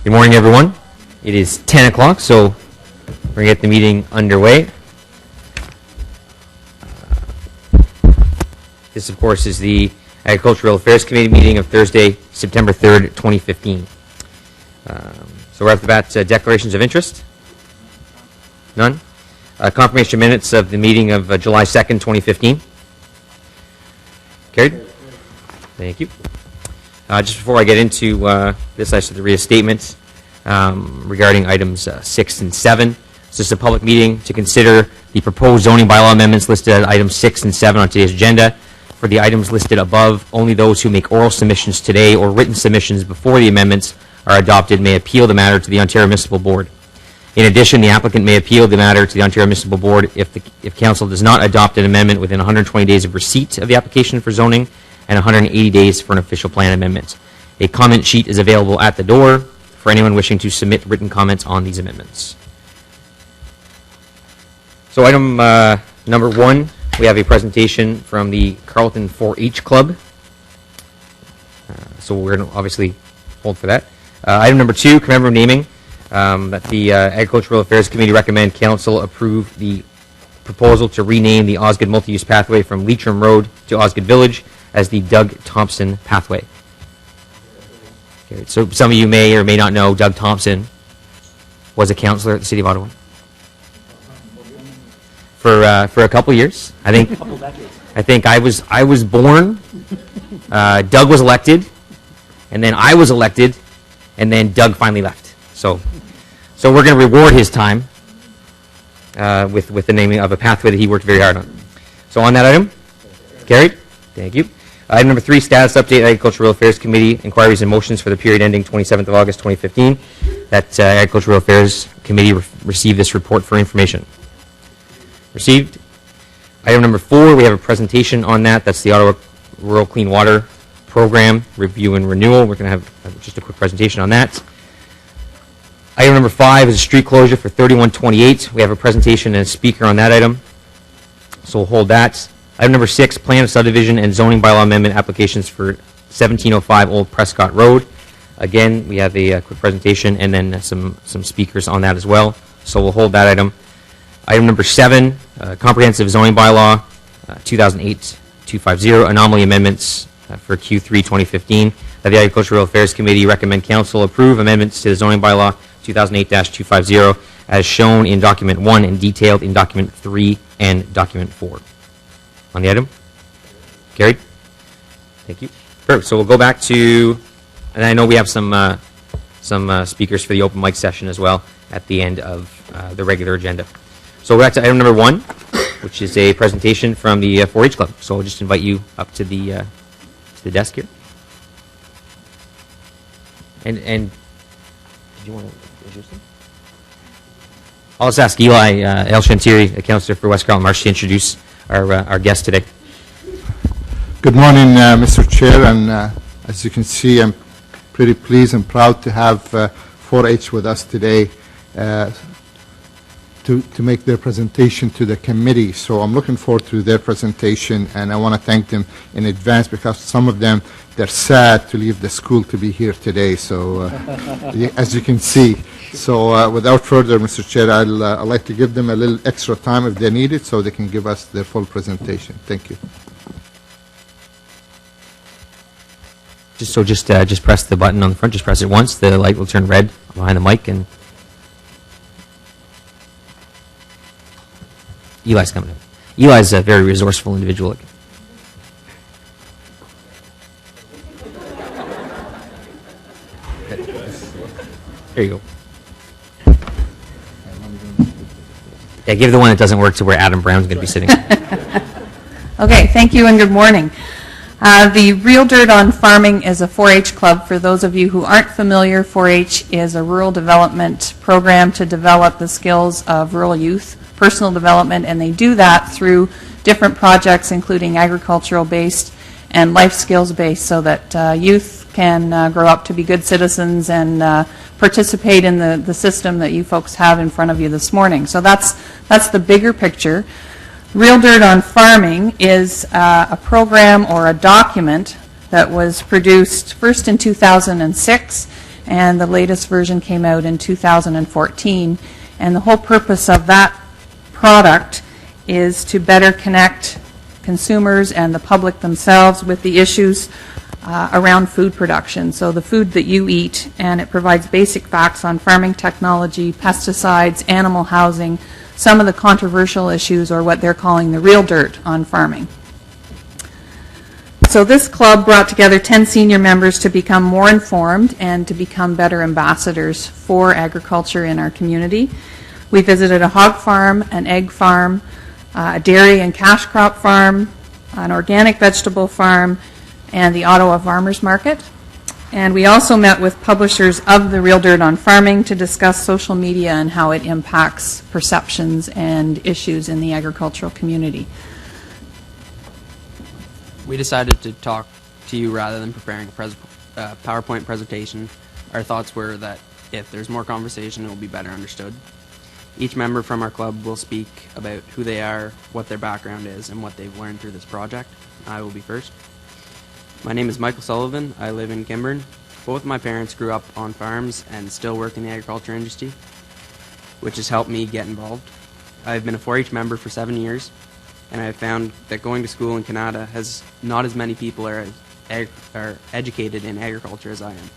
Good morning, everyone. It is 10 o'clock, so we're going to get the meeting underway. This, of course, is the Agricultural Affairs Committee meeting of Thursday, September 3rd, 2015. So right off the bat, declarations of interest? None? Confirmation minutes of the meeting of July 2nd, 2015. Carried? Thank you. Just before I get into this, I should read a statement regarding items 6 and 7. This is a public meeting to consider the proposed zoning bylaw amendments listed at items 6 and 7 on today's agenda. For the items listed above, only those who make oral submissions today or written submissions before the amendments are adopted may appeal the matter to the Ontario Municipal Board. In addition, the applicant may appeal the matter to the Ontario Municipal Board if Council does not adopt an amendment within 120 days of receipt of the application for zoning and 180 days for an official plan amendment. A comment sheet is available at the door for anyone wishing to submit written comments on these amendments. So item number 1, we have a presentation from the Carleton 4-H Club. So we're going to obviously hold for that. Item number 2, commemorative naming. That the Agricultural Affairs Committee recommend Council approve the proposal to rename the Osgoode multi-use pathway from Leitrim Road to Osgoode Village as the Doug Thompson Pathway. Okay, so some of you may or may not know Doug Thompson was a councillor at the City of Ottawa for a couple years. I think I was born. Doug was elected, and then I was elected, and then Doug finally left. So we're going to reward his time with the naming of a pathway that he worked very hard on. So on that item, carried. Thank you. Item number 3, status update, Agricultural Affairs Committee, inquiries and motions for the period ending 27th of August 2015. That Agricultural Affairs Committee received this report for information. Received. Item number 4, we have a presentation on that. That's the Ottawa Rural Clean Water Program, Review and Renewal. We're going to have just a quick presentation on that. Item number 5 is a street closure for 3128. We have a presentation and a speaker on that item, so we'll hold that. Item number 6, plan of subdivision and zoning bylaw amendment applications for 1705 Old Prescott Road. Again, we have a quick presentation and then some speakers on that as well, so we'll hold that item. Item number 7, comprehensive zoning bylaw 2008-250, anomaly amendments for Q3 2015. That the Agricultural Affairs Committee recommend Council approve amendments to the zoning bylaw 2008-250 as shown in document 1 and detailed in document 3 and document 4. On the item? Carried? Thank you. Perfect. So we'll go back to, and I know we have some speakers for the open mic session as well at the end of the regular agenda. So we're back to item number 1, which is a presentation from the 4-H Club. So I'll just invite you up to the desk here. And did you want to introduce them? I'll just ask Eli El Shantiri, a councillor for West Carleton Marsh, to introduce our guest today. Good morning, Mr. Chair, and as you can see, I'm pretty pleased and proud to have 4-H with us today to make their presentation to the committee. So I'm looking forward to their presentation, and I want to thank them in advance because some of them, they're sad to leave the school to be here today, so as you can see. So without further, Mr. Chair, I'd like to give them a little extra time if they need it so they can give us their full presentation. Thank you. Just press the button on the front. Just press it once. The light will turn red behind the mic, and Eli's coming in. Eli's a very resourceful individual. There you go. Yeah, give the one that doesn't work to where Adam Brown's going to be sitting. Okay, thank you and good morning. The Real Dirt on Farming is a 4-H club. For those of you who aren't familiar, 4-H is a rural development program to develop the skills of rural youth, personal development, and they do that through different projects, including agricultural-based and life skills-based, so that youth can grow up to be good citizens and participate in the system that you folks have in front of you this morning. So that's the bigger picture. Real Dirt on Farming is a program or a document that was produced first in 2006 and the latest version came out in 2014. And the whole purpose of that product is to better connect consumers and the public themselves with the issues around food production. So the food that you eat, and it provides basic facts on farming technology, pesticides, animal housing, some of the controversial issues, or what they're calling the real dirt on farming. So this club brought together 10 senior members to become more informed and to become better ambassadors for agriculture in our community. We visited a hog farm, an egg farm, a dairy and cash crop farm, an organic vegetable farm, and the Ottawa Farmers Market. And we also met with publishers of the Real Dirt on Farming to discuss social media and how it impacts perceptions and issues in the agricultural community. We decided to talk to you rather than preparing a PowerPoint presentation. Our thoughts were that if there's more conversation, it will be better understood. Each member from our club will speak about who they are, what their background is, and what they've learned through this project. I will be first. My name is Michael Sullivan. I live in Kimburn. Both my parents grew up on farms and still work in the agriculture industry, which has helped me get involved. I've been a 4-H member for 7 years, and I've found that going to school in Canada has not as many people are educated in agriculture as I am.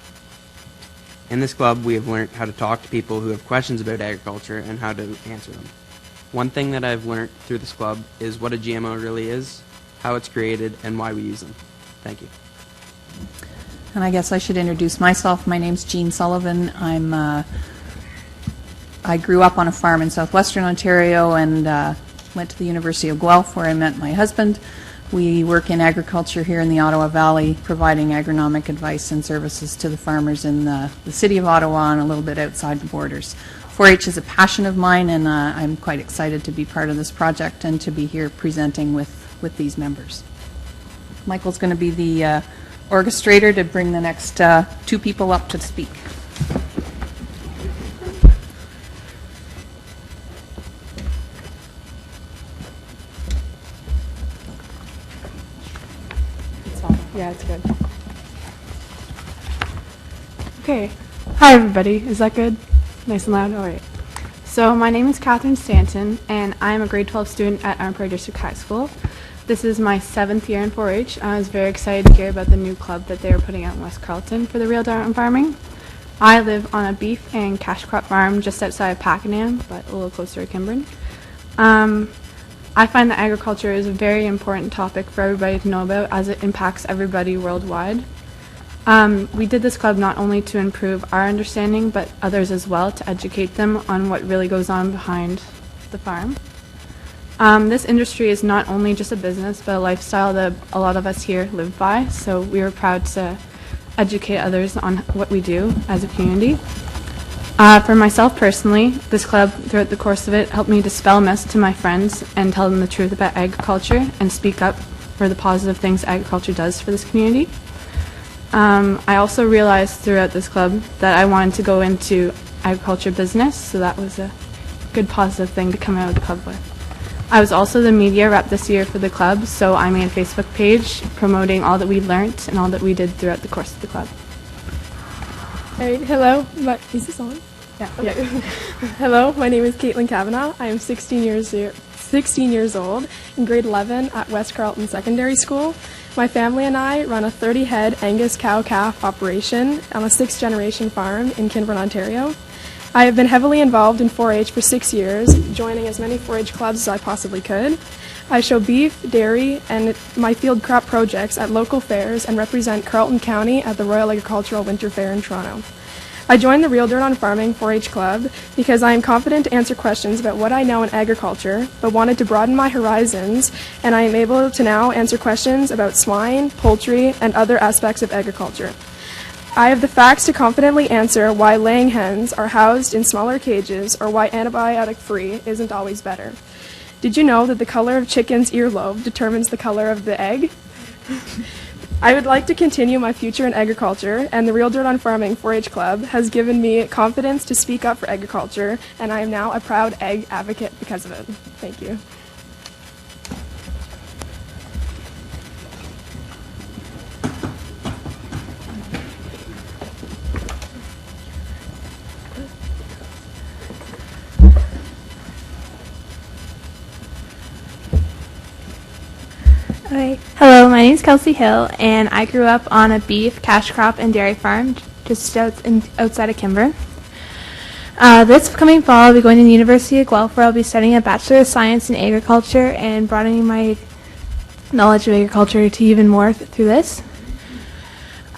In this club, we have learned how to talk to people who have questions about agriculture and how to answer them. One thing that I've learned through this club is what a GMO really is, how it's created, and why we use them. Thank you. And I guess I should introduce myself. My name's Jean Sullivan. I grew up on a farm in southwestern Ontario and went to the University of Guelph, where I met my husband. We work in agriculture here in the Ottawa Valley, providing agronomic advice and services to the farmers in the city of Ottawa and a little bit outside the borders. 4-H is a passion of mine, and I'm quite excited to be part of this project and to be here presenting with these members. Michael's going to be the orchestrator to bring the next 2 people up to speak. Yeah, it's good. Okay. Hi, everybody. Is that good? Nice and loud? All right. So my name is Catherine Stanton, and I am a grade 12 student at Arm Prairie District High School. This is my 7th year in 4-H. I was very excited to hear about the new club that they were putting out in West Carleton for the Real Dirt on Farming. I live on a beef and cash crop farm just outside of Pakenham, but a little closer to Kimburn. I find that agriculture is a very important topic for everybody to know about, as it impacts everybody worldwide. We did this club not only to improve our understanding, but others as well, to educate them on what really goes on behind the farm. This industry is not only just a business, but a lifestyle that a lot of us here live by, so we are proud to educate others on what we do as a community. For myself personally, this club, throughout the course of it, helped me dispel myths to my friends and tell them the truth about agriculture and speak up for the positive things agriculture does for this community. I also realized throughout this club that I wanted to go into agriculture business, so that was a good positive thing to come out of the club with. I was also the media rep this year for the club, so I made a Facebook page promoting all that we learned and all that we did throughout the course of the club. All right, hello. Is this on? Yeah. Okay. Hello, my name is Caitlin Kavanaugh. I am 16 years old in grade 11 at West Carleton Secondary School. My family and I run a 30-head Angus cow-calf operation on a 6th-generation farm in Kimburn, Ontario. I have been heavily involved in 4-H for 6 years, joining as many 4-H clubs as I possibly could. I show beef, dairy, and my field crop projects at local fairs and represent Carleton County at the Royal Agricultural Winter Fair in Toronto. I joined the Real Dirt on Farming 4-H Club because I am confident to answer questions about what I know in agriculture, but wanted to broaden my horizons, and I am able to now answer questions about swine, poultry, and other aspects of agriculture. I have the facts to confidently answer why laying hens are housed in smaller cages or why antibiotic-free isn't always better. Did you know that the color of chicken's earlobe determines the color of the egg? I would like to continue my future in agriculture, and the Real Dirt on Farming 4-H Club has given me confidence to speak up for agriculture, and I am now a proud egg advocate because of it. Thank you. Hi. Hello, my name is Kelsey Hill, and I grew up on a beef, cash crop, and dairy farm just outside of Kimber. This coming fall, I'll be going to the University of Guelph, where I'll be studying a Bachelor of Science in Agriculture and broadening my knowledge of agriculture to even more through this.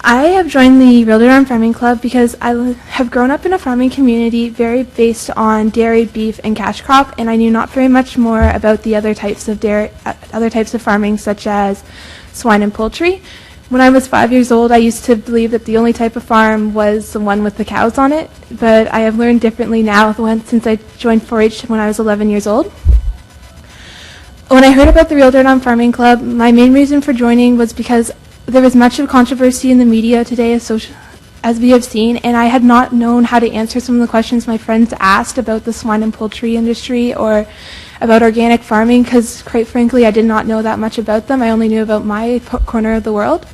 I have joined the Real Dirt on Farming Club because I have grown up in a farming community very based on dairy, beef, and cash crop, and I knew not very much more about the other types of farming, such as swine and poultry. When I was 5 years old, I used to believe that the only type of farm was the one with the cows on it, but I have learned differently now since I joined 4-H when I was 11 years old. When I heard about the Real Dirt on Farming Club, my main reason for joining was because there was much of controversy in the media today, as we have seen, and I had not known how to answer some of the questions my friends asked about the swine and poultry industry or about organic farming, because quite frankly, I did not know that much about them. I only knew about my corner of the world.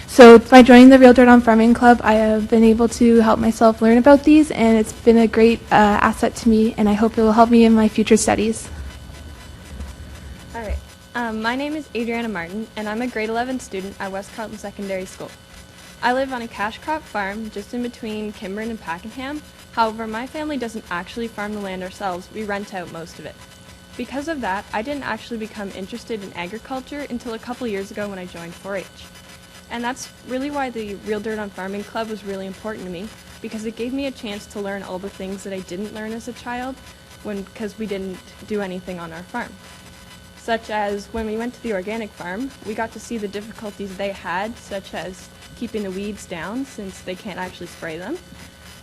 So by joining the Real Dirt on Farming Club, I have been able to help myself learn about these, and it's been a great asset to me, and I hope it will help me in my future studies. All right. My name is Adriana Martin, and I'm a grade 11 student at West Carleton Secondary School. I live on a cash crop farm just in between Kimbern and Pakenham. However, my family doesn't actually farm the land ourselves. We rent out most of it. Because of that, I didn't actually become interested in agriculture until a couple years ago when I joined 4-H. And that's really why the Real Dirt on Farming Club was really important to me, because it gave me a chance to learn all the things that I didn't learn as a child because we didn't do anything on our farm. Such as when we went to the organic farm, we got to see the difficulties they had, such as keeping the weeds down since they can't actually spray them,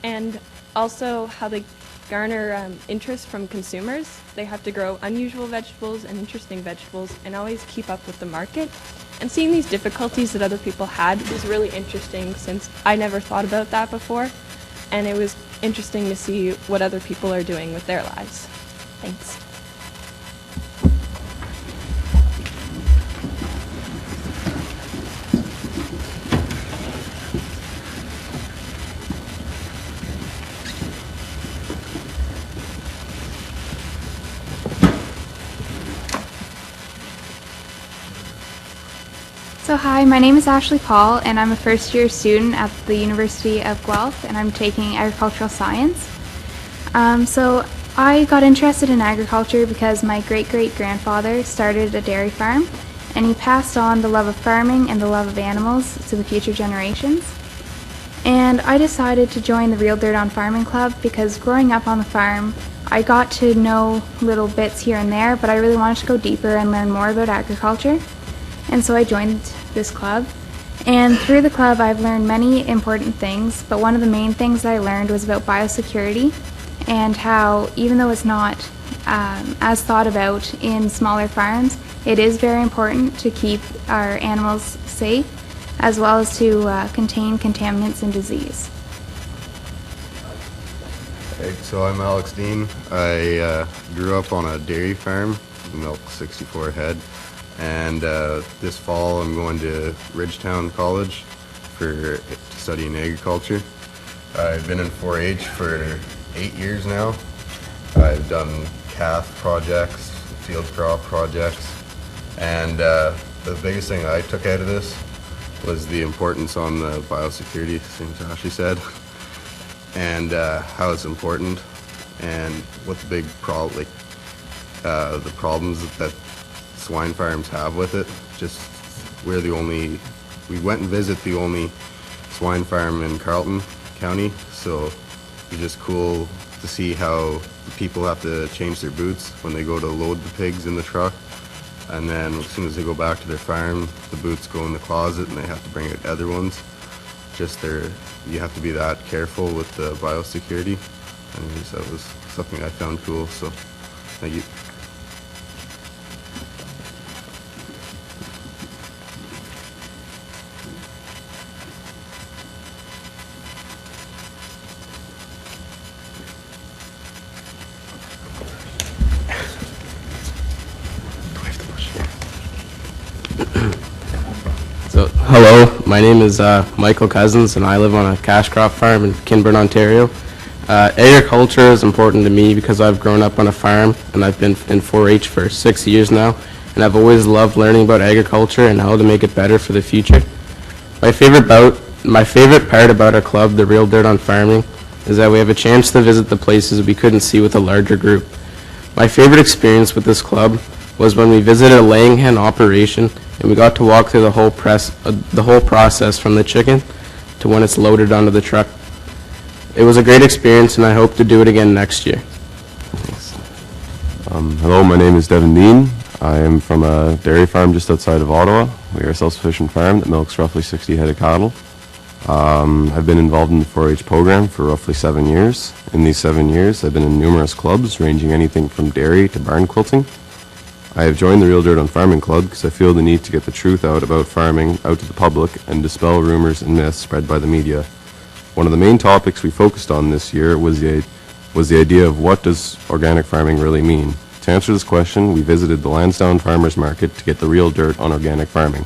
and also how they garner interest from consumers. They have to grow unusual vegetables and interesting vegetables and always keep up with the market. And seeing these difficulties that other people had was really interesting since I never thought about that before, and it was interesting to see what other people are doing with their lives. Thanks. So hi, my name is Ashley Paul, and I'm a first-year student at the University of Guelph, and I'm taking agricultural science. So I got interested in agriculture because my great-great-grandfather started a dairy farm, and he passed on the love of farming and the love of animals to the future generations. And I decided to join the Real Dirt on Farming Club because growing up on the farm, I got to know little bits here and there, but I really wanted to go deeper and learn more about agriculture. And so I joined this club, and through the club I've learned many important things, but one of the main things that I learned was about biosecurity and how even though it's not as thought about in smaller farms, it is very important to keep our animals safe as well as to contain contaminants and disease. Hey, so I'm Alex Dean. I grew up on a dairy farm, milked 64 head. And this fall I'm going to Ridgetown College for studying agriculture. I've been in 4-H for 8 years now. I've done calf projects, field crop projects, and the biggest thing I took out of this was the importance on the biosecurity, same as Ashley said, and how it's important and what the big the problems that swine farms have with it. Just we went and visit the only swine farm in Carleton County, so it's just cool to see how the people have to change their boots when they go to load the pigs in the truck, and then as soon as they go back to their farm, the boots go in the closet and they have to bring out other ones. You have to be that careful with the biosecurity. Anyways, that was something I found cool, so thank you. So, hello, my name is Michael Cousins, and I live on a cash crop farm in Kinburn, Ontario. Agriculture is important to me because I've grown up on a farm, and I've been in 4-H for 6 years now, and I've always loved learning about agriculture and how to make it better for the future. My favorite part about our club, The Real Dirt on Farming, is that we have a chance to visit the places we couldn't see with a larger group. My favorite experience with this club was when we visited a laying hen operation and we got to walk through the whole process from the chicken to when it's loaded onto the truck. It was a great experience, and I hope to do it again next year. Hello, my name is Devin Dean. I am from a dairy farm just outside of Ottawa. We are a self-sufficient farm that milks roughly 60 head of cattle. I've been involved in the 4-H program for roughly 7 years. In these 7 years, I've been in numerous clubs, ranging anything from dairy to barn quilting. I have joined the Real Dirt on Farming Club because I feel the need to get the truth out about farming out to the public and dispel rumors and myths spread by the media. One of the main topics we focused on this year was the idea of what does organic farming really mean. To answer this question, we visited the Lansdowne Farmers Market to get the real dirt on organic farming.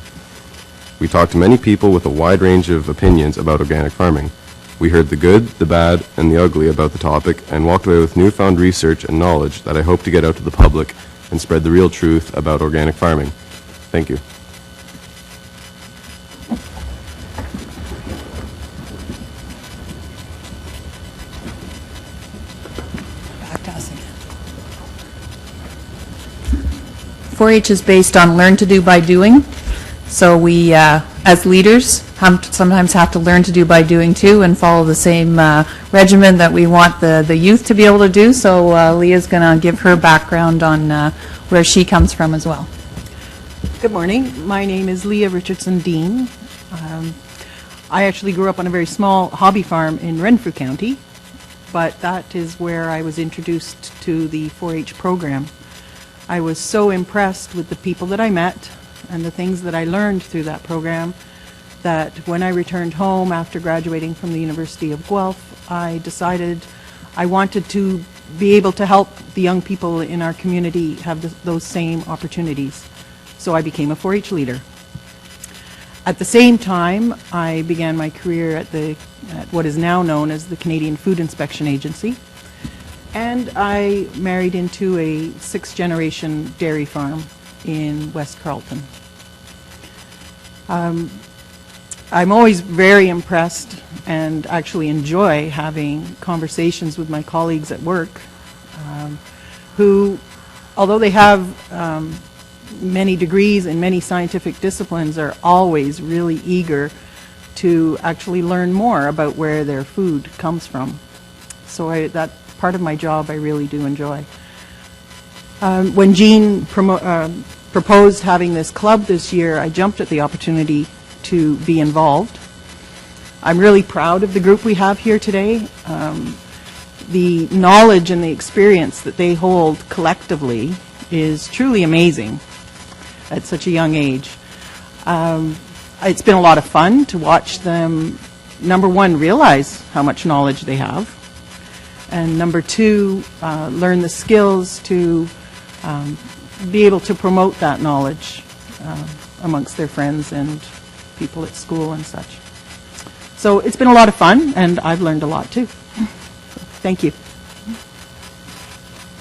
We talked to many people with a wide range of opinions about organic farming. We heard the good, the bad, and the ugly about the topic and walked away with newfound research and knowledge that I hope to get out to the public and spread the real truth about organic farming. Thank you. Back to us again. 4-H is based on learn to do by doing. So we, as leaders, sometimes have to learn to do by doing too and follow the same regimen that we want the youth to be able to do. So Leah's going to give her background on where she comes from as well. Good morning. My name is Leah Richardson Dean. I actually grew up on a very small hobby farm in Renfrew County, but that is where I was introduced to the 4-H program. I was so impressed with the people that I met and the things that I learned through that program that when I returned home after graduating from the University of Guelph, I decided I wanted to be able to help the young people in our community have those same opportunities. So I became a 4-H leader. At the same time, I began my career at what is now known as the Canadian Food Inspection Agency, and I married into a 6th-generation dairy farm in West Carleton. I'm always very impressed and actually enjoy having conversations with my colleagues at work who, although they have many degrees in many scientific disciplines, are always really eager to actually learn more about where their food comes from. So that part of my job I really do enjoy. When Jean proposed having this club this year, I jumped at the opportunity to be involved. I'm really proud of the group we have here today. The knowledge and the experience that they hold collectively is truly amazing at such a young age. It's been a lot of fun to watch them, number one, realize how much knowledge they have, and number two, learn the skills to be able to promote that knowledge amongst their friends and people at school and such. So it's been a lot of fun, and I've learned a lot too. Thank you.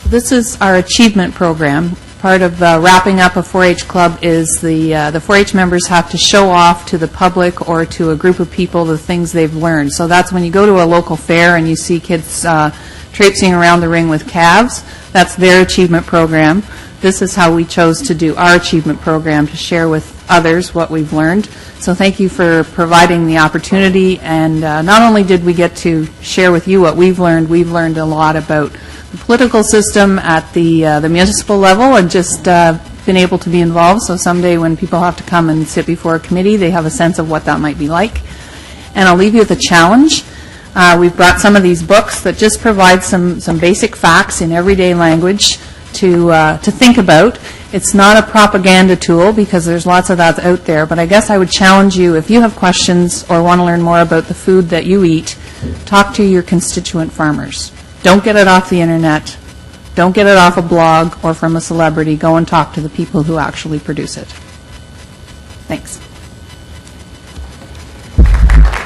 This is our achievement program. Part of wrapping up a 4-H club is the 4-H members have to show off to the public or to a group of people the things they've learned. So that's when you go to a local fair and you see kids traipsing around the ring with calves. That's their achievement program. This is how we chose to do our achievement program, to share with others what we've learned. So thank you for providing the opportunity. And not only did we get to share with you what we've learned a lot about the political system at the municipal level, and just been able to be involved. So someday when people have to come and sit before a committee, they have a sense of what that might be like. And I'll leave you with a challenge. We've brought some of these books that just provide some basic facts in everyday language to think about. It's not a propaganda tool because there's lots of that out there, but I guess I would challenge you, if you have questions or want to learn more about the food that you eat, talk to your constituent farmers. Don't get it off the internet. Don't get it off a blog or from a celebrity. Go and talk to the people who actually produce it. Thanks.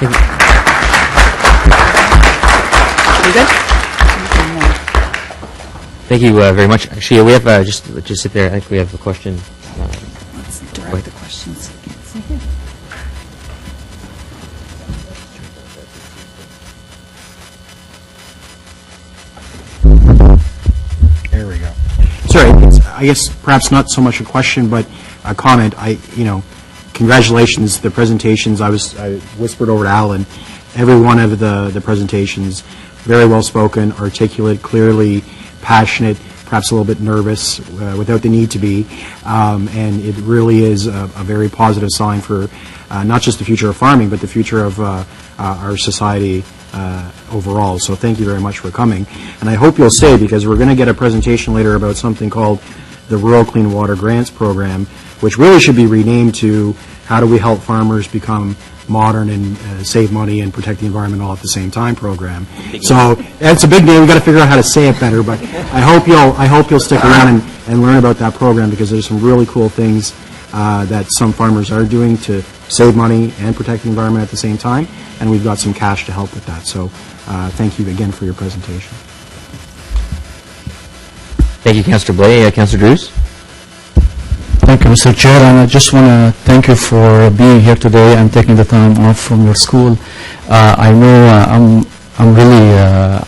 You good? Thank you very much. Actually, we have just sit there. I think we have a question. questions. Can't see here. There we go. Sorry, I guess perhaps not so much a question, but a comment. Congratulations, the presentations. I whispered over to Alan, every one of the presentations, very well spoken, articulate, clearly passionate, perhaps a little bit nervous, without the need to be, and it really is a very positive sign for not just the future of farming, but the future of our society overall. So thank you very much for coming. And I hope you'll stay, because we're going to get a presentation later about something called the Rural Clean Water Grants Program, which really should be renamed to how do we help farmers become modern and save money and protect the environment all at the same time program. So it's a big name. We've got to figure out how to say it better, but I hope you'll stick around and learn about that program, because there's some really cool things that some farmers are doing to save money and protect the environment at the same time, and we've got some cash to help with that. So thank you again for your presentation. Thank you, Councillor Blais. Councillor Drews? Thank you, Mr. Chair, and I just want to thank you for being here today and taking the time off from your school. I know I'm really,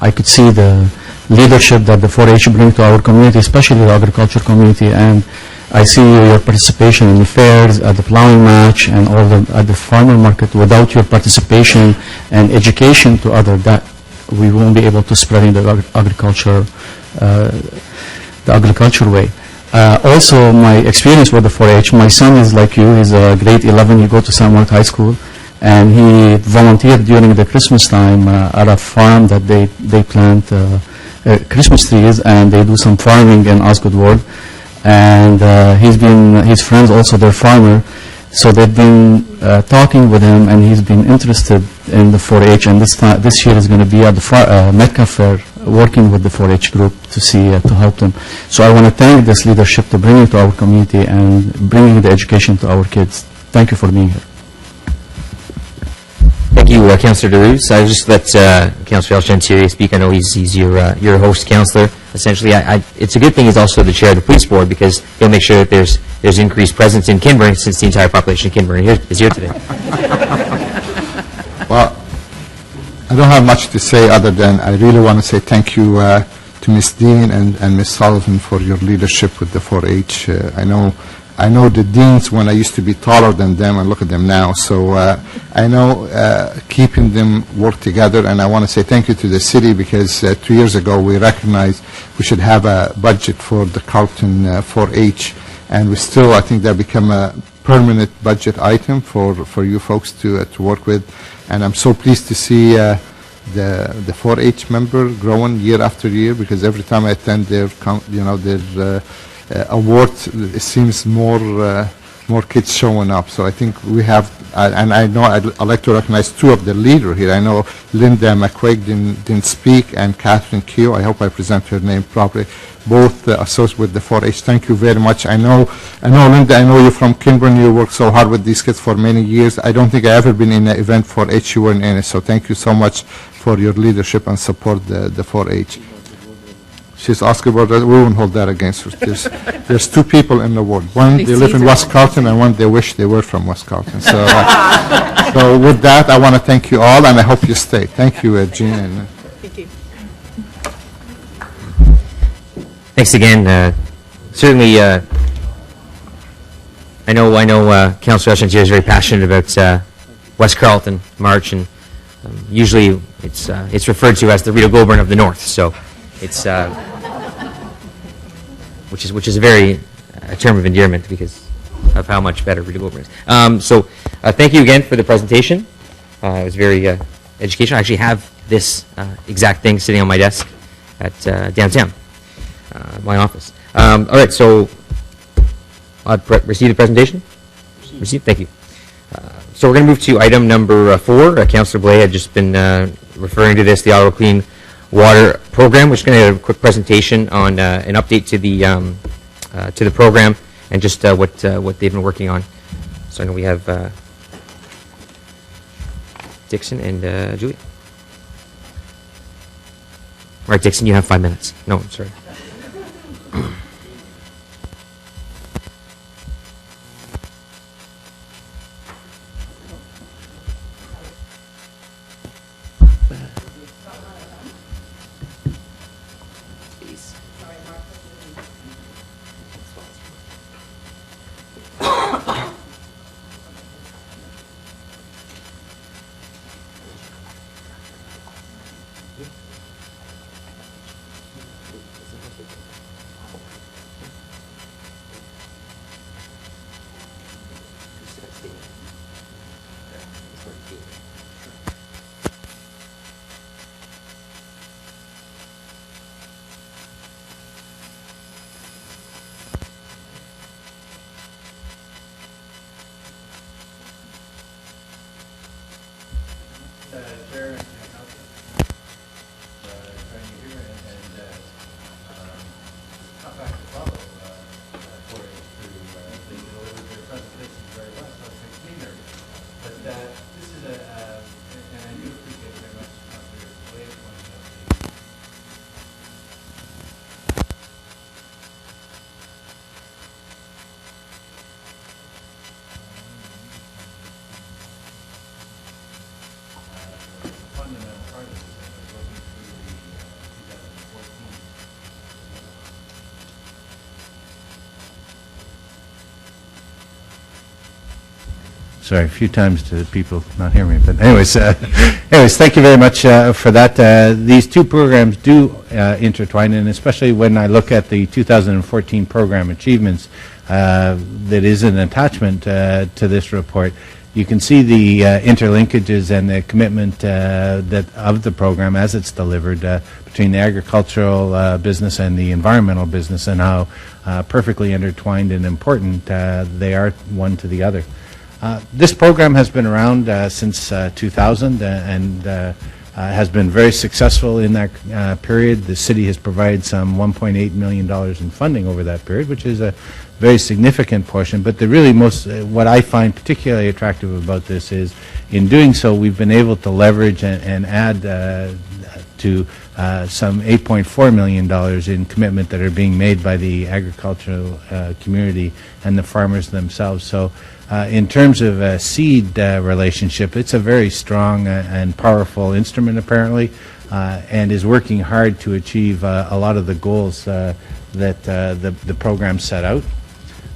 I could see the leadership that the 4-H bring to our community, especially the agriculture community, and I see your participation in the fairs, at the plowing match, and at the farmer market. Without your participation and education to others, that we won't be able to spread in the agriculture way. Also, my experience with the 4-H, my son is like you, he's grade 11, he goes to San Mark High School, and he volunteered during the Christmas time at a farm that they plant Christmas trees, and they do some farming in Osgood Ward, and his friends also, they're farmer, so they've been talking with him, and he's been interested in the 4-H, and this year is going to be at the Metcalf Fair, working with the 4-H group to help them. So I want to thank this leadership to bring it to our community and bringing the education to our kids. Thank you for being here. Thank you, Councillor Drews. I just let Councillor El-Shantiri speak. I know he's your host councillor. Essentially, it's a good thing he's also the chair of the police board, because he'll make sure that there's increased presence in Kinburn, since the entire population of Kinburn is here today. Well, I don't have much to say other than I really want to say thank you to Ms. Dean and Ms. Sullivan for your leadership with the 4-H. I know the deans when I used to be taller than them, and look at them now. So I know keeping them work together, and I want to say thank you to the city, because 2 years ago we recognized we should have a budget for the Carlton 4-H, and we still, I think that become a permanent budget item for you folks to work with. And I'm so pleased to see the 4-H member growing year after year, because every time I attend their awards, it seems more kids showing up. So I think we have, and I know I'd like to recognize two of the leaders here. I know Linda McQuaig didn't speak, and Catherine Keogh, I hope I present her name properly, both associated with the 4-H. Thank you very much. I know, Linda, I know you're from Kinburn. You worked so hard with these kids for many years. I don't think I ever been in an event 4-H you weren't in it. So thank you so much for your leadership and support the 4-H. She's asking about that. We won't hold that against her. There's two people in the ward. One, they live in West Carlton, and one, they wish they were from West Carlton. So, so with that, I want to thank you all, and I hope you stay. Thank you, Jean. Thank you. Thanks again. Certainly, I know Councillor El-Shantiri is very passionate about West Carlton March, and usually it's referred to as the Rita Goulburn of the North. So it's which is a term of endearment because of how much better Rita Goulburn is. So thank you again for the presentation. It was very educational. I actually have this exact thing sitting on my desk at downtown, my office. All right, so I'll receive the presentation. Receive. Thank you. So we're going to move to item number 4. Councillor Blais had just been referring to this, the Ottawa Clean Water Program. We're just going to have a quick presentation on an update to the program and just what they've been working on. So I know we have Dixon and Julie. All right, Dixon, you have 5 minutes. No, I'm sorry. Sorry, a few times to people not hear me, but anyways, thank you very much for that. These two programs do intertwine, and especially when I look at the 2014 program achievements that is an attachment to this report, you can see the interlinkages and the commitment that of the program as it's delivered between the agricultural business and the environmental business, and how perfectly intertwined and important they are one to the other. This program has been around since 2000 and has been very successful in that period. The city has provided some $1.8 million in funding over that period, which is a very significant portion. But the really what I find particularly attractive about this is, in doing so, we've been able to leverage and add to some $8.4 million in commitment that are being made by the agricultural community and the farmers themselves. So in terms of a seed relationship, it's a very strong and powerful instrument, apparently, and is working hard to achieve a lot of the goals that the program set out.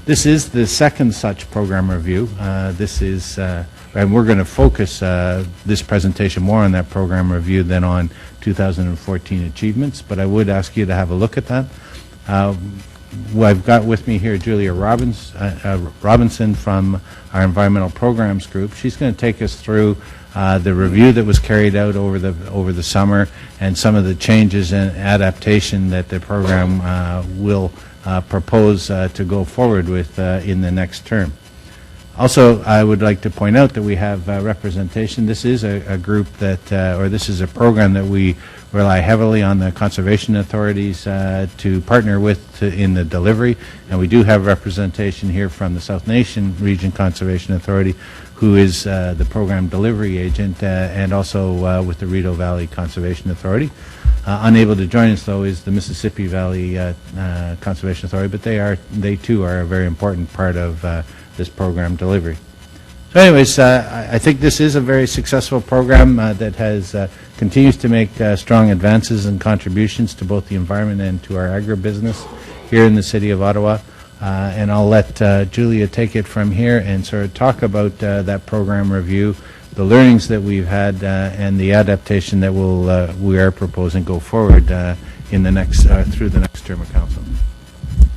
This is the second such program review. And we're going to focus this presentation more on that program review than on 2014 achievements, but I would ask you to have a look at that. I've got with me here Julia Robinson from our Environmental Programs Group. She's going to take us through the review that was carried out over the summer and some of the changes and adaptation that the program will propose to go forward with in the next term. Also, I would like to point out that we have representation. This is a group that, or this is a program that we rely heavily on the conservation authorities to partner with in the delivery, and we do have representation here from the South Nation Region Conservation Authority, who is the program delivery agent, and also with the Rideau Valley Conservation Authority. Unable to join us, though, is the Mississippi Valley Conservation Authority, but they too are a very important part of this program delivery. So anyways, I think this is a very successful program that has continues to make strong advances and contributions to both the environment and to our agribusiness here in the city of Ottawa. And I'll let Julia take it from here and sort of talk about that program review, the learnings that we've had, and the adaptation that we are proposing go forward in the next through the next term of council.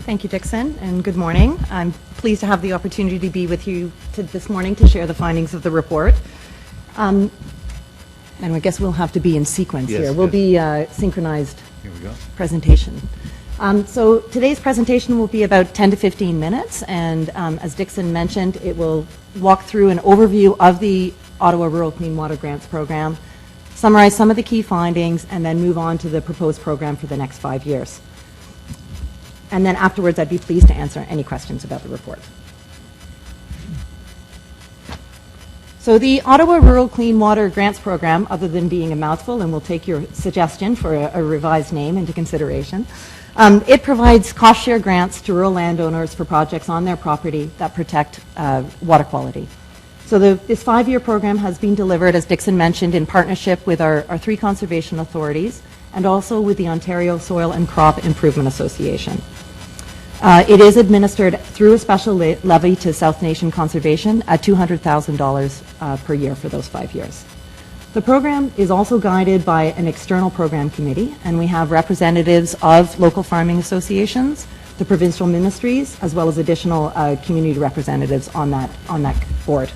Thank you, Dixon, and good morning. I'm pleased to have the opportunity to be with you this morning to share the findings of the report. And I guess we'll have to be in sequence here. We'll be synchronized presentation. So today's presentation will be about 10 to 15 minutes, and as Dixon mentioned, it will walk through an overview of the Ottawa Rural Clean Water Grants Program, summarize some of the key findings, and then move on to the proposed program for the next 5 years. And then afterwards, I'd be pleased to answer any questions about the report. So the Ottawa Rural Clean Water Grants Program, other than being a mouthful, and we'll take your suggestion for a revised name into consideration, it provides cost-share grants to rural landowners for projects on their property that protect water quality. So this 5-year program has been delivered, as Dixon mentioned, in partnership with our 3 conservation authorities and also with the Ontario Soil and Crop Improvement Association. It is administered through a special levy to South Nation Conservation at $200,000 per year for those 5 years. The program is also guided by an external program committee, and we have representatives of local farming associations, the provincial ministries, as well as additional community representatives on that board.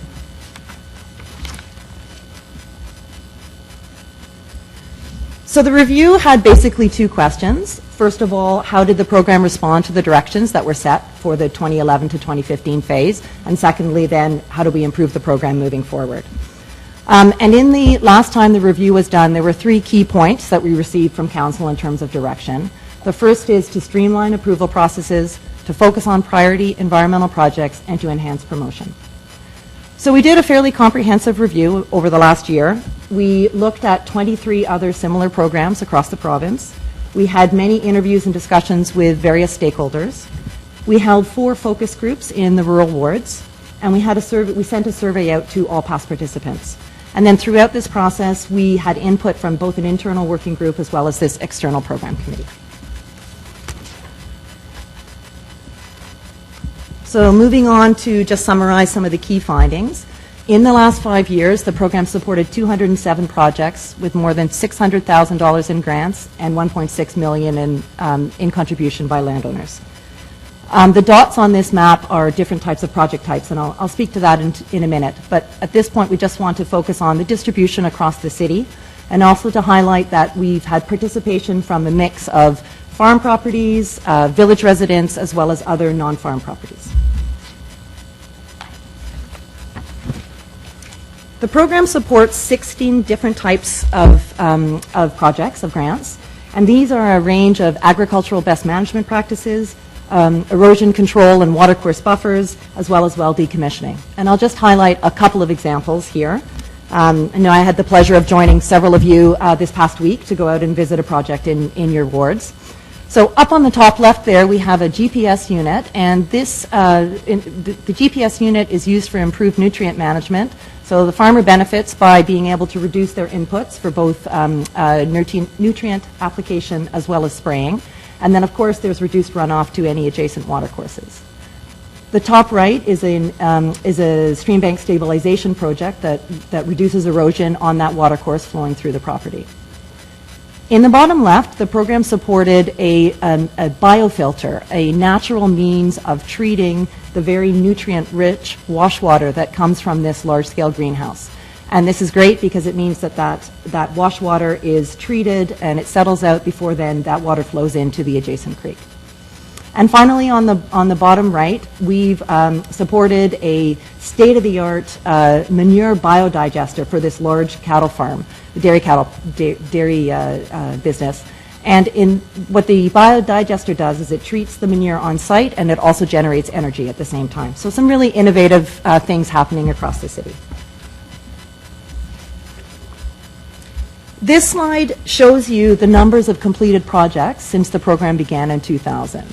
So the review had basically 2 questions. First of all, how did the program respond to the directions that were set for the 2011 to 2015 phase? And secondly, then, how do we improve the program moving forward? And in the last time the review was done, there were 3 key points that we received from Council in terms of direction. The first is to streamline approval processes, to focus on priority environmental projects, and to enhance promotion. So we did a fairly comprehensive review over the last year. We looked at 23 other similar programs across the province. We had many interviews and discussions with various stakeholders. We held 4 focus groups in the rural wards, and we sent a survey out to all past participants. And then throughout this process, we had input from both an internal working group as well as this external program committee. So moving on to just summarize some of the key findings. In the last 5 years, the program supported 207 projects with more than $600,000 in grants and $1.6 million in contribution by landowners. The dots on this map are different types of project types, and I'll speak to that in a minute. But at this point, we just want to focus on the distribution across the city, and also to highlight that we've had participation from a mix of farm properties, village residents, as well as other non-farm properties. The program supports 16 different types of projects, of grants, and these are a range of agricultural best management practices, erosion control and watercourse buffers, as well as well decommissioning. And I'll just highlight a couple of examples here. I know I had the pleasure of joining several of you this past week to go out and visit a project in your wards. So up on the top left there, we have a GPS unit, and this the GPS unit is used for improved nutrient management. So the farmer benefits by being able to reduce their inputs for both nutrient application as well as spraying. And then, of course, there's reduced runoff to any adjacent watercourses. The top right is a stream bank stabilization project that reduces erosion on that watercourse flowing through the property. In the bottom left, the program supported a biofilter, a natural means of treating the very nutrient-rich wash water that comes from this large-scale greenhouse. And this is great because it means that wash water is treated and it settles out before then that water flows into the adjacent creek. And finally, on the bottom right, we've supported a state-of-the-art manure biodigester for this large cattle farm, dairy business. And what the biodigester does is it treats the manure on site, and it also generates energy at the same time. So some really innovative things happening across the city. This slide shows you the numbers of completed projects since the program began in 2000.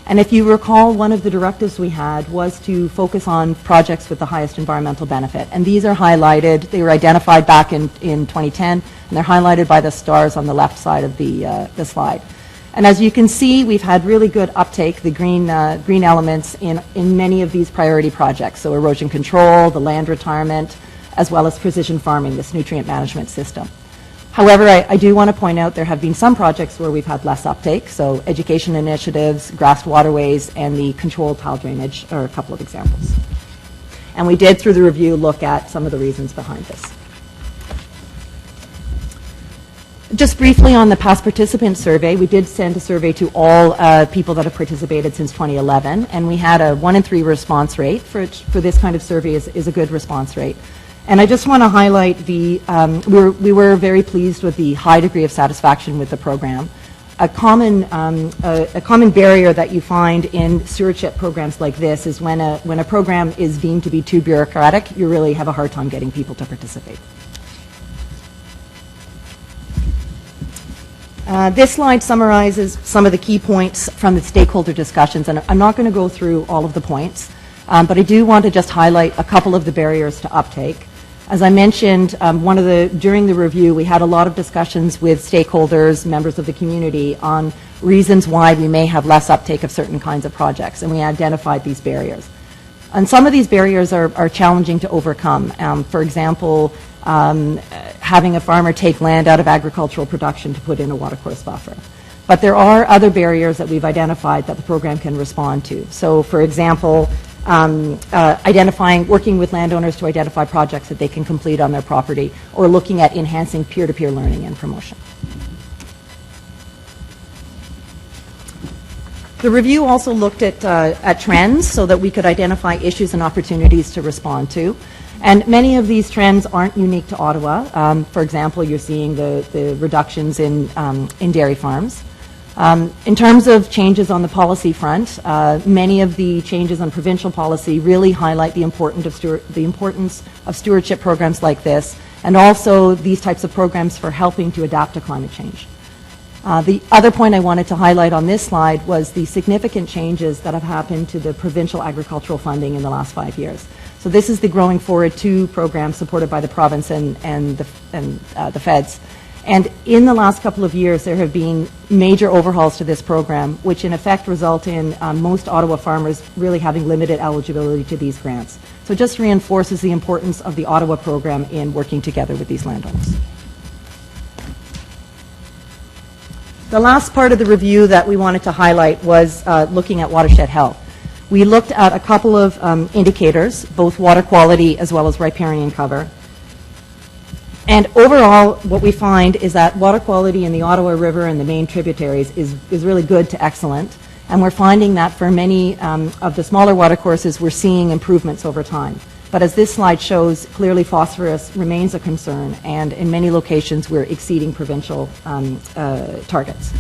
And if you recall, one of the directives we had was to focus on projects with the highest environmental benefit. And these are highlighted. They were identified back in 2010, and they're highlighted by the stars on the left side of the slide. And as you can see, we've had really good uptake, the green elements in many of these priority projects. So erosion control, the land retirement, as well as precision farming, this nutrient management system. However, I do want to point out there have been some projects where we've had less uptake, so education initiatives, grassed waterways, and the controlled tile drainage are a couple of examples. And we did, through the review, look at some of the reasons behind this. Just briefly on the past participant survey, we did send a survey to all people that have participated since 2011, and we had a 1 in 3 response rate. For this kind of survey is a good response rate. And I just want to highlight we were very pleased with the high degree of satisfaction with the program. A common barrier that you find in stewardship programs like this is when a program is deemed to be too bureaucratic, you really have a hard time getting people to participate. This slide summarizes some of the key points from the stakeholder discussions, and I'm not going to go through all of the points, but I do want to just highlight a couple of the barriers to uptake. As I mentioned, during the review, we had a lot of discussions with stakeholders, members of the community, on reasons why we may have less uptake of certain kinds of projects, and we identified these barriers. And some of these barriers are challenging to overcome. For example, having a farmer take land out of agricultural production to put in a watercourse buffer. But there are other barriers that we've identified that the program can respond to. So, for example, working with landowners to identify projects that they can complete on their property, or looking at enhancing peer-to-peer learning and promotion. The review also looked at trends so that we could identify issues and opportunities to respond to. And many of these trends aren't unique to Ottawa. For example, you're seeing the reductions in dairy farms. In terms of changes on the policy front, many of the changes on provincial policy really highlight the importance of stewardship programs like this, and also these types of programs for helping to adapt to climate change. The other point I wanted to highlight on this slide was the significant changes that have happened to the provincial agricultural funding in the last 5 years. So this is the Growing Forward 2 program supported by the province and the feds. And in the last couple of years, there have been major overhauls to this program, which in effect result in most Ottawa farmers really having limited eligibility to these grants. So So it just reinforces the importance of the Ottawa program in working together with these landowners. The last part of the review that we wanted to highlight was looking at watershed health. We looked at a couple of indicators, both water quality as well as riparian cover. And overall, what we find is that water quality in the Ottawa River and the main tributaries is really good to excellent. And we're finding that for many of the smaller watercourses, we're seeing improvements over time. But as this slide shows, clearly phosphorus remains a concern, and in many locations we're exceeding provincial targets.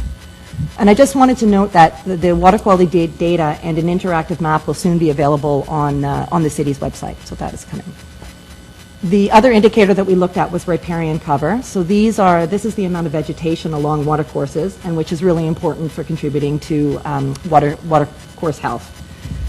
And I just wanted to note that the water quality data and an interactive map will soon be available on the city's website, so that is coming. The other indicator that we looked at was riparian cover. So this is the amount of vegetation along watercourses, and which is really important for contributing to watercourse health.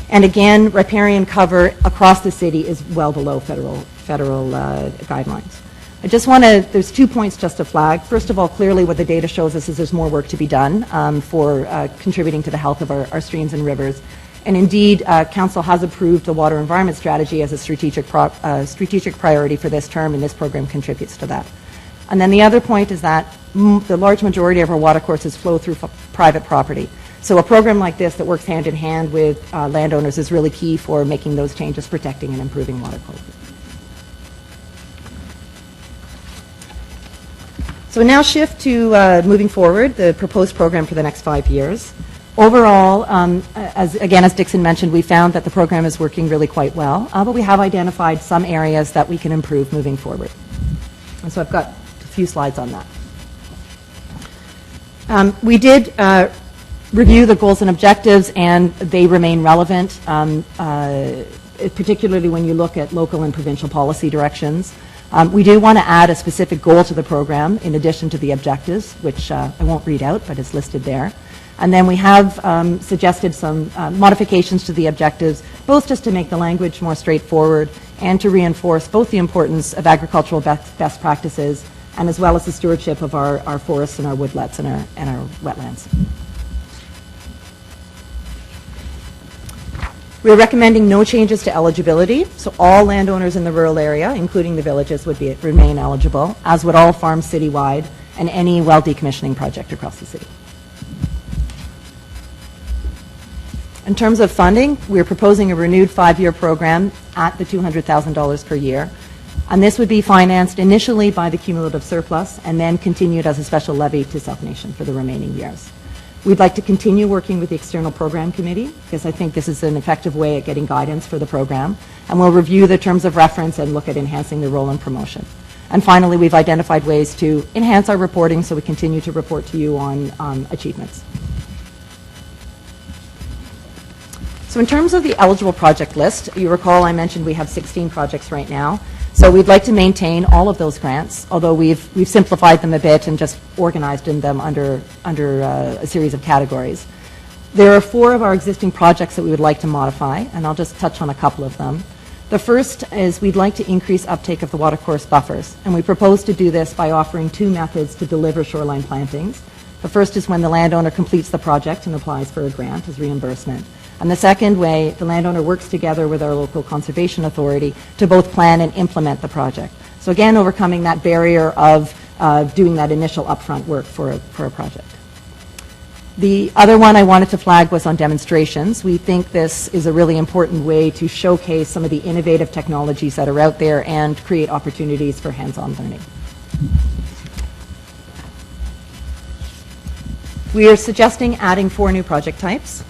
And again, riparian cover across the city is well below federal guidelines. I just want to, there's 2 points just to flag. First of all, clearly what the data shows us is there's more work to be done for contributing to the health of our streams and rivers. And indeed, Council has approved the water environment strategy as a strategic priority for this term, and this program contributes to that. And then the other point is that the large majority of our watercourses flow through private property. So a program like this that works hand in hand with landowners is really key for making those changes, protecting and improving water quality. So now shift to moving forward, the proposed program for the next 5 years. Overall, as Dixon mentioned, we found that the program is working really quite well, but we have identified some areas that we can improve moving forward. And so I've got a few slides on that. We did review the goals and objectives, and they remain relevant, particularly when you look at local and provincial policy directions. We do want to add a specific goal to the program in addition to the objectives, which I won't read out, but is listed there. And then we have suggested some modifications to the objectives, both just to make the language more straightforward and to reinforce both the importance of agricultural best practices and as well as the stewardship of our forests and our woodlets and our wetlands. We're recommending no changes to eligibility, so all landowners in the rural area, including the villages, would remain eligible, as would all farms citywide and any well decommissioning project across the city. In terms of funding, we're proposing a renewed 5-year program at the $200,000 per year, and this would be financed initially by the cumulative surplus and then continued as a special levy to South Nation for the remaining years. We'd like to continue working with the External Program Committee because I think this is an effective way at getting guidance for the program, and we'll review the terms of reference and look at enhancing the role and promotion. And finally, we've identified ways to enhance our reporting so we continue to report to you on achievements. So in terms of the eligible project list, you recall I mentioned we have 16 projects right now. So we'd like to maintain all of those grants, although we've simplified them a bit and just organized them under a series of categories. There are 4 of our existing projects that we would like to modify, and I'll just touch on a couple of them. The first is we'd like to increase uptake of the watercourse buffers, and we propose to do this by offering 2 methods to deliver shoreline plantings. The first is when the landowner completes the project and applies for a grant as reimbursement. And the second way, the landowner works together with our local conservation authority to both plan and implement the project. So again, overcoming that barrier of doing that initial upfront work for a project. The other one I wanted to flag was on demonstrations. We think this is a really important way to showcase some of the innovative technologies that are out there and create opportunities for hands-on learning. We are suggesting adding 4 new project types.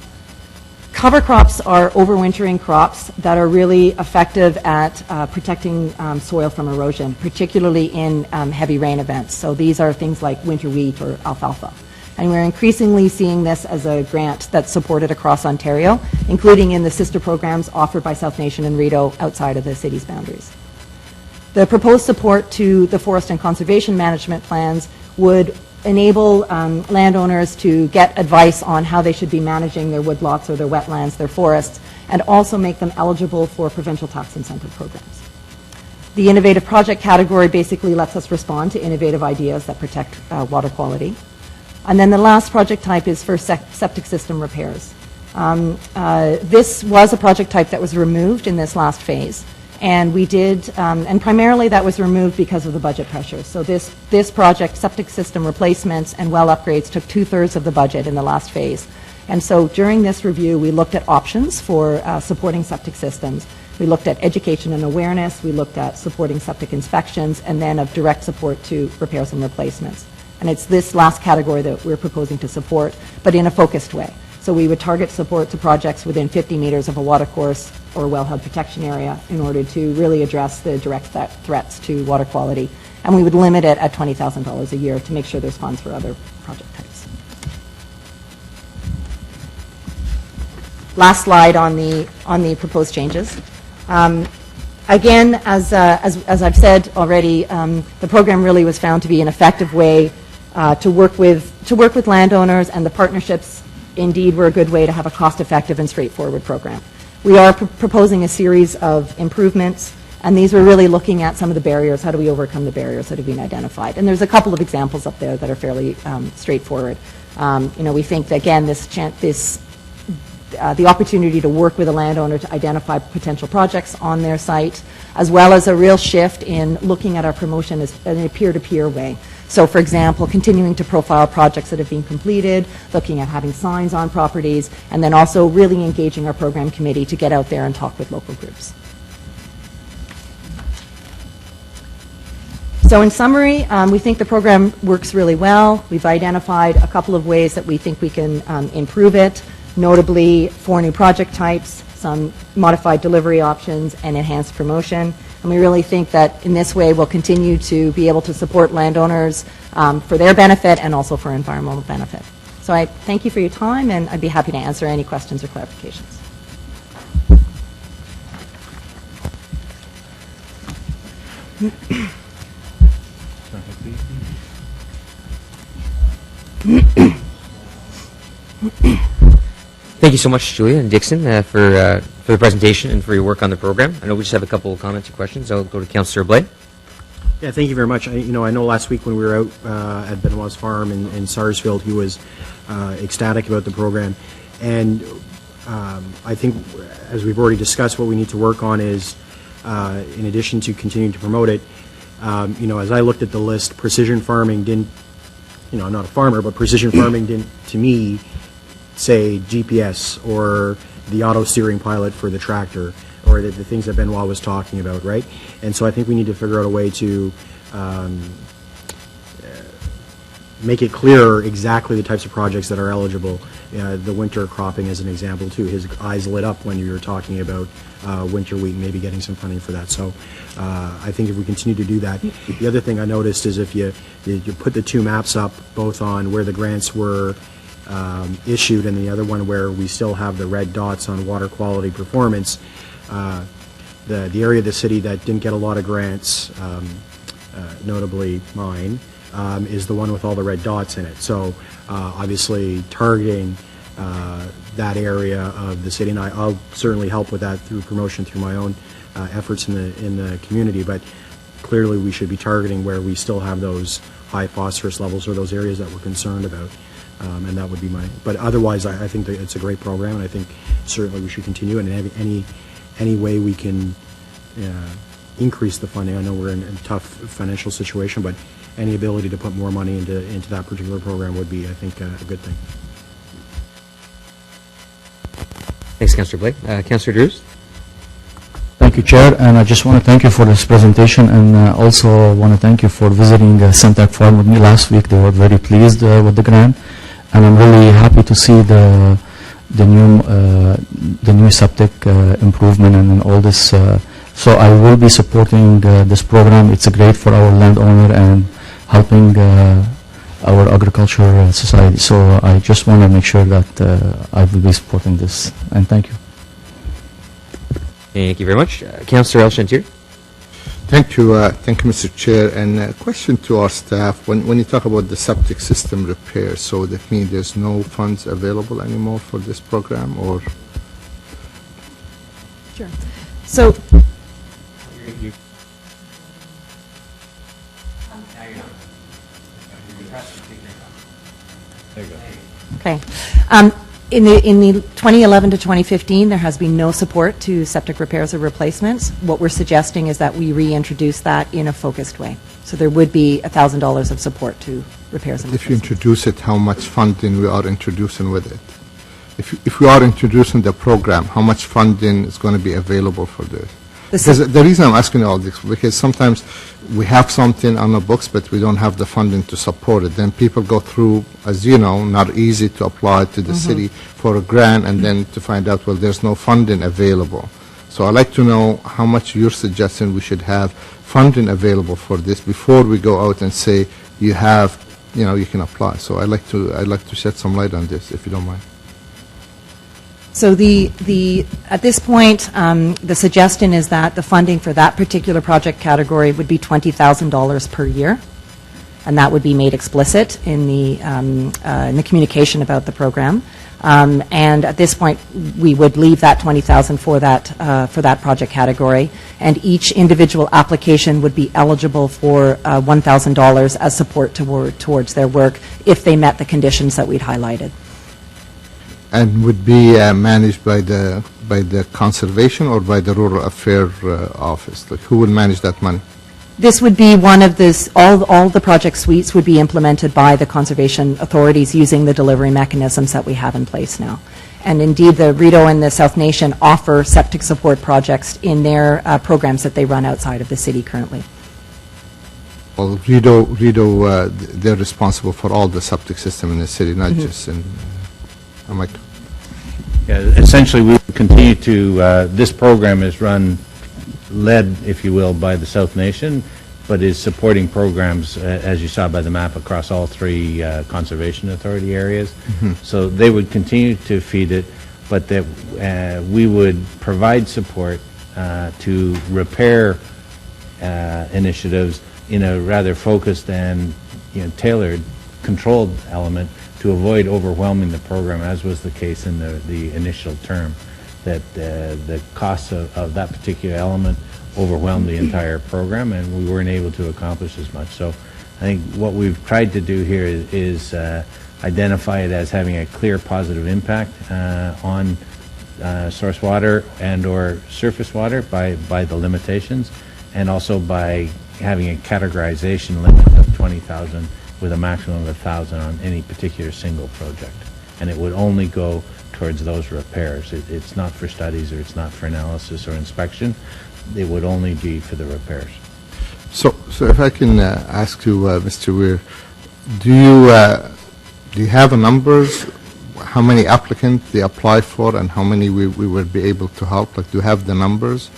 Cover crops are overwintering crops that are really effective at protecting soil from erosion, particularly in heavy rain events. So these are things like winter wheat or alfalfa. And we're increasingly seeing this as a grant that's supported across Ontario, including in the sister programs offered by South Nation and Rideau outside of the city's boundaries. The proposed support to the forest and conservation management plans would enable landowners to get advice on how they should be managing their woodlots or their wetlands, their forests, and also make them eligible for provincial tax incentive programs. The innovative project category basically lets us respond to innovative ideas that protect water quality. And then the last project type is for septic system repairs. This was a project type that was removed in this last phase, And we did, and primarily that was removed because of the budget pressures. So this project, septic system replacements and well upgrades, took 2/3 of the budget in the last phase. And so during this review, we looked at options for supporting septic systems. We looked at education and awareness, we looked at supporting septic inspections, and then of direct support to repairs and replacements. And it's this last category that we're proposing to support, but in a focused way. So we would target support to projects within 50 meters of a watercourse or wellhead protection area in order to really address the direct threats to water quality. And we would limit it at $20,000 a year to make sure there's funds for other project types. Last slide on the proposed changes. Again, as I've said already, the program really was found to be an effective way to work with landowners, and the partnerships indeed were a good way to have a cost-effective and straightforward program. We are proposing a series of improvements, and these were really looking at some of the barriers. How do we overcome the barriers that have been identified? And there's a couple of examples up there that are fairly straightforward. We think that, again, the opportunity to work with a landowner to identify potential projects on their site, as well as a real shift in looking at our promotion as in a peer-to-peer way. So, for example, continuing to profile projects that have been completed, looking at having signs on properties, and then also really engaging our program committee to get out there and talk with local groups. So in summary, we think the program works really well. We've identified a couple of ways that we think we can improve it, notably 4 new project types, some modified delivery options, and enhanced promotion. And we really think that in this way we'll continue to be able to support landowners for their benefit and also for environmental benefit. So I thank you for your time, and I'd be happy to answer any questions or clarifications. Thank you so much, Julia and Dixon, for the presentation and for your work on the program. I know we just have a couple of comments or questions. I'll go to Councillor Blais. Yeah, thank you very much. I know last week when we were out at Benoit's farm in Sarsfield, he was ecstatic about the program. And I think, as we've already discussed, what we need to work on is, in addition to continuing to promote it, as I looked at the list, precision farming didn't, I'm not a farmer, but precision farming didn't, to me, say GPS or the auto steering pilot for the tractor, or the things that Benoit was talking about, right? And so I think we need to figure out a way to make it clearer exactly the types of projects that are eligible. The winter cropping as an example too. His eyes lit up when you were talking about winter wheat and maybe getting some funding for that. So I think if we continue to do that. The other thing I noticed is if you put the 2 maps up, both on where the grants were issued and the other one where we still have the red dots on water quality performance, the area of the city that didn't get a lot of grants, notably mine, is the one with all the red dots in it. So obviously targeting that area of the city, and I'll certainly help with that through promotion through my own efforts in the community, but clearly we should be targeting where we still have those high phosphorus levels or those areas that we're concerned about. And that would be but otherwise I think that it's a great program, and I think certainly we should continue, and any way we can increase the funding. I know we're in a tough financial situation, but any ability to put more money into that particular program would be, I think, a good thing. Thanks, Councillor Blais. Councillor Drews. Thank you, Chair, and I just want to thank you for this presentation, and also want to thank you for visiting Centec Farm with me last week. They were very pleased with the grant, and I'm really happy to see the new septic improvement and all this. So I will be supporting this program. It's great for our landowner and helping our agriculture society. So I just want to make sure that I will be supporting this, and thank you. Thank you very much. Councillor El-Shantir. Thank you, Mr. Chair. And a question to our staff. When you talk about the septic system repair, so that means there's no funds available anymore for this program, or? Sure. So. There you go. Okay. In the 2011 to 2015, there has been no support to septic repairs or replacements. What we're suggesting is that we reintroduce that in a focused way. So there would be $1,000 of support to repairs and If you replacements. introduce it, how much funding we are introducing with it? If we are introducing the program, how much funding is going to be available for this? Because the reason I'm asking all this, because sometimes we have something on the books, but we don't have the funding to support it. Then people go through, as you know, not easy to apply to the city for a grant, and then to find out, well, there's no funding available. So I'd like to know how much you're suggesting we should have funding available for this before we go out and say, you have, you can apply. So I'd like to shed some light on this, if you don't mind. So at this point, the suggestion is that the funding for that particular project category would be $20,000 per year, and that would be made explicit in the communication about the program. And at this point, we would leave that $20,000 for that project category, and each individual application would be eligible for $1,000 as support towards their work if they met the conditions that we'd highlighted. And would be managed by the conservation or by the rural affairs office? Like, who would manage that money? This would be one of all the project suites would be implemented by the conservation authorities using the delivery mechanisms that we have in place now. And indeed, the Rideau and the South Nation offer septic support projects in their programs that they run outside of the city currently. Well, Rideau, they're responsible for all the septic system in the city, not just in... Yeah, essentially, we will continue to, this program is led, if you will, by the South Nation, but is supporting programs, as you saw by the map, across all three Conservation Authority areas. So they would continue to feed it, but that we would provide support to repair initiatives in a rather focused and tailored, controlled element to avoid overwhelming the program, as was the case in the initial term, that the costs of that particular element overwhelmed the entire program, and we weren't able to accomplish as much. So I think what we've tried to do here is identify it as having a clear positive impact on source water and or surface water by the limitations, and also by having a categorization limit of 20,000 with a maximum of 1,000 on any particular single project. And it would only go towards those repairs. It's not for studies, or it's not for analysis or inspection. It would only be for the repairs. So if I can ask you, Mr. Weir, do you have a numbers, how many applicants they apply for and how many we would be able to help? Like, do you have the numbers?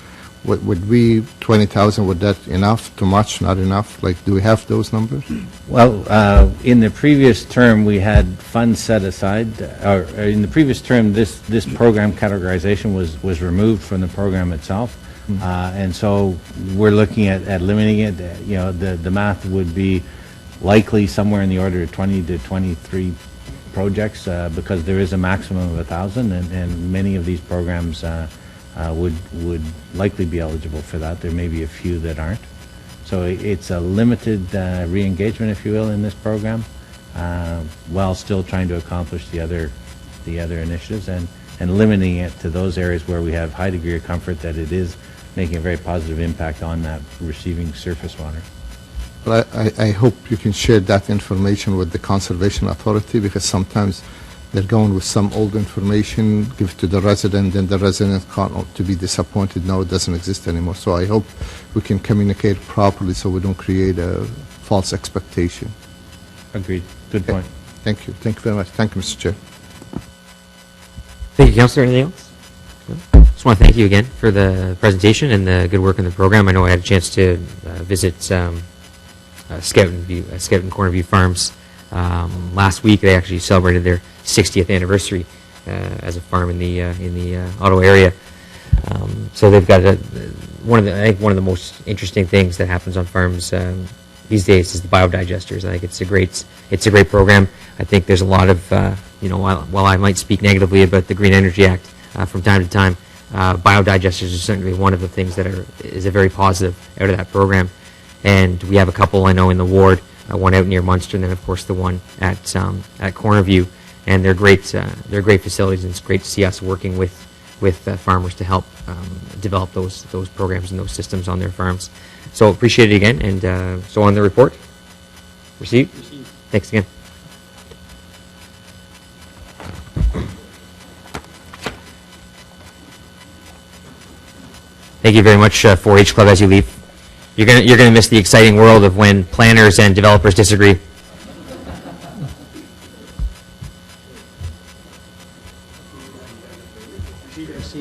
Would we, 20,000, would that enough, too much, not enough? Like, do we have those numbers? Well, in the previous term, we had funds set aside, or in the previous term, this program categorization was removed from the program itself. And so we're looking at limiting it. The math would be likely somewhere in the order of 20 to 23 projects, because there is a maximum of 1,000, and many of these programs would likely be eligible for that. There may be a few that aren't. So it's a limited re-engagement, if you will, in this program, while still trying to accomplish the other initiatives, and limiting it to those areas where we have high degree of comfort that it is making a very positive impact on that receiving surface water. Well, I hope you can share that information with the Conservation Authority, because sometimes they're going with some old information, give it to the resident, and the resident can't to be disappointed, no, it doesn't exist anymore. So I hope we can communicate properly so we don't create a false expectation. Agreed. Good point. Thank you. Thank you very much. Thank you, Mr. Chair. Thank you, Councillor. Anything else? No? Just want to thank you again for the presentation and the good work in the program. I know I had a chance to visit Scout and Corner View Farms last week. They actually celebrated their 60th anniversary as a farm in the Ottawa area. So they've got I think one of the most interesting things that happens on farms these days is the biodigesters. I think it's a great program. I think there's a lot of while I might speak negatively about the Green Energy Act from time to time, biodigesters is certainly one of the things that is a very positive out of that program. And we have a couple I know in the ward, one out near Munster, and then of course the one at Cornerview. and they're great facilities, and it's great to see us working with farmers to help develop those programs and those systems on their farms. So appreciate it again, and so on the report. Received? Thanks again. Thank you very much, 4-H Club, as you leave. You're gonna miss the exciting world of when planners and developers disagree.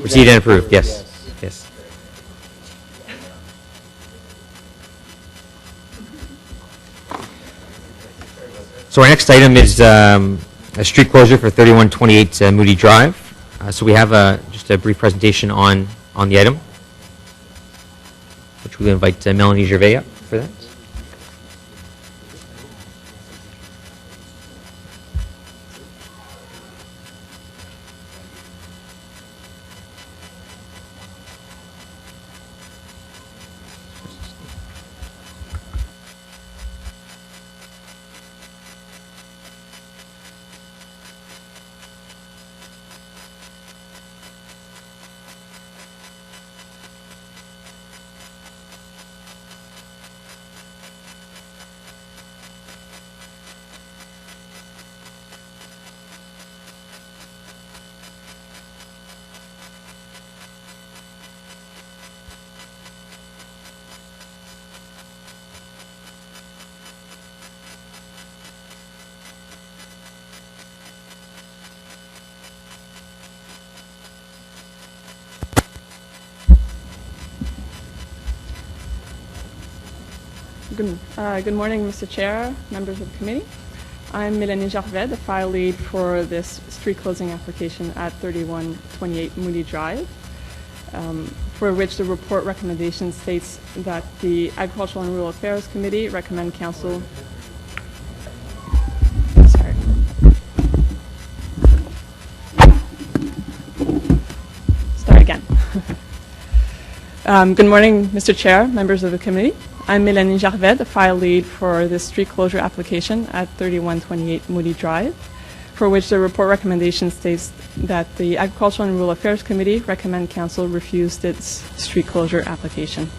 Received and approved. Yes. Yes. So our next item is a street closure for 3128 Moody Drive. So we have just a brief presentation on the item, which we'll invite Melanie Gervais up for that. Good morning, Mr. Chair, members of the committee. I'm Mélanie Gervais, the file lead for this street closing application at 3128 Moody Drive, for which the report recommendation states that the Agricultural and Rural Affairs Committee recommend Council. Sorry. Start again. Good morning, Mr. Chair, members of the committee. I'm Mélanie Gervais, the file lead for this street closure application at 3128 Moody Drive, for which the report recommendation states that the Agricultural and Rural Affairs Committee recommend Council refuse its street closure application.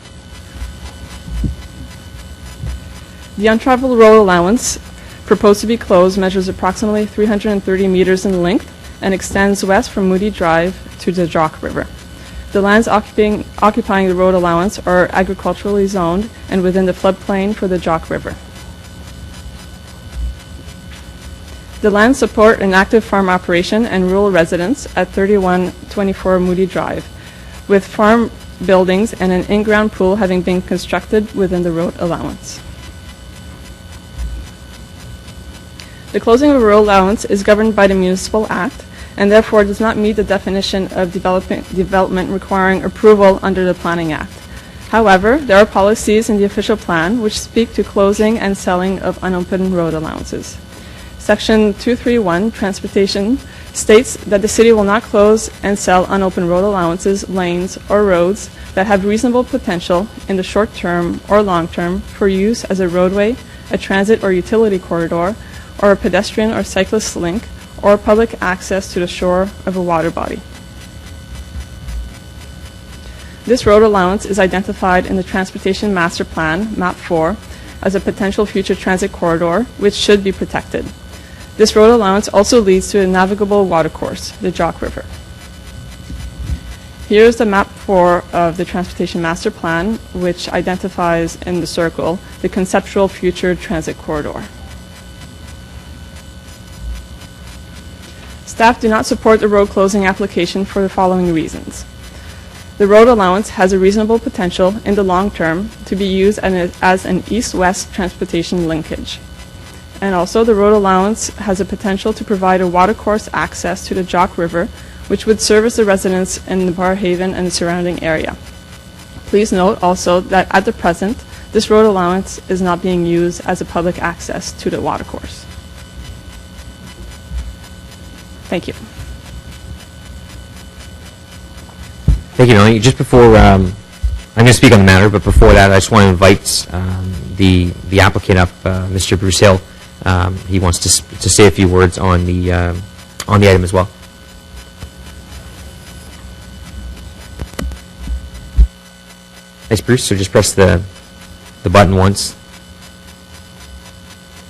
The untraveled road allowance proposed to be closed measures approximately 330 meters in length and extends west from Moody Drive to the Jock River. The lands occupying the road allowance are agriculturally zoned and within the floodplain for the Jock River. The lands support an active farm operation and rural residents at 3124 Moody Drive, with farm buildings and an in-ground pool having been constructed within the road allowance. The closing of a road allowance is governed by the Municipal Act and therefore does not meet the definition of development requiring approval under the Planning Act. However, there are policies in the official plan which speak to closing and selling of unopened road allowances. Section 231, Transportation, states that the city will not close and sell unopened road allowances, lanes, or roads that have reasonable potential in the short term or long term for use as a roadway, a transit or utility corridor, or a pedestrian or cyclist link, or public access to the shore of a water body. This road allowance is identified in the Transportation Master Plan, Map 4, as a potential future transit corridor, which should be protected. This road allowance also leads to a navigable watercourse, the Jock River. Here's the Map 4 of the Transportation Master Plan, which identifies in the circle the conceptual future transit corridor. Staff do not support the road closing application for the following reasons. The road allowance has a reasonable potential in the long term to be used as an east-west transportation linkage. And also the road allowance has a potential to provide a watercourse access to the Jock River, which would service the residents in the Barrhaven and the surrounding area. Please note also that at the present, this road allowance is not being used as a public access to the watercourse. Thank you. Thank you, Melanie. Just before, I'm going to speak on the matter, but before that, I just want to invite the applicant up, Mr. Bruce Hill. He wants to say a few words on the on the item as well. Thanks, Bruce. So just press the button once.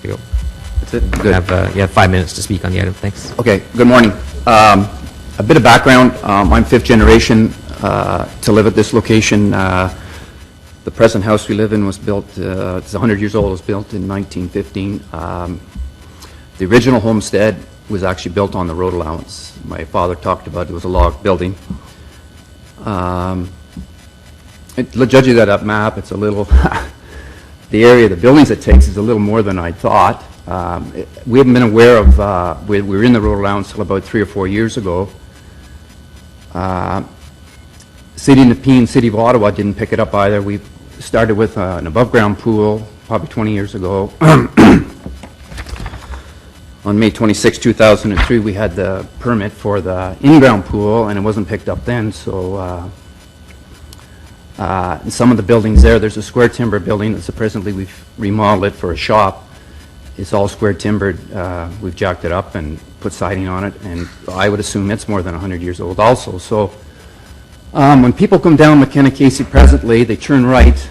There you go. That's it? Good. You have 5 minutes to speak on the item. Thanks. Okay, good morning. A bit of background. I'm fifth generation to live at this location. The present house we live in was built, it's 100 years old, it was built in 1915. The original homestead was actually built on the road allowance. My father talked about it was a log building. Judging that map, it's a little, the area, the buildings it takes is a little more than I thought. We haven't been aware of, we were in the road allowance until about 3 or 4 years ago. City of Nepean, City of Ottawa didn't pick it up either. We started with an above-ground pool probably 20 years ago. On May 26, 2003, we had the permit for the in-ground pool, and it wasn't picked up then, so in some of the buildings there's a square timber building that's presently we've remodeled it for a shop. It's all square timbered. We've jacked it up and put siding on it, and I would assume it's more than 100 years old also. So when people come down McKenna-Casey presently, they turn right,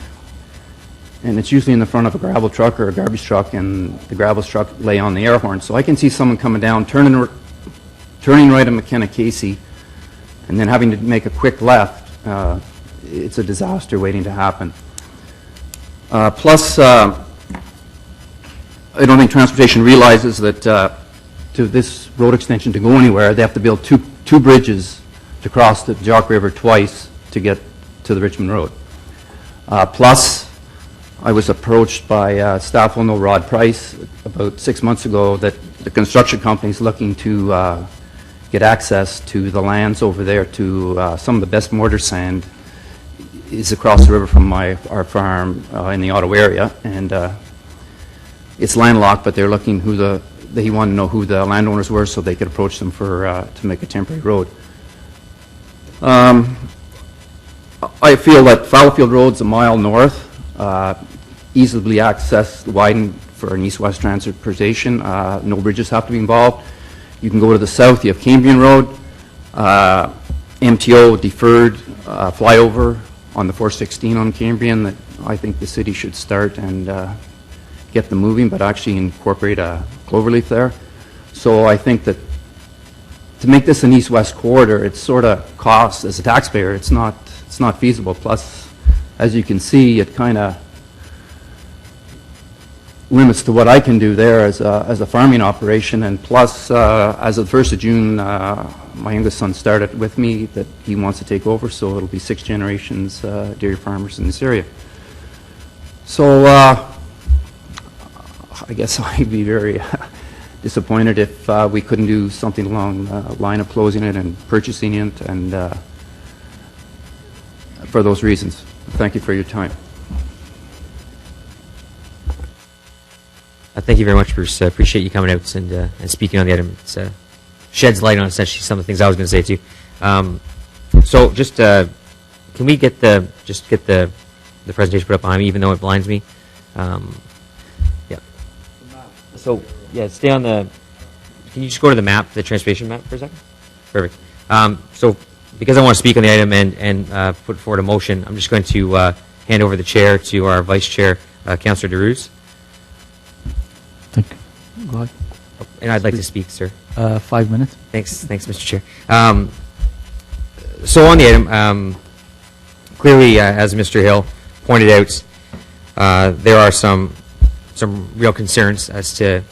and it's usually in the front of a gravel truck or a garbage truck, and the gravel truck lay on the air horn. So I can see someone coming down, turning right at McKenna-Casey, and then having to make a quick left. It's a disaster waiting to happen. Plus, I don't think transportation realizes that to this road extension to go anywhere, they have to build two bridges to cross the Jock River twice to get to the Richmond Road. Plus, I was approached by staff will know Rod Price about 6 months ago that the construction company is looking to get access to the lands over there to some of the best mortar sand is across the river from our farm in the Ottawa area, and it's landlocked, but they're looking they want to know who the landowners were so they could approach them for to make a temporary road. I feel that Fallowfield Road's a mile north, easily accessed, widened for an east-west transportation. No bridges have to be involved. You can go to the south. You have Cambrian Road, MTO deferred flyover on the 416 on Cambrian that I think the city should start and get them moving, but actually incorporate a cloverleaf there. So I think that to make this an east-west corridor, it sort of costs, as a taxpayer, it's not feasible. Plus, as you can see, it kind of limits to what I can do there as a farming operation. And plus, as of the 1st of June, my youngest son started with me that he wants to take over, so it'll be 6 generations dairy farmers in this area. So I guess I'd be very disappointed if we couldn't do something along the line of closing it and purchasing it, and for those reasons. Thank you for your time. Thank you very much, Bruce. I appreciate you coming out and speaking on the item. It sheds light on essentially some of the things I was going to say too. So just can we get the presentation put up behind me, even though it blinds me? Yeah. So yeah, stay on the. Can you just go to the map, the transportation map, for a second? Perfect. So because I want to speak on the item and put forward a motion, I'm just going to hand over the chair to our vice chair, Councillor DeRuse. Thank you. Go ahead. And I'd like to speak, sir. 5 minutes. Thanks, Mr. Chair. So on the item, clearly, as Mr. Hill pointed out, there are some real concerns as to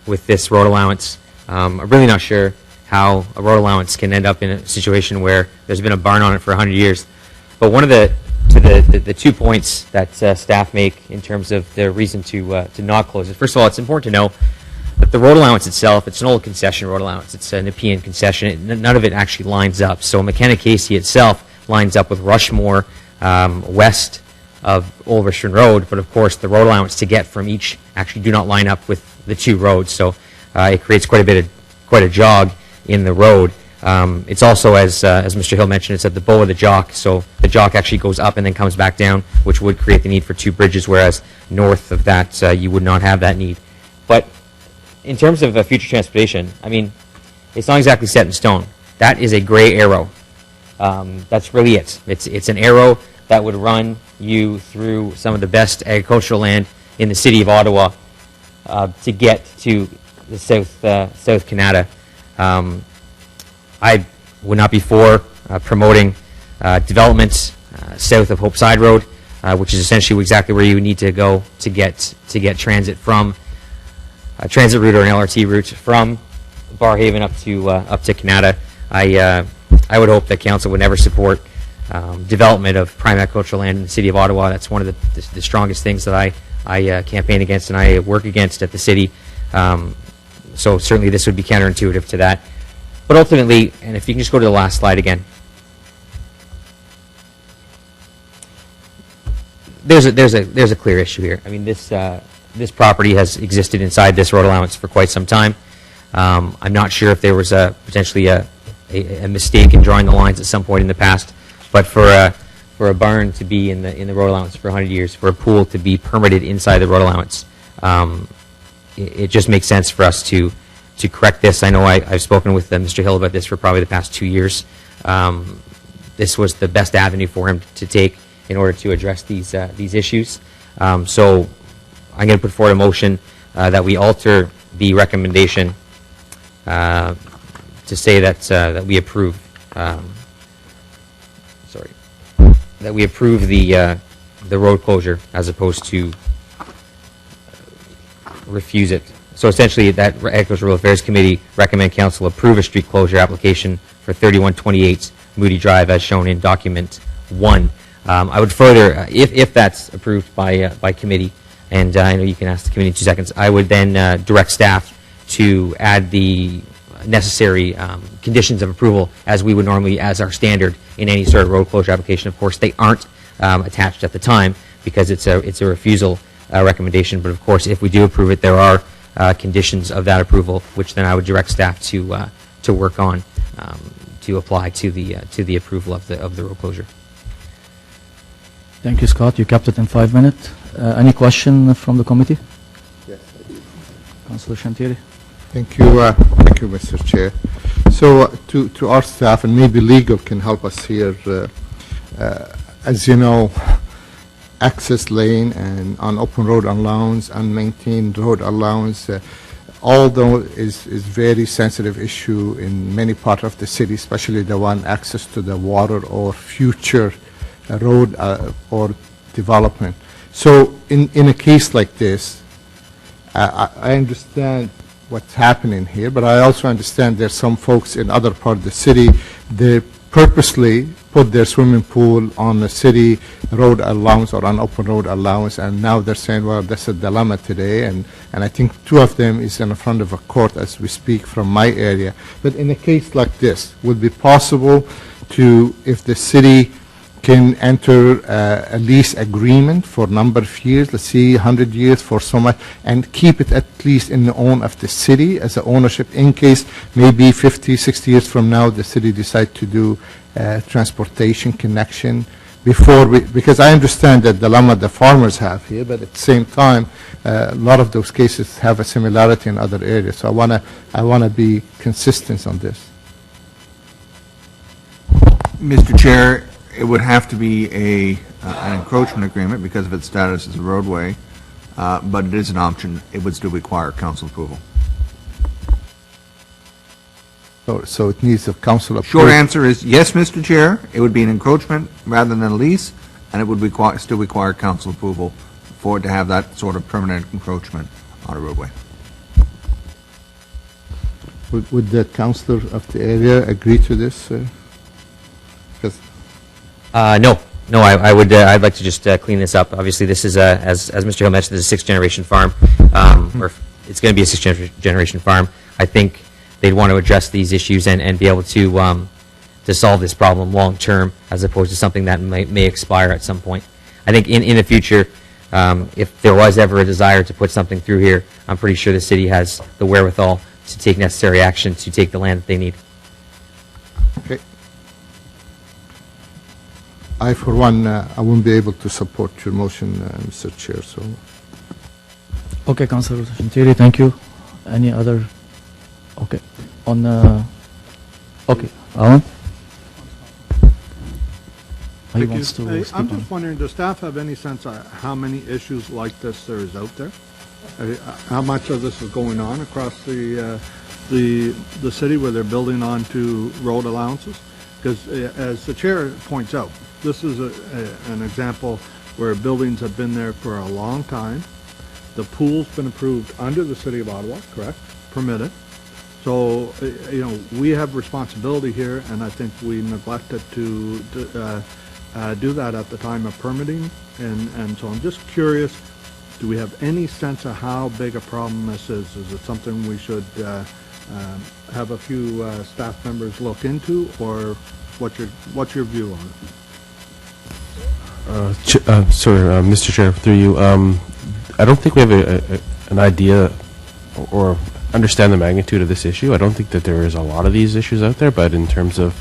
with this road allowance. I'm really not sure how a road allowance can end up in a situation where there's been a barn on it for 100 years. But one of the 2 points that staff make in terms of the reason to not close it. First of all, it's important to know that the road allowance itself, it's an old concession road allowance. It's a Nepean concession. None of it actually lines up. So McKenna-Casey itself lines up with Rushmore west of Old Richmond Road, but of course the road allowance to get from each actually do not line up with the 2 roads. So it creates quite a jog in the road. It's also, as Mr. Hill mentioned, it's at the bow of the Jock, so the Jock actually goes up and then comes back down, which would create the need for 2 bridges, whereas north of that you would not have that need. But in terms of future transportation, I mean, It's not exactly set in stone. That is a gray arrow. That's really it. It's an arrow that would run you through some of the best agricultural land in the city of Ottawa to get to the South Canada. I would not be for promoting development south of Hope Side Road, which is essentially exactly where you need to go to get transit from a transit route or an LRT route from Barrhaven up to Canada. I would hope that council would never support development of prime agricultural land in the city of Ottawa. That's one of the strongest things that I campaign against and I work against at the city. So certainly this would be counterintuitive to that. But ultimately, and if you can just go to the last slide again, there's a clear issue here. I mean, this property has existed inside this road allowance for quite some time. I'm not sure if there was potentially a mistake in drawing the lines at some point in the past, but for a barn to be in the road allowance for 100 years, for a pool to be permitted inside the road allowance, it just makes sense for us to correct this. I know I've spoken with Mr. Hill about this for probably the past 2 years. This was the best avenue for him to take in order to address these issues. So I'm going to put forward a motion that we alter the recommendation to say that we approve. That we approve the road closure as opposed to refuse it. So essentially, that Agricultural Affairs Committee recommend council approve a street closure application for 3128 Moody Drive as shown in document 1. I would further, if that's approved by committee, and I know you can ask the committee in 2 seconds, I would then direct staff to add the necessary conditions of approval as we would normally, as our standard in any sort of road closure application. Of course, they aren't attached at the time because it's a refusal recommendation. But of course, if we do approve it, there are conditions of that approval, which then I would direct staff to work on to apply to the approval of the road closure. Thank you, Scott. You kept it in 5 minutes. Any question from the committee? Yes, I do. Councillor Shantieri. Thank you, Mr. Chair. So to our staff, and maybe legal can help us here, as you know, access lane and on open road allowance, unmaintained road allowance, although is very sensitive issue in many parts of the city, especially the one access to the water or future road or development. So in a case like this, I understand what's happening here, but I also understand there's some folks in other parts of the city, they purposely put their swimming pool on a city road allowance or an open road allowance, and now they're saying, well, that's a dilemma today, and I think 2 of them is in front of a court as we speak from my area. But in a case like this, would it be possible to, if the city can enter a lease agreement for a number of years, let's see 100 years for so much, and keep it at least in the own of the city as an ownership in case maybe 50, 60 years from now the city decide to do transportation connection before because I understand the dilemma the farmers have here, but at the same time a lot of those cases have a similarity in other areas. So I wanna be consistent on this. Mr. Chair, it would have to be an encroachment agreement because of its status as a roadway, but it is an option. It would still require council approval. So it needs a council approval. Short answer is yes, Mr. Chair. It would be an encroachment rather than a lease, and it would still require council approval for it to have that sort of permanent encroachment on a roadway. Would the councillor of the area agree to this? No, I would. I'd like to just clean this up. Obviously, this is as Mr. Hill mentioned, this is a 6th generation farm, or it's going to be a 6th generation farm. I think they'd want to address these issues and be able to solve this problem long term, as opposed to something that may expire at some point. I think in the future, if there was ever a desire to put something through here, I'm pretty sure the city has the wherewithal to take necessary action to take the land that they need. Okay. I, for one, I won't be able to support your motion, Mr. Chair. So. Okay, Councillor Shantieri, thank you. Any other? Okay. On, okay, Alan? He Thank wants you. to Hey, speak I'm on just wondering, does staff have any sense of how many issues like this there is out there? How much of this is going on across the city where they're building onto road allowances? Because as the chair points out, this is an example where buildings have been there for a long time. The pool's been approved under the City of Ottawa, correct? Permitted. So, we have responsibility here, and I think we neglected to do that at the time of permitting. And so I'm just curious, do we have any sense of how big a problem this is? Is it something we should have a few staff members look into, or what's your view on it? Sorry, Mr. Chair, through you. I don't think we have an idea or understand the magnitude of this issue. I don't think that there is a lot of these issues out there, but in terms of,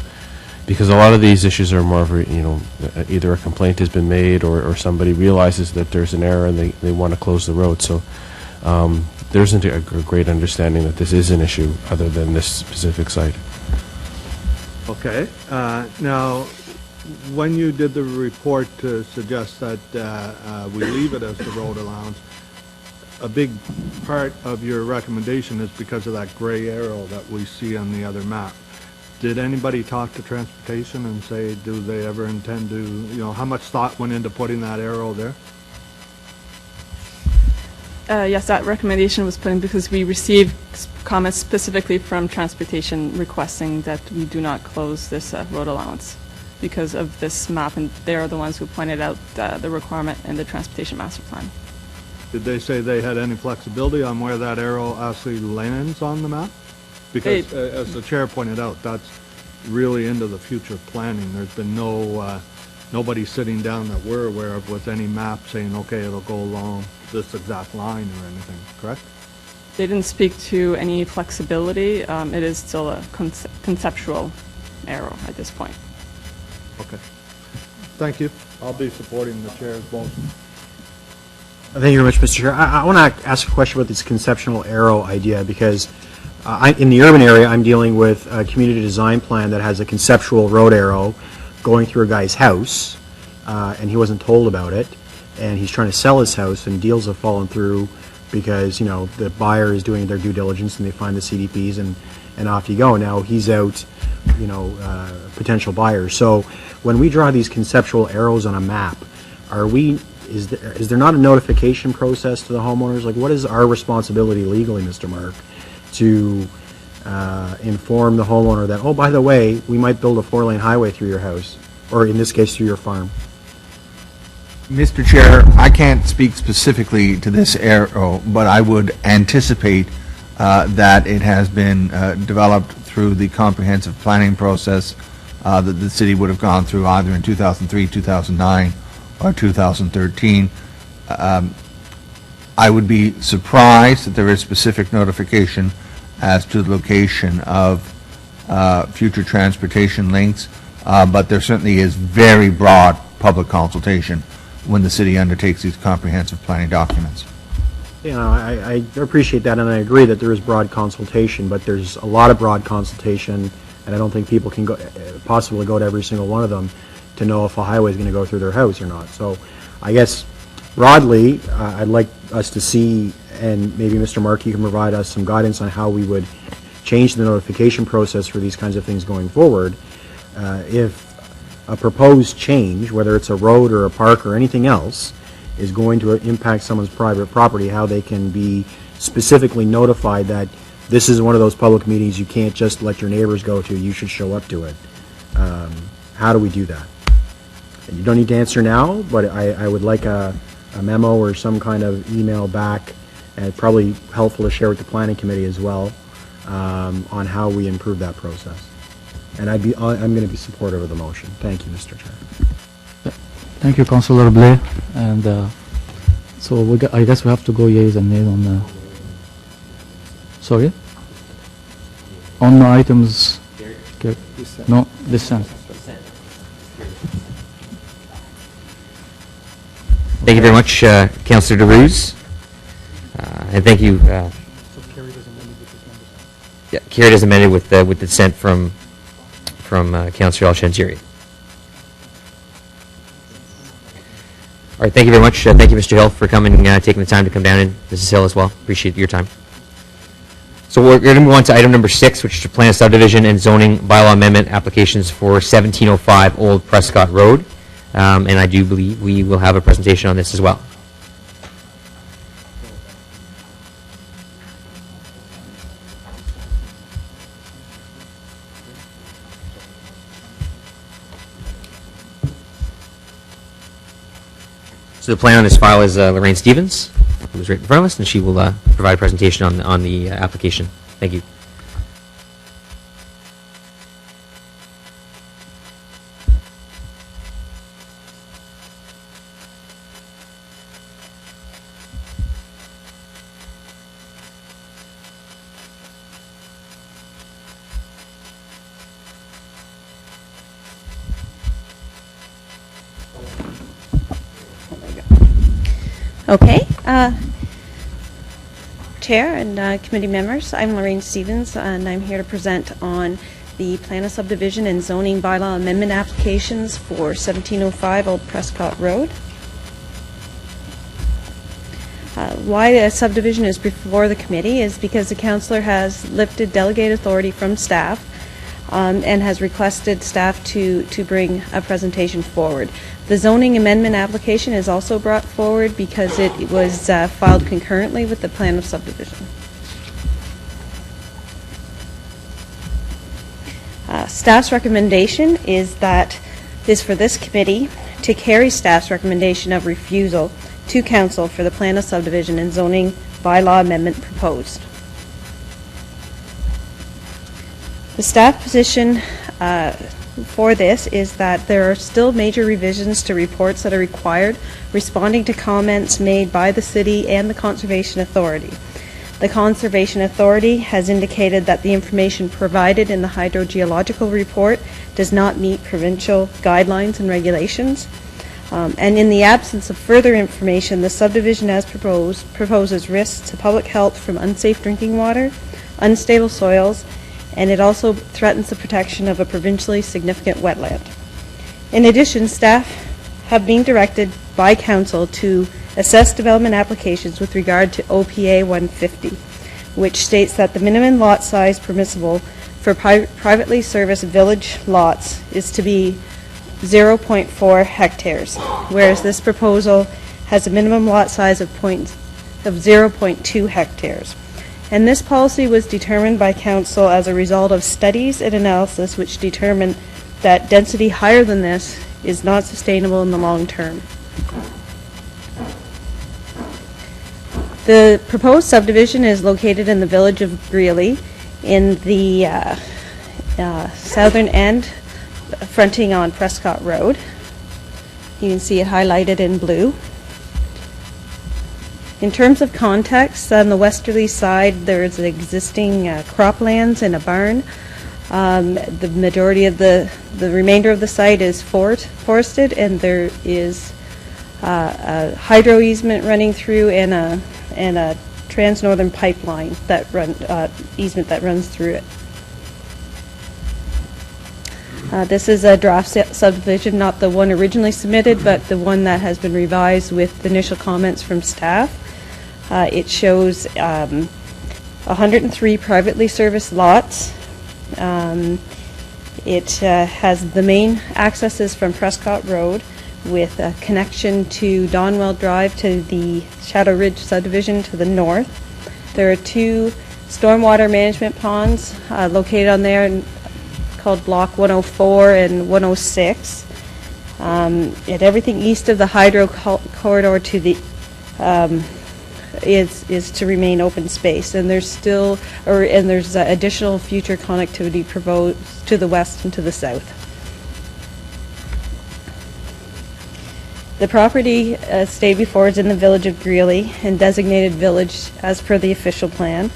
because a lot of these issues are more of a, either a complaint has been made or somebody realizes that there's an error and they want to close the road. So there isn't a great understanding that this is an issue other than this specific site. Okay. Now, when you did the report to suggest that we leave it as the road allowance, a big part of your recommendation is because of that gray arrow that we see on the other map. Did anybody talk to transportation and say, do they ever intend to, how much thought went into putting that arrow there? Yes, that recommendation was put in because we received comments specifically from transportation requesting that we do not close this road allowance because of this map, and they are the ones who pointed out the requirement in the transportation master plan. Did they say they had any flexibility on where that arrow actually lands on the map? Because, as the chair pointed out, that's really into the future planning. There's been nobody sitting down that we're aware of with any map saying, okay, it'll go along this exact line or anything, correct? They didn't speak to any flexibility. It is still a conceptual arrow at this point. Okay. Thank you. I'll be supporting the chair's motion. Thank you very much, Mr. Chair. I want to ask a question about this conceptual arrow idea because in the urban area, I'm dealing with a community design plan that has a conceptual road arrow going through a guy's house, and he wasn't told about it, and he's trying to sell his house, and deals have fallen through because, the buyer is doing their due diligence, and they find the CDPs, and off you go. Now he's out, potential buyers. So when we draw these conceptual arrows on a map, is there not a notification process to the homeowners? Like, what is our responsibility legally, Mr. Mark, to inform the homeowner that, oh, by the way, we might build a 4-lane highway through your house, or in this case, through your farm? Mr. Chair, I can't speak specifically to this arrow, but I would anticipate that it has been developed through the comprehensive planning process that the city would have gone through either in 2003, 2009, or 2013. I would be surprised that there is specific notification as to the location of future transportation links, but there certainly is very broad public consultation when the city undertakes these comprehensive planning documents. I appreciate that, and I agree that there is broad consultation, but there's a lot of broad consultation, and I don't think people can possibly go to every single one of them to know if a highway is going to go through their house or not. So I guess broadly, I'd like us to see, and maybe Mr. Markey can provide us some guidance on how we would change the notification process for these kinds of things going forward. If a proposed change, whether it's a road or a park or anything else, is going to impact someone's private property, how they can be specifically notified that this is one of those public meetings you can't just let your neighbors go to, you should show up to it. How do we do that? And you don't need to answer now, but I would like a memo or some kind of email back, and probably helpful to share with the planning committee as well, on how we improve that process. And I'm going to be supportive of the motion. Thank you, Mr. Chair. Thank you, Councillor Blais. And so I guess we have to go yeas and nays on the... Sorry? On the items... Okay. No, dissent. Thank you very much, Councillor DeRuse. And thank you. Yeah, carried as amended with dissent from Councillor Al-Shanziri. All right, thank you very much. Thank you, Mr. Hill, for coming, taking the time to come down, and Mrs. Hill as well. Appreciate your time. So we're going to move on to item number 6, which is to plan a subdivision and zoning bylaw amendment applications for 1705 Old Prescott Road. And I do believe we will have a presentation on this as well. So the plan on this file is Lorraine Stevens, who's right in front of us, and she will provide a presentation on the application. Thank you. Okay. Chair and committee members, I'm Lorraine Stevens, and I'm here to present on the plan of subdivision and zoning bylaw amendment applications for 1705 Old Prescott Road. Why a subdivision is before the committee is because the councillor has lifted delegate authority from staff and has requested staff to bring a presentation forward. The zoning amendment application is also brought forward because it was filed concurrently with the plan of subdivision. Staff's recommendation is for this committee to carry staff's recommendation of refusal to council for the plan of subdivision and zoning bylaw amendment proposed. The staff position for this is that there are still major revisions to reports that are required, responding to comments made by the city and the Conservation Authority. The Conservation Authority has indicated that the information provided in the hydrogeological report does not meet provincial guidelines and regulations. And in the absence of further information, the subdivision as proposes risks to public health from unsafe drinking water, unstable soils, and it also threatens the protection of a provincially significant wetland. In addition, staff have been directed by council to assess development applications with regard to OPA 150, which states that the minimum lot size permissible for privately serviced village lots is to be 0.4 hectares, whereas this proposal has a minimum lot size of 0.2 hectares. And this policy was determined by council as a result of studies and analysis which determined that density higher than this is not sustainable in the long term. The proposed subdivision is located in the village of Greeley in the southern end, fronting on Prescott Road. You can see it highlighted in blue. In terms of context, on the westerly side there is existing croplands and a barn. The majority of the remainder of the site is forested, and there is a hydro easement running through and a trans-northern pipeline that easement that runs through it. This is a draft subdivision, not the one originally submitted, but the one that has been revised with initial comments from staff. It shows 103 privately serviced lots. It has the main accesses from Prescott Road with a connection to Donwell Drive to the Shadow Ridge subdivision to the north. There are 2 stormwater management ponds located on there called Block 104 and 106. And everything east of the hydro corridor to the is to remain open space, and there's additional future connectivity proposed to the west and to the south. The property stated before is in the village of Greeley and designated village as per the official plan.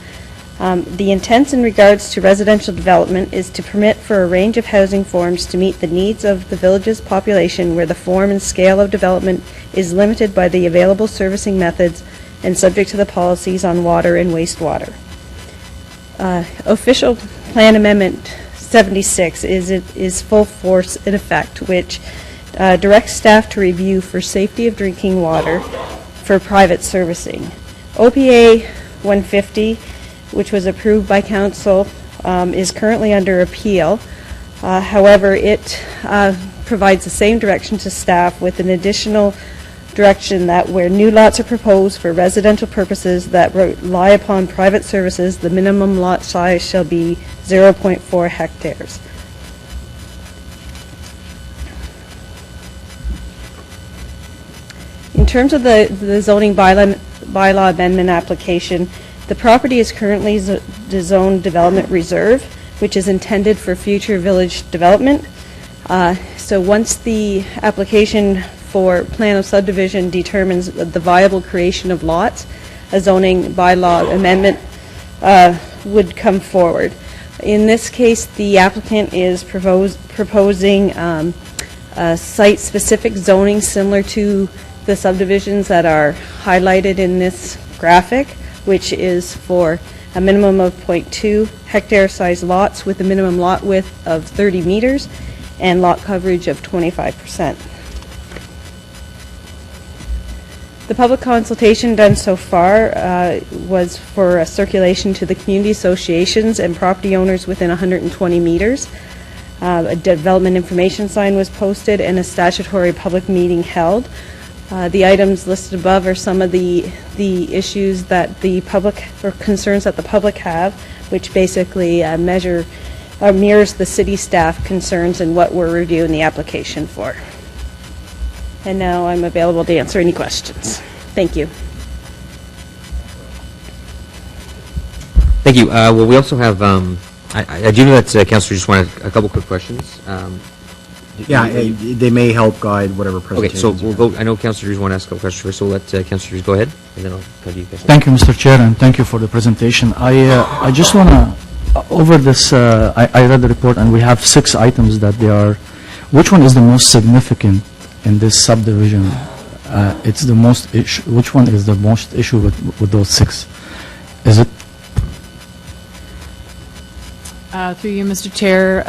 The intent in regards to residential development is to permit for a range of housing forms to meet the needs of the village's population, where the form and scale of development is limited by the available servicing methods and subject to the policies on water and wastewater. Official Plan Amendment 76 is full force in effect, which directs staff to review for safety of drinking water for private servicing. OPA 150, which was approved by Council, is currently under appeal. However, it provides the same direction to staff with an additional direction that where new lots are proposed for residential purposes that rely upon private services, the minimum lot size shall be 0.4 hectares. In terms of the zoning bylaw amendment application, the property is currently the zone development reserve, which is intended for future village development. So once the application for plan of subdivision determines the viable creation of lots, a zoning bylaw amendment would come forward. In this case, the applicant is proposing site-specific zoning similar to the subdivisions that are highlighted in this graphic, which is for a minimum of 0.2 hectare size lots with a minimum lot width of 30 meters and lot coverage of 25%. The public consultation done so far was for a circulation to the community associations and property owners within 120 meters. A development information sign was posted and a statutory public meeting held. The items listed above are some of the issues that the public, or concerns that the public have, which basically mirrors the city staff concerns and what we're reviewing the application for. And now I'm available to answer any questions. Thank you. Thank you. Well, we also have, I do know that Councillor just wanted a couple quick questions. Yeah, they may help guide whatever Okay, so presentations. we'll go, I know Councillor Drews want to ask a couple questions first, so we'll let Councillor Drews go ahead, and then I'll come to you, Councillor. Thank you, Mr. Chair, and thank you for the presentation. I just want to, over this, I read the report, and we have 6 items that they are, which one is the most significant in this subdivision? It's the most issue, which one is the most issue with those 6? Is it? Through you, Mr. Chair,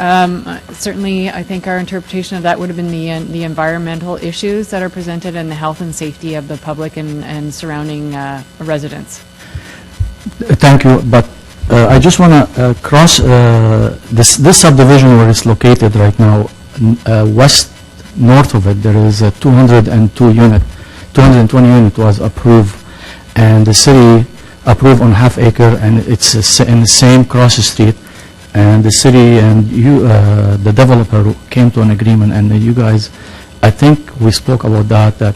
certainly I think our interpretation of that would have been the environmental issues that are presented and the health and safety of the public and surrounding residents. Thank you, but I just want to cross this subdivision where it's located right now, north of it, there is a 220 unit was approved, and the city approved on half acre, and it's in the same cross street. And the city and you, the developer, came to an agreement, and you guys, I think we spoke about that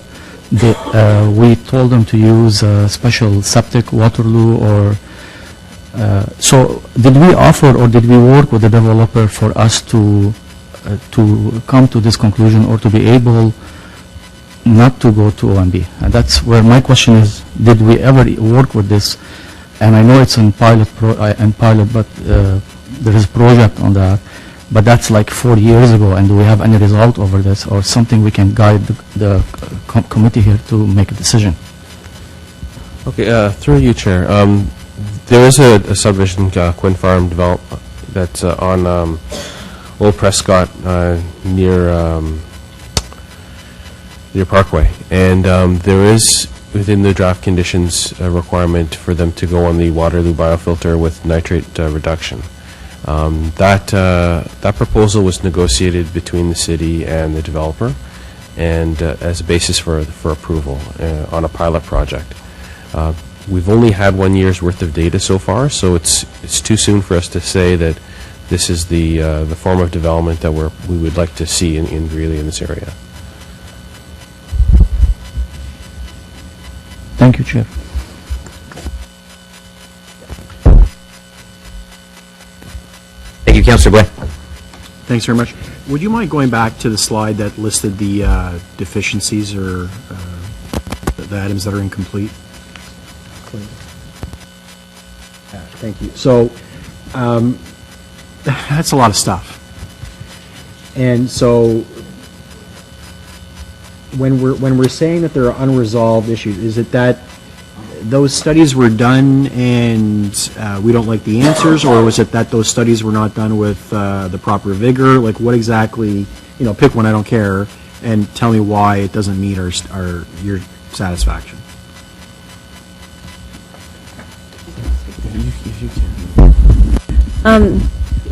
we told them to use a special septic Waterloo, or so did we offer or did we work with the developer for us to come to this conclusion, or to be able not to go to OMB? And that's where my question is, did we ever work with this? And I know it's in pilot, but there is a project on that, but that's like 4 years ago, and do we have any result over this, or something we can guide the committee here to make a decision? Okay, through you, Chair. There is a subdivision, Quinn Farm development, that's on Old Prescott near Parkway, and there is within the draft conditions a requirement for them to go on the Waterloo biofilter with nitrate reduction. That proposal was negotiated between the city and the developer, and as a basis for approval on a pilot project. We've only had 1 year's worth of data so far, so it's too soon for us to say that this is the form of development that we would like to see in Greeley in this area. Thank you, Chair. Thank you, Councillor Blair. Thanks very much. Would you mind going back to the slide that listed the deficiencies or the items that are incomplete? Thank you. So that's a lot of stuff. And so when we're saying that there are unresolved issues, is it that those studies were done and we don't like the answers, or was it that those studies were not done with the proper vigor? Like, what exactly, pick one, I don't care, and tell me why it doesn't meet your satisfaction.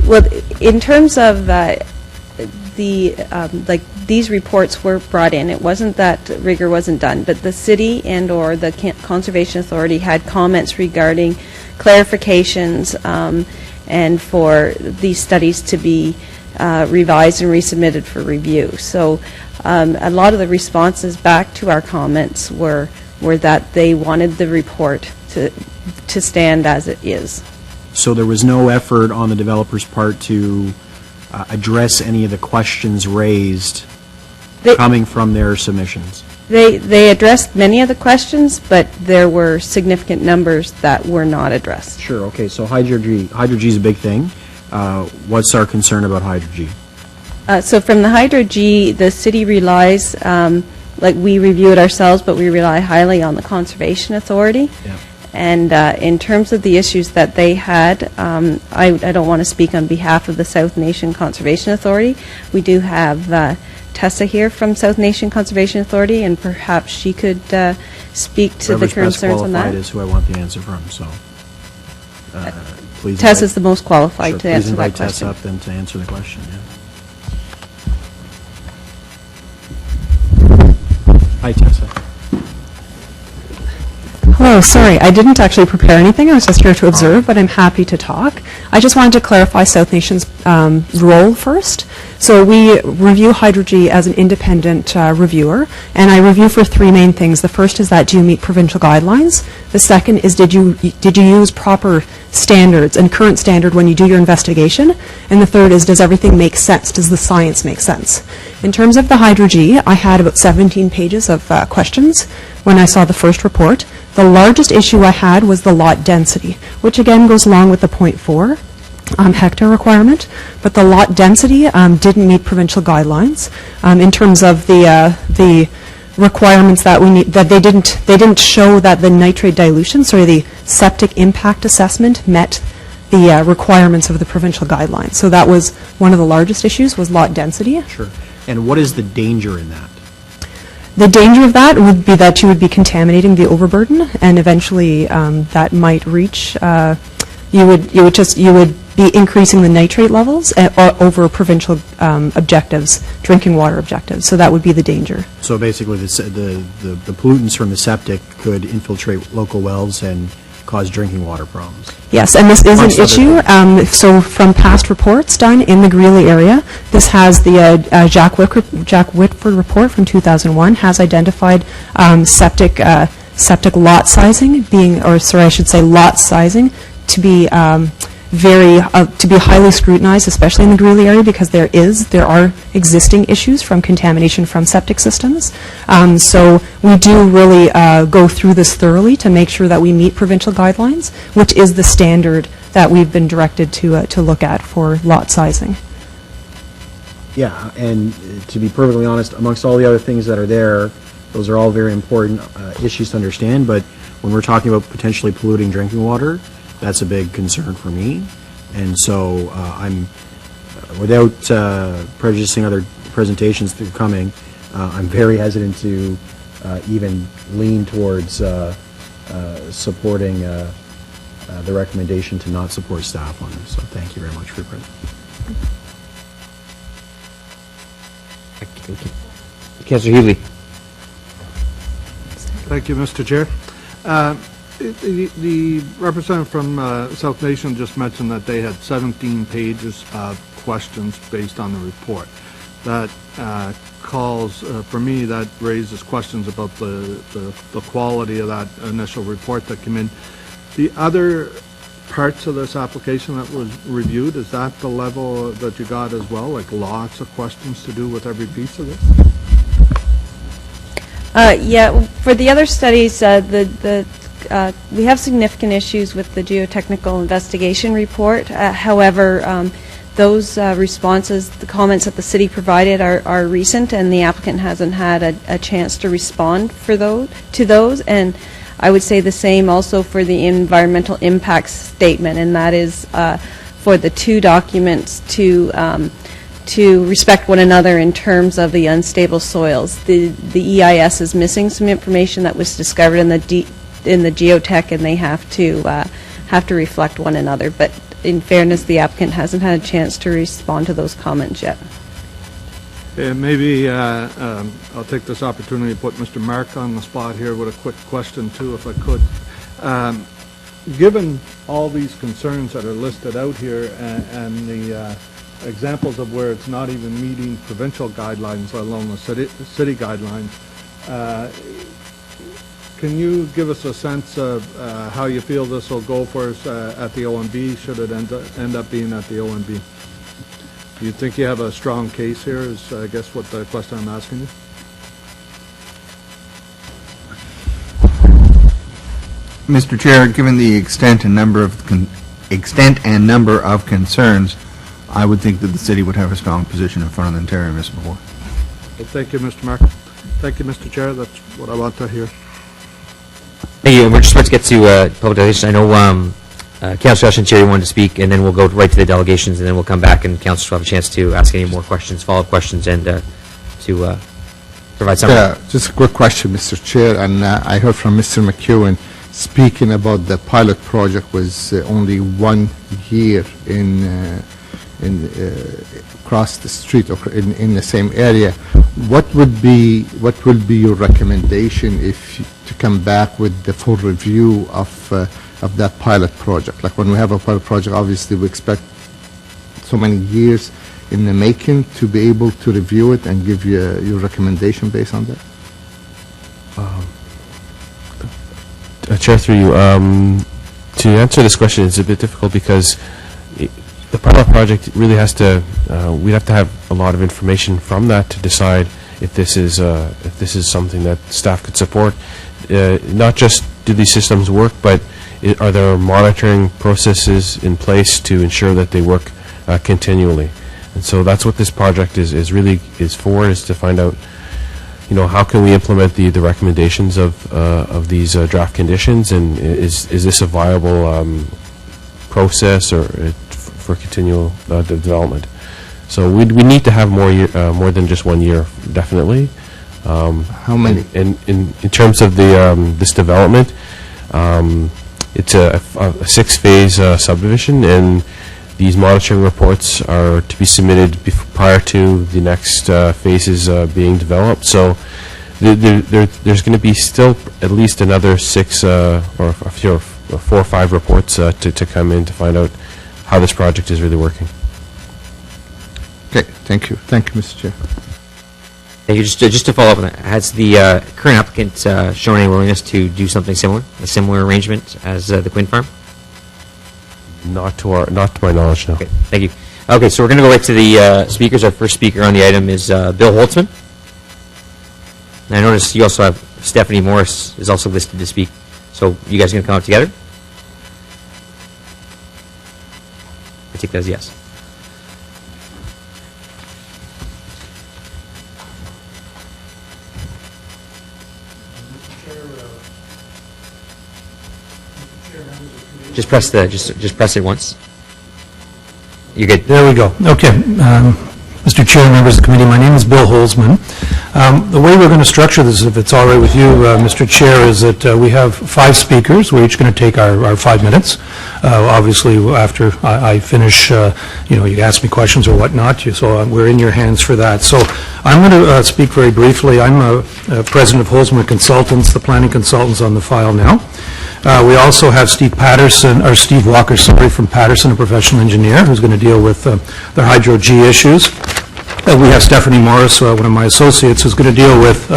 Well, in terms of these reports were brought in. It wasn't that rigor wasn't done, but the city and/or the Conservation Authority had comments regarding clarifications and for these studies to be revised and resubmitted for review. So a lot of the responses back to our comments were that they wanted the report to stand as it is. So there was no effort on the developer's part to address any of the questions raised coming from their submissions? They addressed many of the questions, but there were significant numbers that were not addressed. Sure, okay, so Hydro-G is a big thing. What's our concern about Hydro-G? So from the Hydro-G, the city relies, like we review it ourselves, but we rely highly on the Conservation Authority. Yeah. And in terms of the issues that they had, I don't want to speak on behalf of the South Nation Conservation Authority. We do have Tessa here from South Nation Conservation Authority, and perhaps she could speak to the concerns on that. Whoever's best qualified is who I want the answer from, so please. Tessa's the most qualified to answer that question. Please invite Tessa up then to answer the question, yeah. Hi, Tessa. Hello, sorry, I didn't actually prepare anything. I was just here to observe, but I'm happy to talk. I just wanted to clarify South Nation's role first. So we review Hydro-G as an independent reviewer, and I review for three main things. The first is that do you meet provincial guidelines? The second is did you use proper standards and current standard when you do your investigation? And the third is does everything make sense? Does the science make sense? In terms of the Hydro-G, I had about 17 pages of questions when I saw the first report. The largest issue I had was the lot density, which again goes along with the 0.4 hectare requirement, but the lot density didn't meet provincial guidelines in terms of the requirements that we need. That they didn't show that the nitrate dilution, the septic impact assessment met the requirements of the provincial guidelines. So that was one of the largest issues, was lot density. Sure. And what is the danger in that? The danger of that would be that you would be contaminating the overburden, and eventually that might reach. You would be increasing the nitrate levels over provincial objectives, drinking water objectives. So that would be the danger. So basically, the pollutants from the septic could infiltrate local wells and cause drinking water problems. Yes, and this is an issue. So from past reports done in the Greeley area, this has the Jack Whitford report from 2001 has identified septic lot sizing lot sizing to be to be highly scrutinized, especially in the Greeley area, because there are existing issues from contamination from septic systems. So we do really go through this thoroughly to make sure that we meet provincial guidelines, which is the standard that we've been directed to look at for lot sizing. Yeah, and to be perfectly honest, amongst all the other things that are there, those are all very important issues to understand, but when we're talking about potentially polluting drinking water, that's a big concern for me, and so I'm, without prejudicing other presentations that are coming, I'm very hesitant to even lean towards supporting the recommendation to not support staff on this. So thank you very much for your presentation. Councillor Healy. Thank you, Mr. Chair. The representative from South Nation just mentioned that they had 17 pages of questions based on the report. That calls, for me, that raises questions about the quality of that initial report that came in. The other parts of this application that was reviewed, is that the level that you got as well, like lots of questions to do with every piece of this? Yeah, for the other studies, we have significant issues with the geotechnical investigation report. However, those responses, the comments that the city provided are recent, and the applicant hasn't had a chance to respond to those. And I would say the same also for the environmental impact statement, and that is for the two documents to respect one another in terms of the unstable soils. The EIS is missing some information that was discovered in the geotech, and they have to reflect one another. But in fairness, the applicant hasn't had a chance to respond to those comments yet. Maybe I'll take this opportunity to put Mr. Mark on the spot here with a quick question too, if I could. Given all these concerns that are listed out here and the examples of where it's not even meeting provincial guidelines, let alone the city guidelines, can you give us a sense of how you feel this will go for us at the OMB, should it end up being at the OMB? Do you think you have a strong case here, is I guess what the question I'm asking you? Mr. Chair, given the extent and number of concerns, I would think that the city would have a strong position in front of the Ontario Municipal Board. Well, thank you, Mr. Mark. Thank you, Mr. Chair. That's what I want to hear. Thank you. We're just about to get to public delegations. I know Councillor Cherry wanted to speak, and then we'll go right to the delegations, and then we'll come back, and Councillors will have a chance to ask any more questions, follow-up questions, and to provide some. Yeah, just a quick question, Mr. Chair, and I heard from Mr. McEwen speaking about the pilot project was only 1 year across the street or in the same area. What will be your recommendation to come back with the full review of that pilot project? Like when we have a pilot project, obviously we expect so many years in the making to be able to review it and give you your recommendation based on that. Chair, through you, to answer this question is a bit difficult because the pilot project really has to, we have to have a lot of information from that to decide if this is something that staff could support. Not just do these systems work, but are there monitoring processes in place to ensure that they work continually? And so that's what this project is for, is to find out, how can we implement the recommendations of these draft conditions, and is this a viable process or for continual development? So we need to have more than just 1 year, definitely. How many? In terms of this development, it's a 6-phase subdivision, and these monitoring reports are to be submitted prior to the next phases being developed. So there's going to be still at least another 6 or 4 or 5 reports to come in to find out how this project is really working. Okay, thank you. Thank you, Mr. Chair. Thank you. Just to follow up on that, has the current applicant shown any willingness to do something similar, a similar arrangement as the Quinn Farm? Not to my knowledge, no. Okay, thank you. Okay, so we're going to go right to the speakers. Our first speaker on the item is Bill Holtzman. And I notice you also have Stephanie Morris is also listed to speak. So you guys are going to come up together? I take that as yes. Just press it once. You're good. There we go. Okay. Mr. Chair, members of the committee, my name is Bill Holzman. The way we're going to structure this, if it's all right with you, Mr. Chair, is that we have 5 speakers. We're each going to take our 5 minutes. Obviously, after I finish, you ask me questions or whatnot, so we're in your hands for that. So I'm going to speak very briefly. I'm president of Holzman Consultants, the planning consultants on the file now. We also have Steve Walker, from Patterson, a professional engineer, who's going to deal with the Hydro G issues. We have Stephanie Morris, one of my associates, who's going to deal with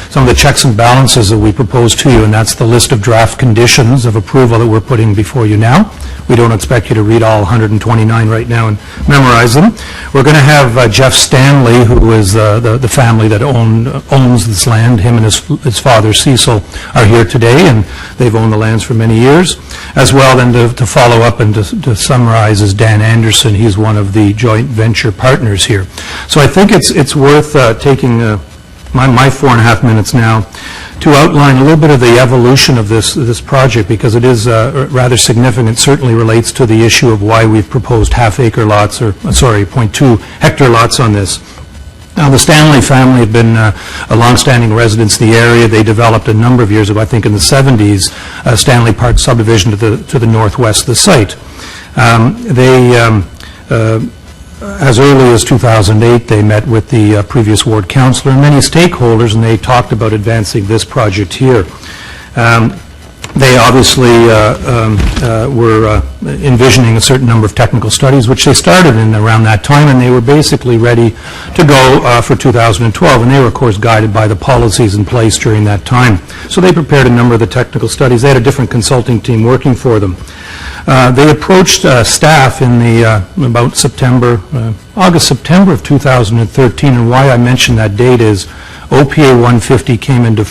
some of the checks and balances that we propose to you, and that's the list of draft conditions of approval that we're putting before you now. We don't expect you to read all 129 right now and memorize them. We're going to have Jeff Stanley, who is the family that owns this land. Him and his father, Cecil, are here today, and they've owned the lands for many years. As well, then, to follow up and to summarize is Dan Anderson. He's one of the joint venture partners here. So I think it's worth taking my 4.5 minutes now to outline a little bit of the evolution of this project, because it is rather significant. It certainly relates to the issue of why we've proposed half-acre lots, or, sorry, 0.2 hectare lots on this. Now, the Stanley family have been a long-standing residents in the area. They developed a number of years ago, I think in the 70s, Stanley Park subdivision to the northwest of the site. As early as 2008, they met with the previous ward councillor and many stakeholders, and they talked about advancing this project here. They obviously were envisioning a certain number of technical studies, which they started in around that time, and they were basically ready to go for 2012, and they were, of course, guided by the policies in place during that time. So they prepared a number of the technical studies. They had a different consulting team working for them. They approached staff in the about August, September of 2013, and why I mention that date is OPA 150 came into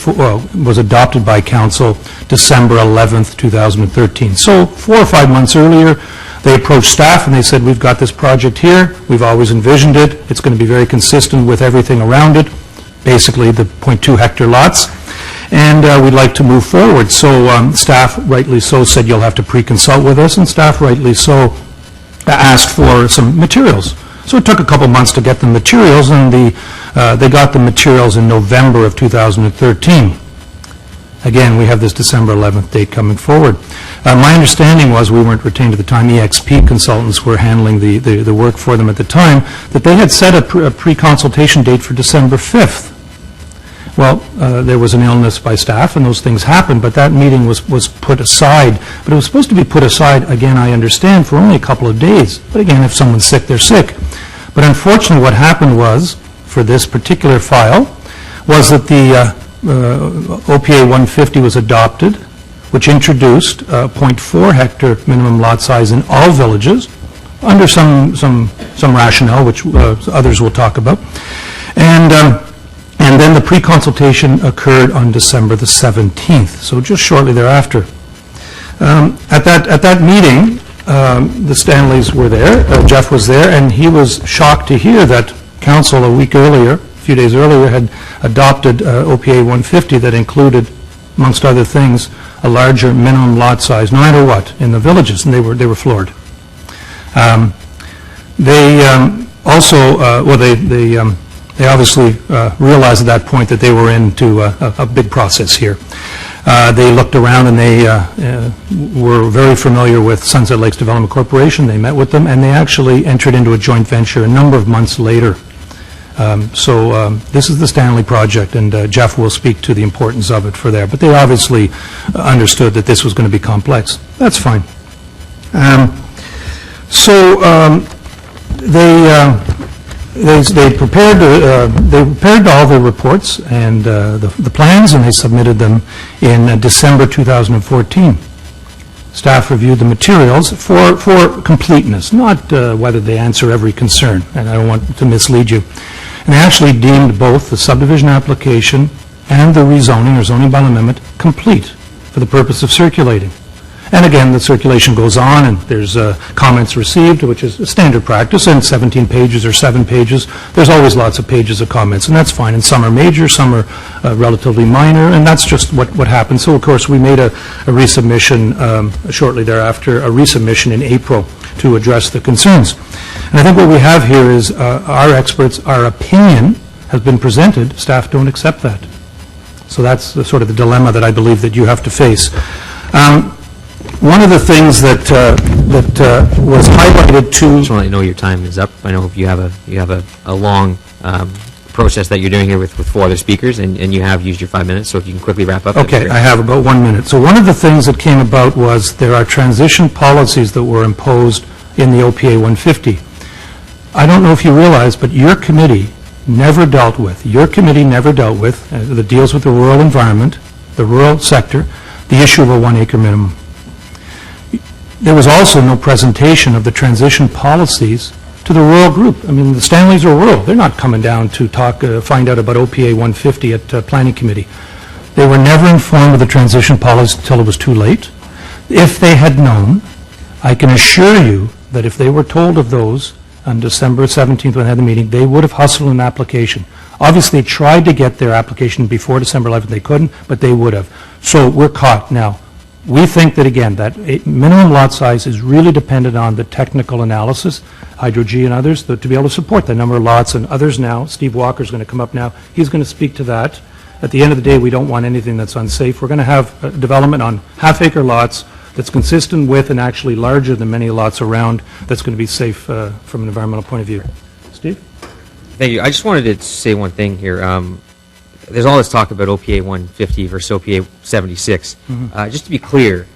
was adopted by council December 11th, 2013. So 4 or 5 months earlier, they approached staff and they said, we've got this project here, we've always envisioned it, it's going to be very consistent with everything around it, basically the 0.2 hectare lots, and we'd like to move forward. So staff, rightly so, said you'll have to pre-consult with us, and staff, rightly so, asked for some materials. So it took a couple months to get the materials, and they got the materials in November of 2013. Again, we have this December 11th date coming forward. My understanding was, we weren't retained at the time, EXP consultants were handling the work for them at the time, that they had set a pre-consultation date for December 5th. Well, there was an illness by staff, and those things happened, but that meeting was put aside. But it was supposed to be put aside, again, I understand, for only a couple of days. But again, if someone's sick, they're sick. But unfortunately, what happened was, for this particular file, was that the OPA 150 was adopted, which introduced 0.4 hectare minimum lot size in all villages, under some rationale, which others will talk about. And then the pre-consultation occurred on December the 17th, so just shortly thereafter. At that meeting, the Stanleys were there, Jeff was there, and he was shocked to hear that council a few days earlier, had adopted OPA 150 that included, amongst other things, a larger minimum lot size, no matter what, in the villages, and they were floored. They obviously realized at that point that they were into a big process here. They looked around, and they were very familiar with Sunset Lakes Development Corporation. They met with them, and they actually entered into a joint venture a number of months later. So this is the Stanley project, and Jeff will speak to the importance of it for there. But they obviously understood that this was going to be complex. That's fine. They prepared all the reports and the plans, and they submitted them in December 2014. Staff reviewed the materials for completeness, not whether they answer every concern, and I don't want to mislead you. And they actually deemed both the subdivision application and the rezoning or zoning bylaw amendment complete for the purpose of circulating. And again, the circulation goes on, and there's comments received, which is a standard practice, and 17 pages or 7 pages. There's always lots of pages of comments, and that's fine. And some are major, some are relatively minor, and that's just what happens. So, of course, we made a resubmission shortly thereafter, a resubmission in April to address the concerns. And I think what we have here is our experts, our opinion has been presented. Staff don't accept that. So that's sort of the dilemma that I believe that you have to face. One of the things that was highlighted to... I just want to let you know your time is up. I know you have a long process that you're doing here with 4 other speakers, and you have used your 5 minutes, so if you can quickly wrap up. Okay, I have about 1 minute. So one of the things that came about was there are transition policies that were imposed in the OPA 150. I don't know if you realize, but your committee never dealt with, that deals with the rural environment, the rural sector, the issue of a 1 acre minimum. There was also no presentation of the transition policies to the rural group. I mean, the Stanleys are rural. They're not coming down to find out about OPA 150 at Planning Committee. They were never informed of the transition policy until it was too late. If they had known, I can assure you that if they were told of those on December 17th when they had the meeting, they would have hustled an application. obviously tried to get their application before December 11th. They couldn't, but they would have. So we're caught now. We think that, again, that a minimum lot size is really dependent on the technical analysis, Hydro-G and others, to be able to support the number of lots, and others now. Steve Walker's going to come up now. He's going to speak to that. At the end of the day, we don't want anything that's unsafe. We're going to have development on half-acre lots that's consistent with and actually larger than many lots around, that's going to be safe from an environmental point of view. Steve? Thank you. I just wanted to say one thing here. There's all this talk about OPA 150 versus OPA 76. Just to be clear,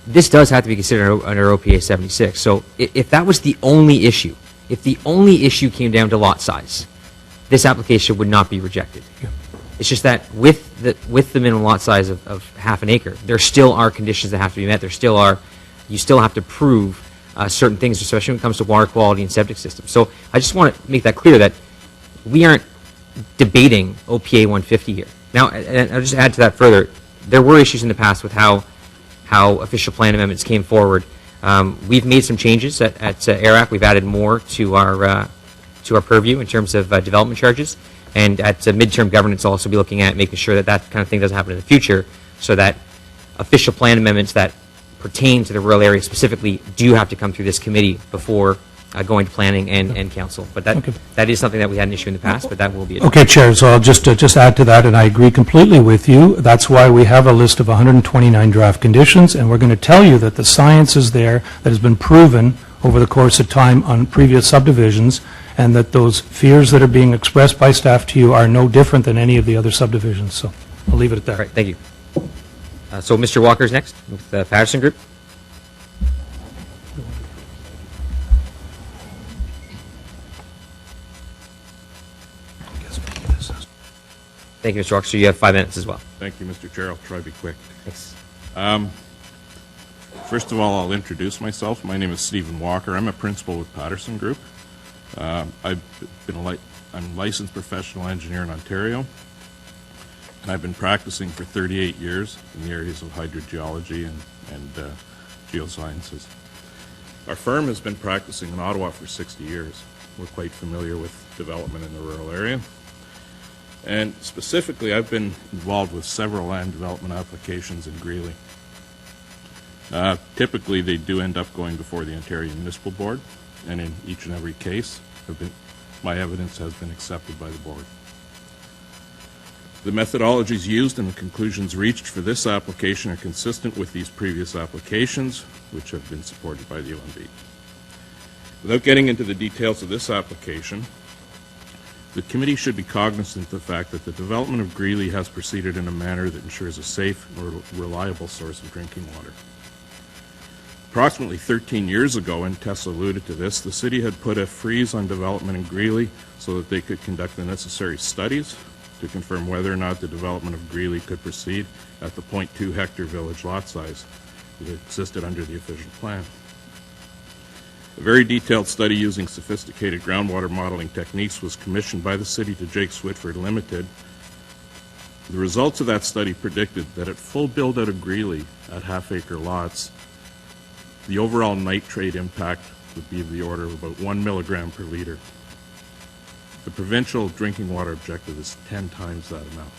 this does have to be considered under OPA 76. So if that was the only issue, if the only issue came down to lot size, this application would not be rejected. Yeah. It's just that with the minimum lot size of half an acre, there still are conditions that have to be met. There still are, you still have to prove certain things, especially when it comes to water quality and septic systems. So I just want to make that clear that we aren't debating OPA 150 here. Now, and I'll just add to that further, there were issues in the past with how official plan amendments came forward. We've made some changes at ARAC. We've added more to our purview in terms of development charges. And at midterm governance, I'll also be looking at making sure that that kind of thing doesn't happen in the future, so that official plan amendments that pertain to the rural area specifically do have to come through this committee before going to planning and council. But that is something that we had an issue in the past, but that will be Okay, Chair, so I'll just add to that, and I agree completely with you. That's why we have a list of 129 draft conditions, and we're going to tell you that the science is there that has been proven over the course of time on previous subdivisions, and that those fears that are being expressed by staff to you are no different than any of the other subdivisions. So I'll leave it at that. All right, thank you. So Mr. Walker's next with the Patterson Group. Thank you, Mr. Walker. So you have 5 minutes as well. Thank you, Mr. Chair. I'll try to be quick. Thanks. First of all, I'll introduce myself. My name is Stephen Walker. I'm a principal with Patterson Group. I'm a licensed professional engineer in Ontario, and I've been practicing for 38 years in the areas of hydrogeology and geosciences. Our firm has been practicing in Ottawa for 60 years. We're quite familiar with development in the rural area. And specifically, I've been involved with several land development applications in Greeley. Typically, they do end up going before the Ontario Municipal Board, and in each and every case, my evidence has been accepted by the board. The methodologies used and the conclusions reached for this application are consistent with these previous applications, which have been supported by the OMB. Without getting into the details of this application, the committee should be cognizant of the fact that the development of Greeley has proceeded in a manner that ensures a safe and reliable source of drinking water. Approximately 13 years ago, and Tessa alluded to this, the city had put a freeze on development in Greeley so that they could conduct the necessary studies to confirm whether or not the development of Greeley could proceed at the 0.2 hectare village lot size that existed under the official plan. A very detailed study using sophisticated groundwater modeling techniques was commissioned by the city to Jake Switford Limited. The results of that study predicted that at full build-out of Greeley at half-acre lots, the overall nitrate impact would be of the order of about 1 milligram per liter. The provincial drinking water objective is 10 times that amount.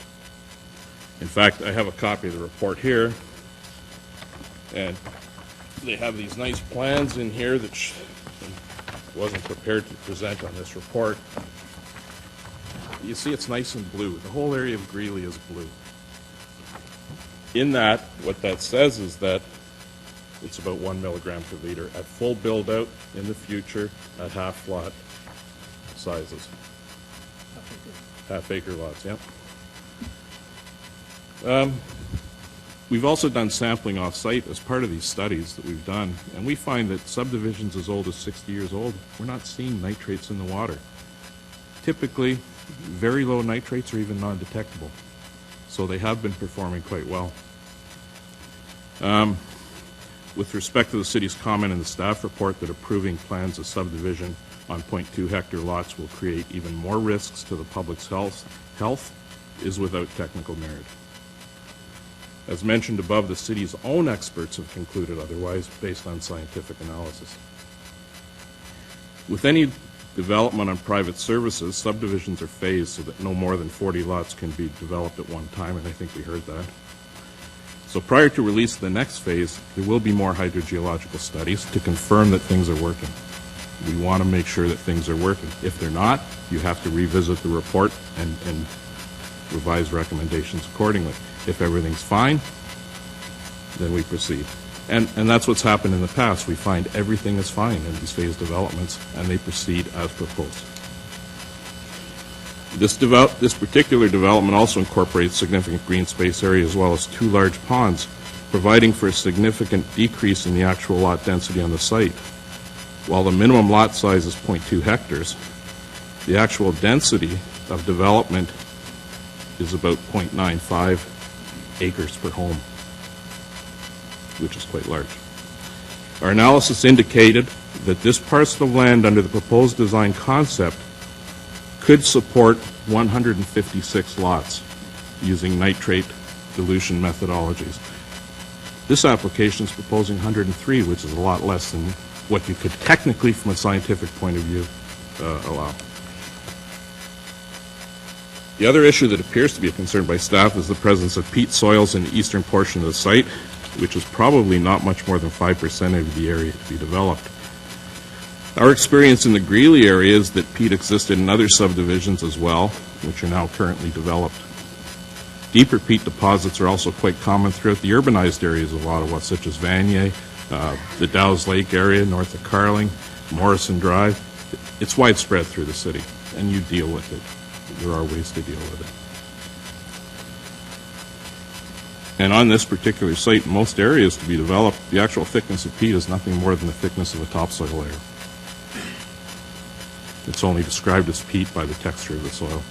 In fact, I have a copy of the report here, and they have these nice plans in here that I wasn't prepared to present on this report. You see it's nice and blue. The whole area of Greeley is blue. In that, what that says is that it's about 1 milligram per liter at full build-out in the future at half-lot sizes. Half-acre lots, yeah. We've also done sampling off-site as part of these studies that we've done, and we find that subdivisions as old as 60 years old, we're not seeing nitrates in the water. Typically, very low nitrates are even non-detectable, so they have been performing quite well. With respect to the city's comment in the staff report that approving plans of subdivision on 0.2 hectare lots will create even more risks to the public's health is without technical merit. As mentioned above, the city's own experts have concluded otherwise based on scientific analysis. With any development on private services, subdivisions are phased so that no more than 40 lots can be developed at one time, and I think we heard that. So prior to release of the next phase, there will be more hydrogeological studies to confirm that things are working. We want to make sure that things are working. If they're not, you have to revisit the report and revise recommendations accordingly. If everything's fine, then we proceed. And that's what's happened in the past. We find everything is fine in these phased developments, and they proceed as proposed. This particular development also incorporates significant green space area as well as 2 large ponds, providing for a significant decrease in the actual lot density on the site. While the minimum lot size is 0.2 hectares, the actual density of development is about 0.95 acres per home, which is quite large. Our analysis indicated that this parcel of land under the proposed design concept could support 156 lots using nitrate dilution methodologies. This application is proposing 103, which is a lot less than what you could technically, from a scientific point of view, allow. The other issue that appears to be a concern by staff is the presence of peat soils in the eastern portion of the site, which is probably not much more than 5% of the area to be developed. Our experience in the Greeley area is that peat existed in other subdivisions as well, which are now currently developed. Deeper peat deposits are also quite common throughout the urbanized areas of Ottawa, such as Vanier, the Dow's Lake area, north of Carling, Morrison Drive. It's widespread through the city, and you deal with it. There are ways to deal with it. And on this particular site, in most areas to be developed, the actual thickness of peat is nothing more than the thickness of a topsoil layer. It's only described as peat by the texture of the soil.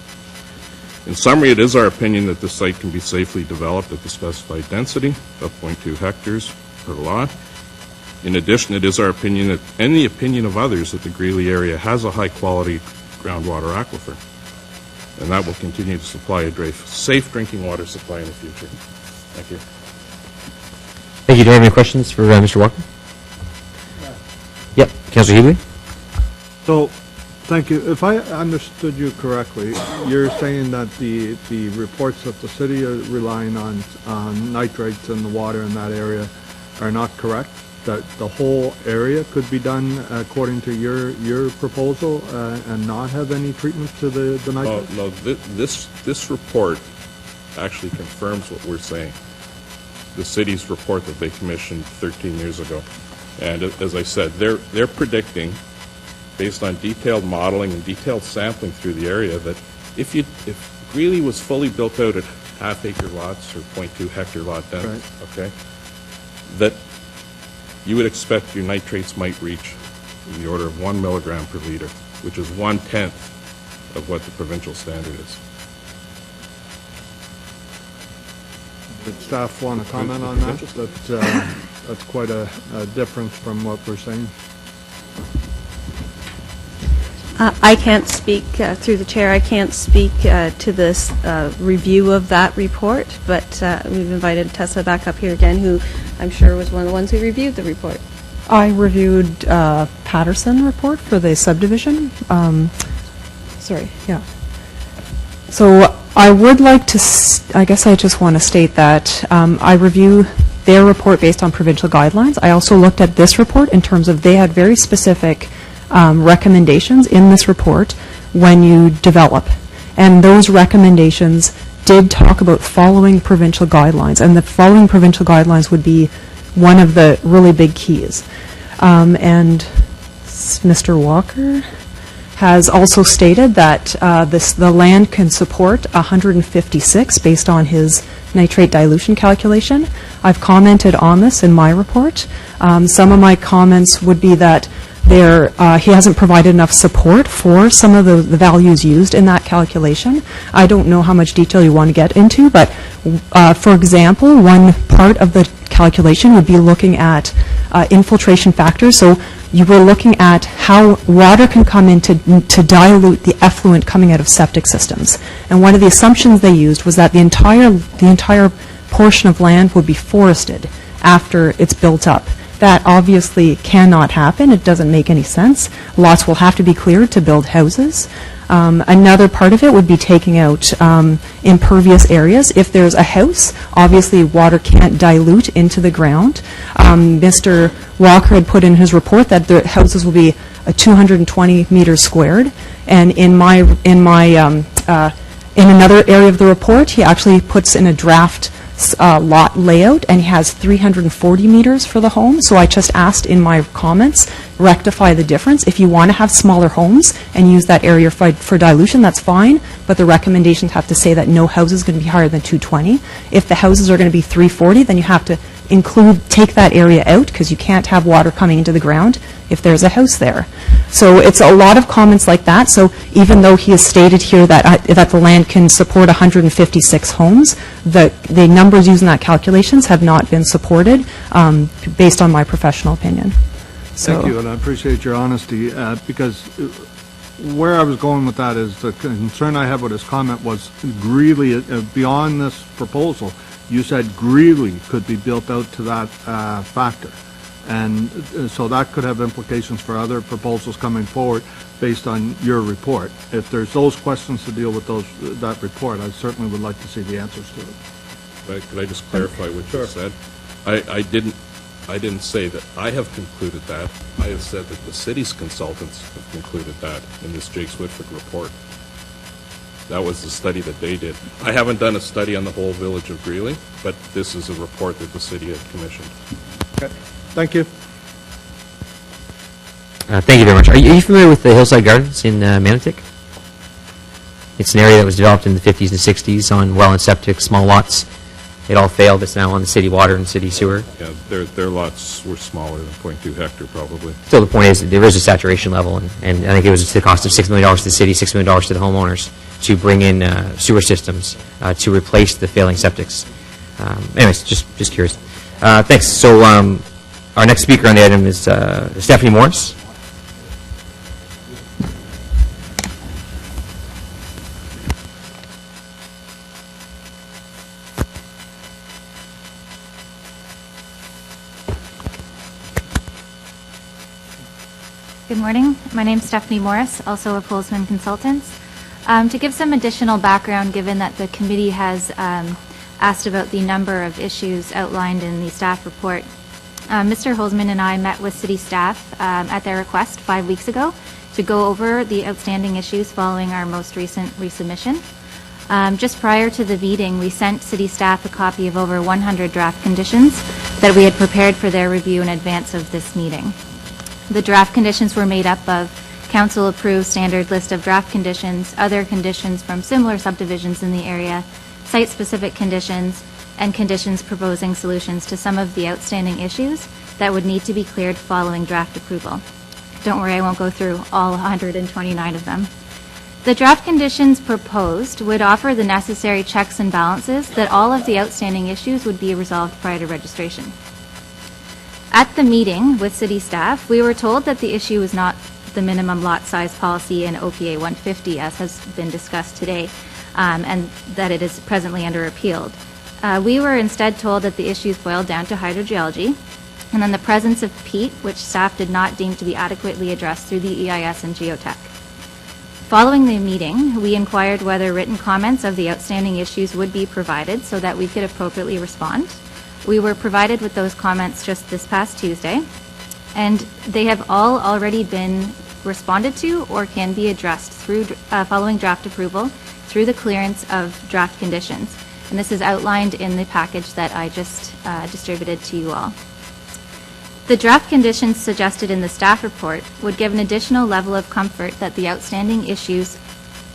In summary, it is our opinion that this site can be safely developed at the specified density of 0.2 hectares per lot. In addition, it is our opinion that, and the opinion of others, that the Greeley area has a high-quality groundwater aquifer, and that will continue to supply a safe drinking water supply in the future. Thank you. Thank you. Do you have any questions for Mr. Walker? Yep, Councilor Healy. So, thank you. If I understood you correctly, you're saying that the reports that the city are relying on nitrates in the water in that area are not correct? That the whole area could be done according to your proposal and not have any treatment to the nitrates? No, this report actually confirms what we're saying. The city's report that they commissioned 13 years ago. And as I said, they're predicting, based on detailed modeling and detailed sampling through the area, that if Greeley was fully built out at half-acre lots or 0.2 hectare lot density, right, okay, that you would expect your nitrates might reach in the order of 1 milligram per liter, which is 1/10 of what the provincial standard is. Did staff want to comment on that? That's quite a difference from what we're saying. I can't speak, through the chair, I can't speak to this review of that report, but we've invited Tessa back up here again, who I'm sure was one of the ones who reviewed the report. I reviewed Patterson report for the subdivision. Sorry, yeah. So I would like to, I guess I just want to state that I review their report based on provincial guidelines. I also looked at this report in terms of they had very specific recommendations in this report when you develop. And those recommendations did talk about following provincial guidelines, and the following provincial guidelines would be one of the really big keys. And Mr. Walker has also stated that the land can support 156 based on his nitrate dilution calculation. I've commented on this in my report. Some of my comments would be that he hasn't provided enough support for some of the values used in that calculation. I don't know how much detail you want to get into, but for example, one part of the calculation would be looking at infiltration factors. So you were looking at how water can come in to dilute the effluent coming out of septic systems. And one of the assumptions they used was that the entire portion of land would be forested after it's built up. That obviously cannot happen. It doesn't make any sense. Lots will have to be cleared to build houses. Another part of it would be taking out impervious areas. If there's a house, obviously water can't dilute into the ground. Mr. Walker had put in his report that the houses will be 220 meters squared, and in another area of the report, he actually puts in a draft lot layout, and he has 340 meters for the home. So I just asked in my comments, rectify the difference. If you want to have smaller homes and use that area for dilution, that's fine, but the recommendations have to say that no house is going to be higher than 220. If the houses are going to be 340, then you have to take that area out, because you can't have water coming into the ground if there's a house there. So it's a lot of comments like that. So even though he has stated here that the land can support 156 homes, the numbers used in that calculations have not been supported based on my professional opinion. So, thank you, and I appreciate your honesty, because where I was going with that is the concern I have with his comment was Greeley, beyond this proposal, you said Greeley could be built out to that factor. And so that could have implications for other proposals coming forward based on your report. If there's those questions to deal with that report, I certainly would like to see the answers to it. Could I just clarify what you said? I didn't say that I have concluded that. I have said that the city's consultants have concluded that in this Jakes Whitford report. That was the study that they did. I haven't done a study on the whole village of Greeley, but this is a report that the city had commissioned. Okay. Thank you. Thank you very much. Are you familiar with the Hillside Gardens in Manotick? It's an area that was developed in the 50s and 60s on well and septic, small lots. It all failed. It's now on the city water and city sewer. Yeah, their lots were smaller than 0.2 hectare probably. Still, the point is that there is a saturation level, and I think it was to the cost of $6 million to the city, $6 million to the homeowners to bring in sewer systems to replace the failing septics. Anyways, just curious. Thanks. So our next speaker on the item is Stephanie Morris. Good morning. My name is Stephanie Morris, also of Holzman Consultants. To give some additional background, given that the committee has asked about the number of issues outlined in the staff report, Mr. Holzman and I met with city staff at their request 5 weeks ago to go over the outstanding issues following our most recent resubmission. Just prior to the meeting, we sent city staff a copy of over 100 draft conditions that we had prepared for their review in advance of this meeting. The draft conditions were made up of council-approved standard list of draft conditions, other conditions from similar subdivisions in the area, site-specific conditions, and conditions proposing solutions to some of the outstanding issues that would need to be cleared following draft approval. Don't worry, I won't go through all 129 of them. The draft conditions proposed would offer the necessary checks and balances that all of the outstanding issues would be resolved prior to registration. At the meeting with city staff, we were told that the issue was not the minimum lot size policy in OPA 150, as has been discussed today, and that it is presently under appeal. We were instead told that the issues boiled down to hydrogeology, and then the presence of peat, which staff did not deem to be adequately addressed through the EIS and geotech. Following the meeting, we inquired whether written comments of the outstanding issues would be provided so that we could appropriately respond. We were provided with those comments just this past Tuesday, and they have all already been responded to or can be addressed through following draft approval through the clearance of draft conditions. And this is outlined in the package that I just distributed to you all. The draft conditions suggested in the staff report would give an additional level of comfort that the outstanding issues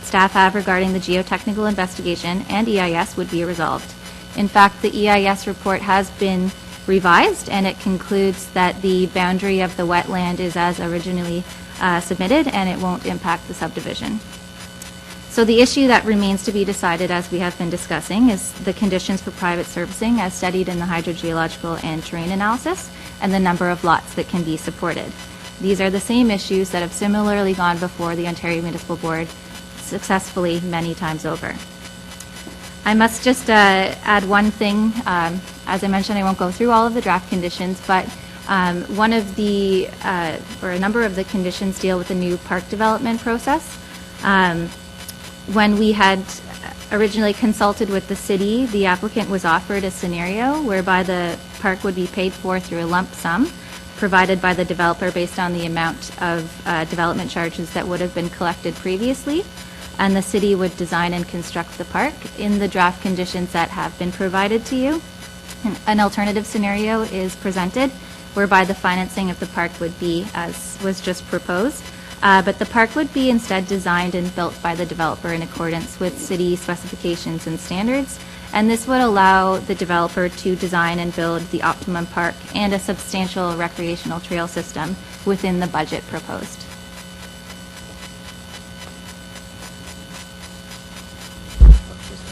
staff have regarding the geotechnical investigation and EIS would be resolved. In fact, the EIS report has been revised, and it concludes that the boundary of the wetland is as originally submitted, and it won't impact the subdivision. So the issue that remains to be decided, as we have been discussing, is the conditions for private servicing as studied in the hydrogeological and terrain analysis, and the number of lots that can be supported. These are the same issues that have similarly gone before the Ontario Municipal Board successfully many times over. I must just add one thing. As I mentioned, I won't go through all of the draft conditions, but One of the, or a number of the conditions deal with the new park development process. When we had originally consulted with the city, the applicant was offered a scenario whereby the park would be paid for through a lump sum provided by the developer based on the amount of development charges that would have been collected previously, and the city would design and construct the park. In the draft conditions that have been provided to you, an alternative scenario is presented whereby the financing of the park would be as was just proposed, but the park would be instead designed and built by the developer in accordance with city specifications and standards, and this would allow the developer to design and build the optimum park and a substantial recreational trail system within the budget proposed.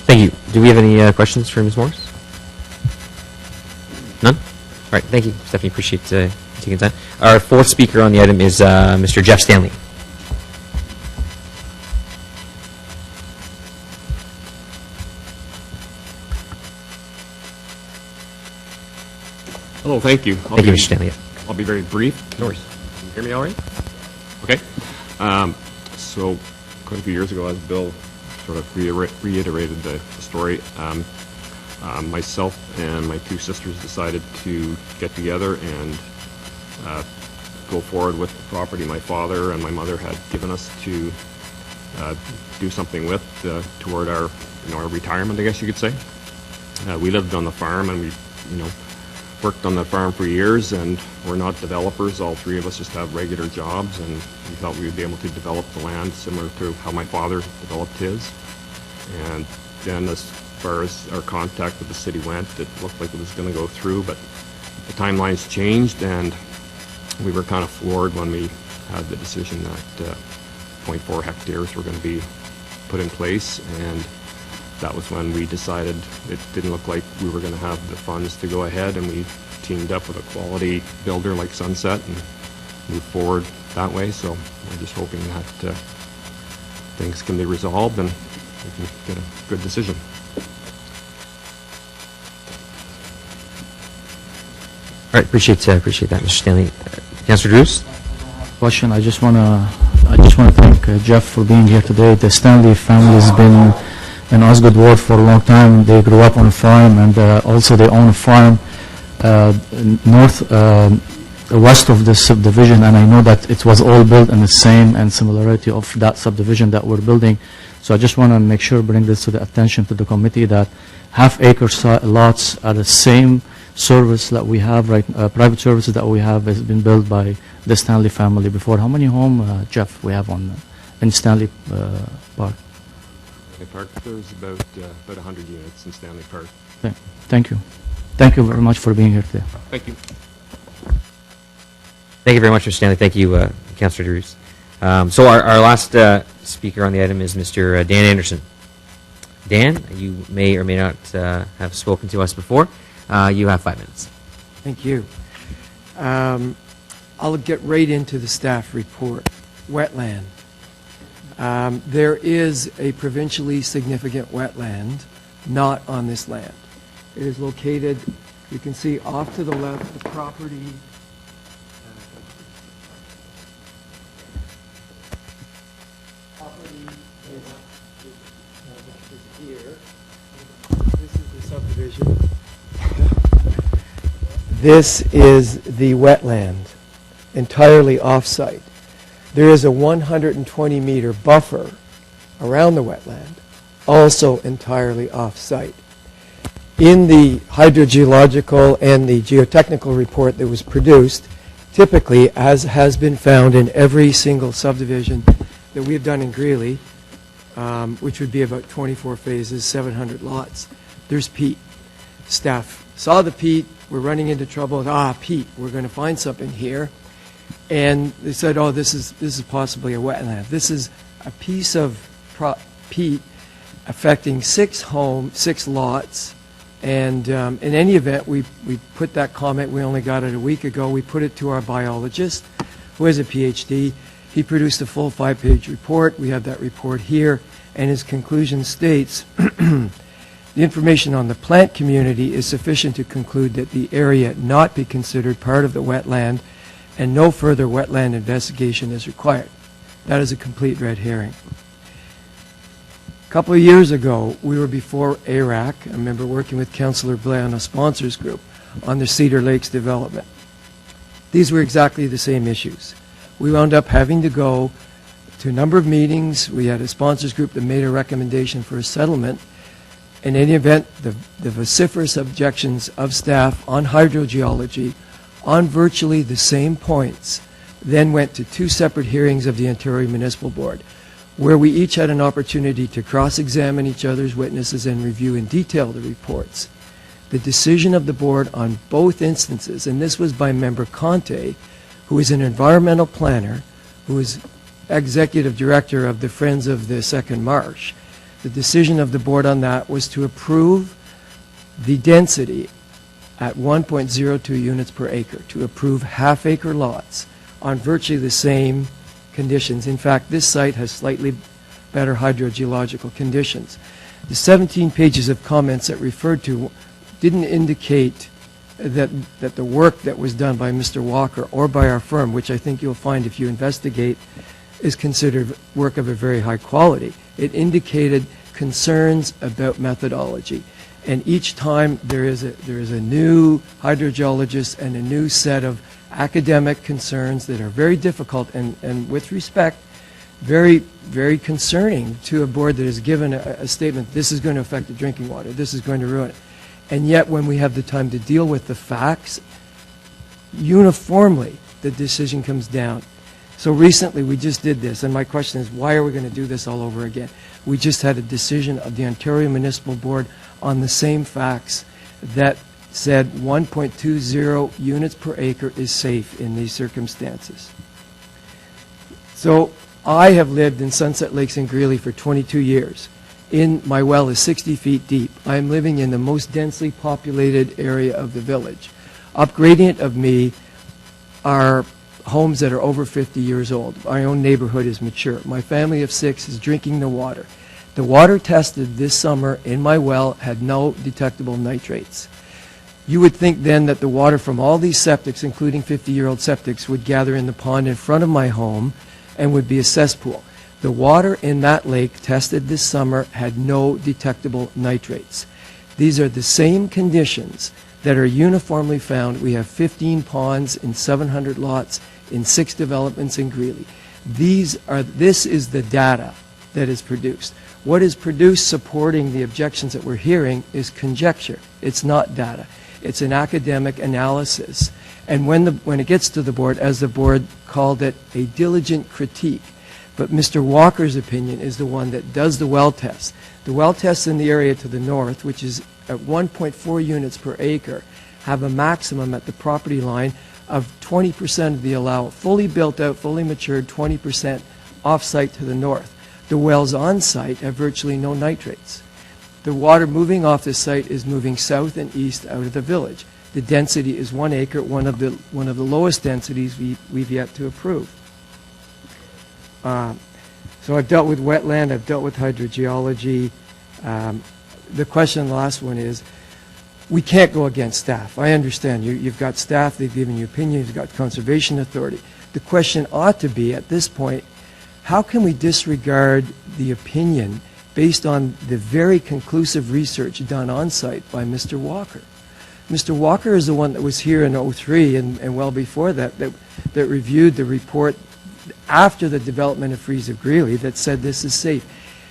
Thank you. Do we have any questions for Ms. Morris? None? All right, thank you, Stephanie. Appreciate taking the time. Our fourth speaker on the item is Mr. Jeff Stanley. Hello, thank you. Thank you, Mr. Stanley. I'll be very brief. No worries. Can you hear me all right? Okay. So quite a few years ago, as Bill sort of reiterated the story, myself and my two sisters decided to get together and go forward with the property my father and my mother had given us to do something with toward our, our retirement, I guess you could say. We lived on the farm, and we, worked on the farm for years, and we're not developers. All three of us just have regular jobs, and we thought we would be able to develop the land similar to how my father developed his. And then as far as our contact with the city went, it looked like it was going to go through, but the timelines changed, and we were kind of floored when we had the decision that 0.4 hectares were going to be put in place, and that was when we decided it didn't look like we were going to have the funds to go ahead, and we teamed up with a quality builder like Sunset and moved forward that way. So we're just hoping that things can be resolved and we can get a good decision. All right, appreciate that, Mr. Stanley. Councillor Drews? Question. I just want to thank Jeff for being here today. The Stanley family has been in Osgood Ward for a long time. They grew up on a farm, and also they own a farm west of this subdivision, and I know that it was all built in the same and similarity of that subdivision that we're building. So I just want to make sure, bring this to the attention to the committee, that half-acre lots are the same service that we have, private services that we have has been built by the Stanley family before. How many homes, Jeff, we have in Stanley Park? Park, there's about 100 units in Stanley Park. Okay. Thank you. Thank you very much for being here today. Thank you. Thank you very much, Mr. Stanley. Thank you, Councillor Drews. So our last speaker on the item is Mr. Dan Anderson. Dan, you may or may not have spoken to us before. You have 5 minutes. Thank you. I'll get right into the staff report. Wetland. There is a provincially significant wetland not on this land. It is located, you can see off to the left, the property is here. This is the subdivision. This is the wetland, entirely off-site. There is a 120-meter buffer around the wetland, also entirely off-site. In the hydrogeological and the geotechnical report that was produced, typically, as has been found in every single subdivision that we have done in Greeley, which would be about 24 phases, 700 lots, there's peat. Staff saw the peat, we're running into trouble, peat, we're going to find something here. And they said, this is possibly a wetland. This is a piece of peat affecting 6 lots. And in any event, we put that comment, we only got it a week ago, we put it to our biologist, who has a PhD. He produced a full 5-page report. We have that report here. And his conclusion states The information on the plant community is sufficient to conclude that the area not be considered part of the wetland and no further wetland investigation is required. That is a complete red herring. A couple of years ago, we were before ARAC. I remember working with Councillor Blais on a sponsors group on the Cedar Lakes development. These were exactly the same issues. We wound up having to go to a number of meetings. We had a sponsors group that made a recommendation for a settlement. In any event, the vociferous objections of staff on hydrogeology on virtually the same points then went to two separate hearings of the Ontario Municipal Board, where we each had an opportunity to cross-examine each other's witnesses and review in detail the reports. The decision of the board on both instances, and this was by Member Conte, who is an environmental planner, who is executive director of the Friends of the Second Marsh, the decision of the board on that was to approve the density at 1.02 units per acre, to approve half-acre lots on virtually the same conditions. In fact, this site has slightly better hydrogeological conditions. The 17 pages of comments that referred to didn't indicate that the work that was done by Mr. Walker or by our firm, which I think you'll find if you investigate, is considered work of a very high quality. It indicated concerns about methodology. And each time there is a new hydrogeologist and a new set of academic concerns that are very difficult and with respect, very, very concerning to a board that has given a statement, this is going to affect the drinking water, this is going to ruin it. And yet when we have the time to deal with the facts, uniformly the decision comes down. So recently we just did this, and my question is, why are we going to do this all over again? We just had a decision of the Ontario Municipal Board on the same facts that said 1.20 units per acre is safe in these circumstances. So I have lived in Sunset Lakes in Greeley for 22 years. My well is 60 feet deep. I am living in the most densely populated area of the village. Upgradient of me are homes that are over 50 years old. My own neighborhood is mature. My family of 6 is drinking the water. The water tested this summer in my well had no detectable nitrates. You would think then that the water from all these septics, including 50-year-old septics, would gather in the pond in front of my home and would be a cesspool. The water in that lake tested this summer had no detectable nitrates. These are the same conditions that are uniformly found. We have 15 ponds in 700 lots in 6 developments in Greeley. This is the data that is produced. What is produced supporting the objections that we're hearing is conjecture. It's not data. It's an academic analysis. And when it gets to the board, as the board called it, a diligent critique. But Mr. Walker's opinion is the one that does the well test. The well tests in the area to the north, which is at 1.4 units per acre, have a maximum at the property line of 20% of the allowed, fully built out, fully matured, 20% off-site to the north. The wells on-site have virtually no nitrates. The water moving off the site is moving south and east out of the village. The density is 1 acre, one of the lowest densities we've yet to approve. So I've dealt with wetland, I've dealt with hydrogeology. The question, the last one is, we can't go against staff. I understand. You've got staff, they've given you opinions, you've got Conservation Authority. The question ought to be, at this point, how can we disregard the opinion based on the very conclusive research done on-site by Mr. Walker? Mr. Walker is the one that was here in '03 and well before that reviewed the report after the development of Freeze of Greeley that said this is safe.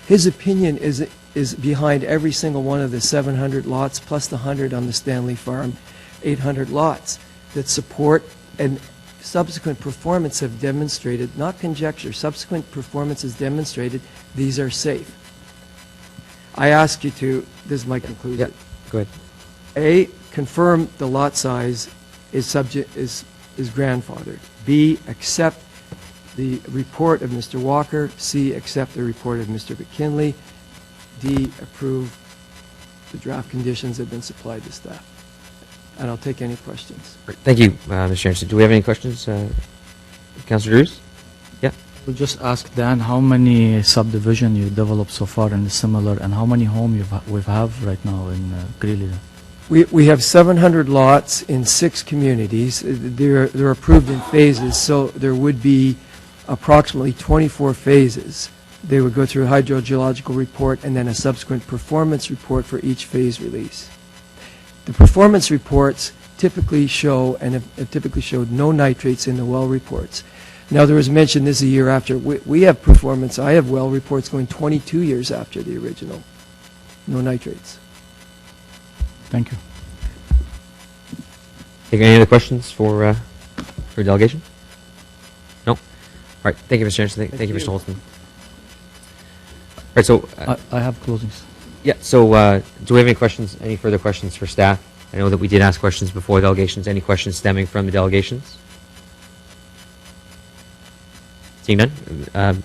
His opinion is behind every single one of the 700 lots plus the 100 on the Stanley Farm, 800 lots that support, and subsequent performance have demonstrated, not conjecture, subsequent performance has demonstrated these are safe. I ask you to, this is my conclusion. Yeah, go ahead. A, confirm the lot size is grandfathered. B, accept the report of Mr. Walker. C, accept the report of Mr. McKinley. D, approve the draft conditions that have been supplied to staff. And I'll take any questions. Thank you, Mr. Anderson. Do we have any questions? Councilor Drews? Yeah. We'll just ask Dan, how many subdivision you developed so far in the similar, and how many home we have right now in Greeley? We have 700 lots in 6 communities. They're approved in phases, so there would be approximately 24 phases. They would go through a hydrogeological report and then a subsequent performance report for each phase release. The performance reports typically show, and have typically showed, no nitrates in the well reports. Now, there was mention this a year after. We have performance, I have well reports going 22 years after the original. No nitrates. Thank you. Take any other questions for delegation? No? All right. Thank you, Mr. Anderson. Thank you, Mr. Holtzman. All right, so... I have closings. Yeah, so do we have any questions, any further questions for staff? I know that we did ask questions before delegations. Any questions stemming from the delegations? Seeing none.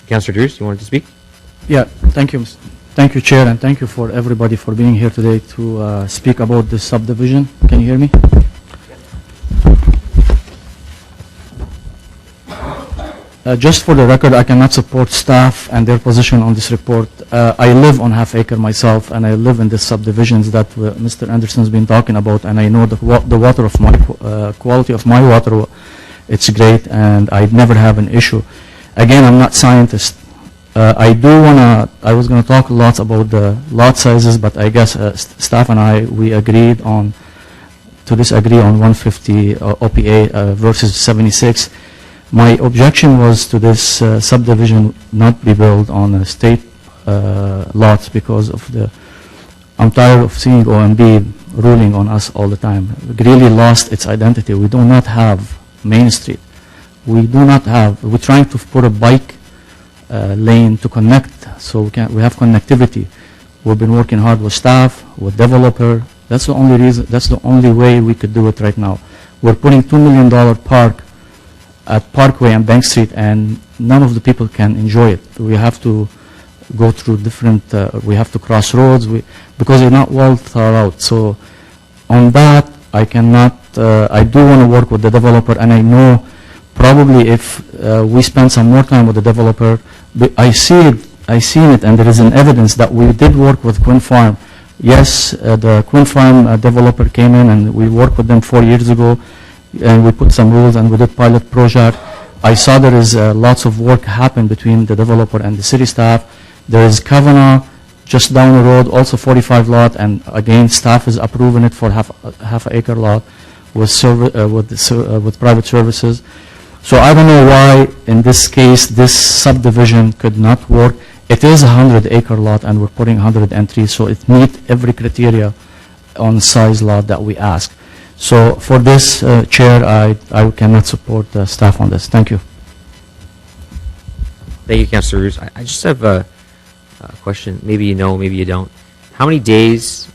Councillor Drews, you wanted to speak? Yeah, thank you. Thank you, Chair, and thank you for everybody for being here today to speak about this subdivision. Can you hear me? Just for the record, I cannot support staff and their position on this report. I live on half-acre myself, and I live in the subdivisions that Mr. Anderson's been talking about, and I know the water of my quality of my water, it's great, and I'd never have an issue. Again, I'm not scientist. I was going to talk lots about the lot sizes, but I guess staff and we agreed on, to disagree on 150 OPA versus 76. My objection was to this subdivision not be built on state lots because of I'm tired of seeing OMB ruling on us all the time. Greeley lost its identity. We do not have Main Street. We're trying to put a bike lane to connect, so we have connectivity. We've been working hard with staff, with developer. That's the only reason, that's the only way we could do it right now. We're putting $2 million park at Parkway and Bank Street, and none of the people can enjoy it. We have to go through different, we have to cross roads, because they're not well thought out. So on that, I cannot, I do want to work with the developer, and I know probably if we spend some more time with the developer, I seen it, and there is an evidence that we did work with Quinn Farm. Yes, the Quinn Farm developer came in, and we worked with them 4 years ago, and we put some rules, and we did pilot project. I saw there is lots of work happen between the developer and the city staff. There is Kavanaugh just down the road, also 45 lot, and again, staff is approving it for half an acre lot with private services. So I don't know why, in this case, this subdivision could not work. It is a 100-acre lot, and we're putting 103, so it meets every criteria on size lot that we ask. So for this, Chair, I cannot support the staff on this. Thank you. Thank you, Councillor Roos. I just have a question. Maybe you know, maybe you don't. How many days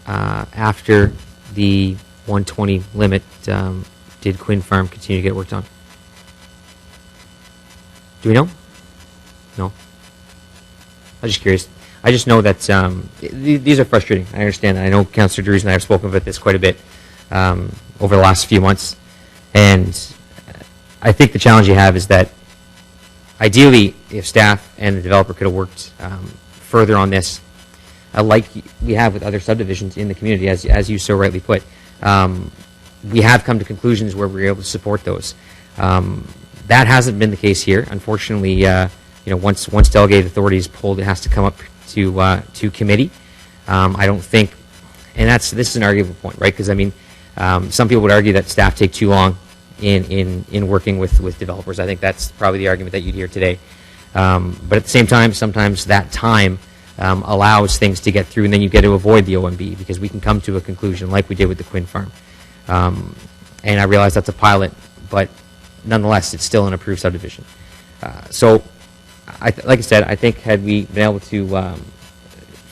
after the 120 limit did Quinn Farm continue to get work done? Do we know? No. I'm just curious. I just know that these are frustrating. I understand that. I know Councillor Drews and I have spoken about this quite a bit over the last few months. And I think the challenge you have is that ideally, if staff and the developer could have worked further on this, like we have with other subdivisions in the community, as you so rightly put, we have come to conclusions where we're able to support those. That hasn't been the case here. Unfortunately, once delegated authority is pulled, it has to come up to committee. I don't think, and this is an arguable point, right? Because I mean, some people would argue that staff take too long in working with developers. I think that's probably the argument that you'd hear today. But at the same time, sometimes that time allows things to get through, and then you get to avoid the OMB because we can come to a conclusion like we did with the Quinn Farm. And I realize that's a pilot, but nonetheless, it's still an approved subdivision. So, like I said, I think had we been able to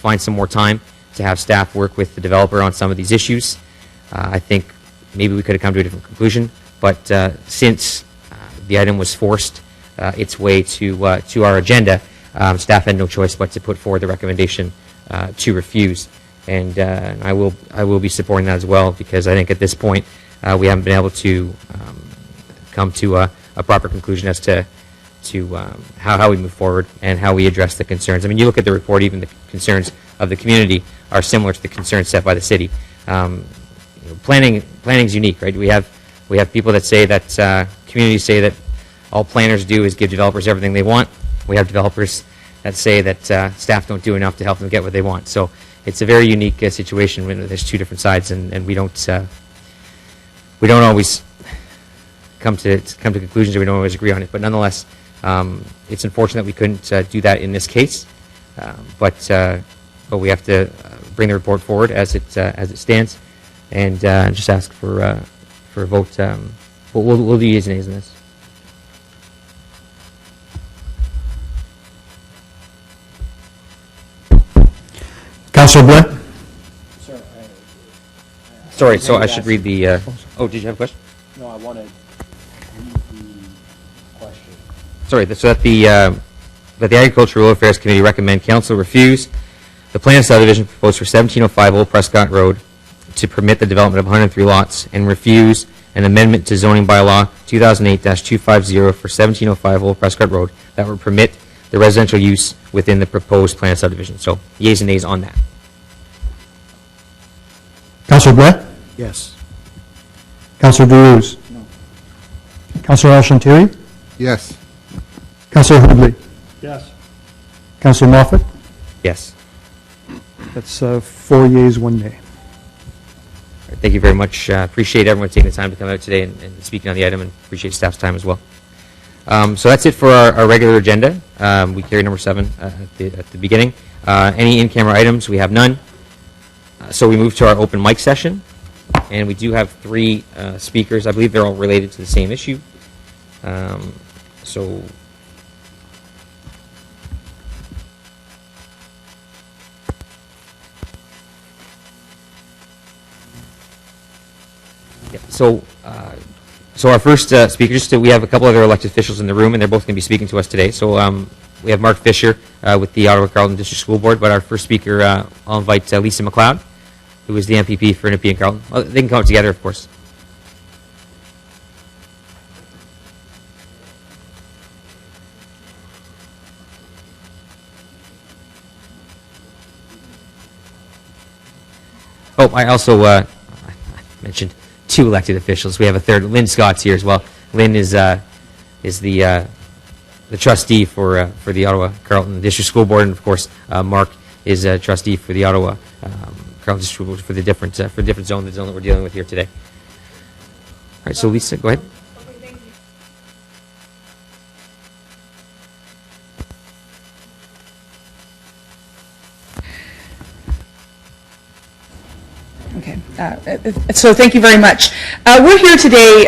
find some more time to have staff work with the developer on some of these issues, I think maybe we could have come to a different conclusion. But since the item was forced its way to our agenda, staff had no choice but to put forward the recommendation to refuse. And I will be supporting that as well, because I think at this point we haven't been able to come to a proper conclusion as to how we move forward and how we address the concerns. I mean, you look at the report, even the concerns of the community are similar to the concerns set by the city. Planning is unique, right? We have people that say that communities say that all planners do is give developers everything they want. We have developers that say that staff don't do enough to help them get what they want. So it's a very unique situation when there's two different sides, and we don't always come to conclusions, or we don't always agree on it. But nonetheless, it's unfortunate we couldn't do that in this case. But we have to bring the report forward as it stands, and just ask for a vote. We'll do yeas and nays in this. Councillor Blair? Sorry, so I should read the... oh, did you have a question? No, I wanted to read the question. Sorry, so that the Agricultural Rural Affairs Committee recommend council refuse the plan of subdivision proposed for 1705 Old Prescott Road to permit the development of 103 lots, and refuse an amendment to zoning bylaw 2008-250 for 1705 Old Prescott Road that would permit the residential use within the proposed plan of subdivision. So, yeas and nays on that. Councillor Blair? Yes. Councillor Derues? No. Councillor Alchantiri? Yes. Councillor Hudley? Yes. Councillor Moffat? Yes. That's 4 yeas, 1 nay. Thank you very much. Appreciate everyone taking the time to come out today and speaking on the item, and appreciate staff's time as well. So that's it for our regular agenda. We carry number 7 at the beginning. Any in-camera items? We have none. So we move to our open mic session, and we do have 3 speakers. I believe they're all related to the same issue. So yeah, so our first speaker, we have a couple other elected officials in the room, and they're both going to be speaking to us today. So we have Mark Fisher with the Ottawa Carleton District School Board, but our first speaker, I'll invite Lisa McLeod, who is the MPP for Nippy and Carleton. They can come out together, of course. Oh, I also I mentioned 2 elected officials. We have a third. Lynn Scott's here as well. Lynn is the trustee for the Ottawa Carleton District School Board, and of course Mark is a trustee for the Ottawa Carleton District School Board for the different zone, the zone that we're dealing with here today. All right, so Lisa, go ahead. Okay. So thank you very much. We're here today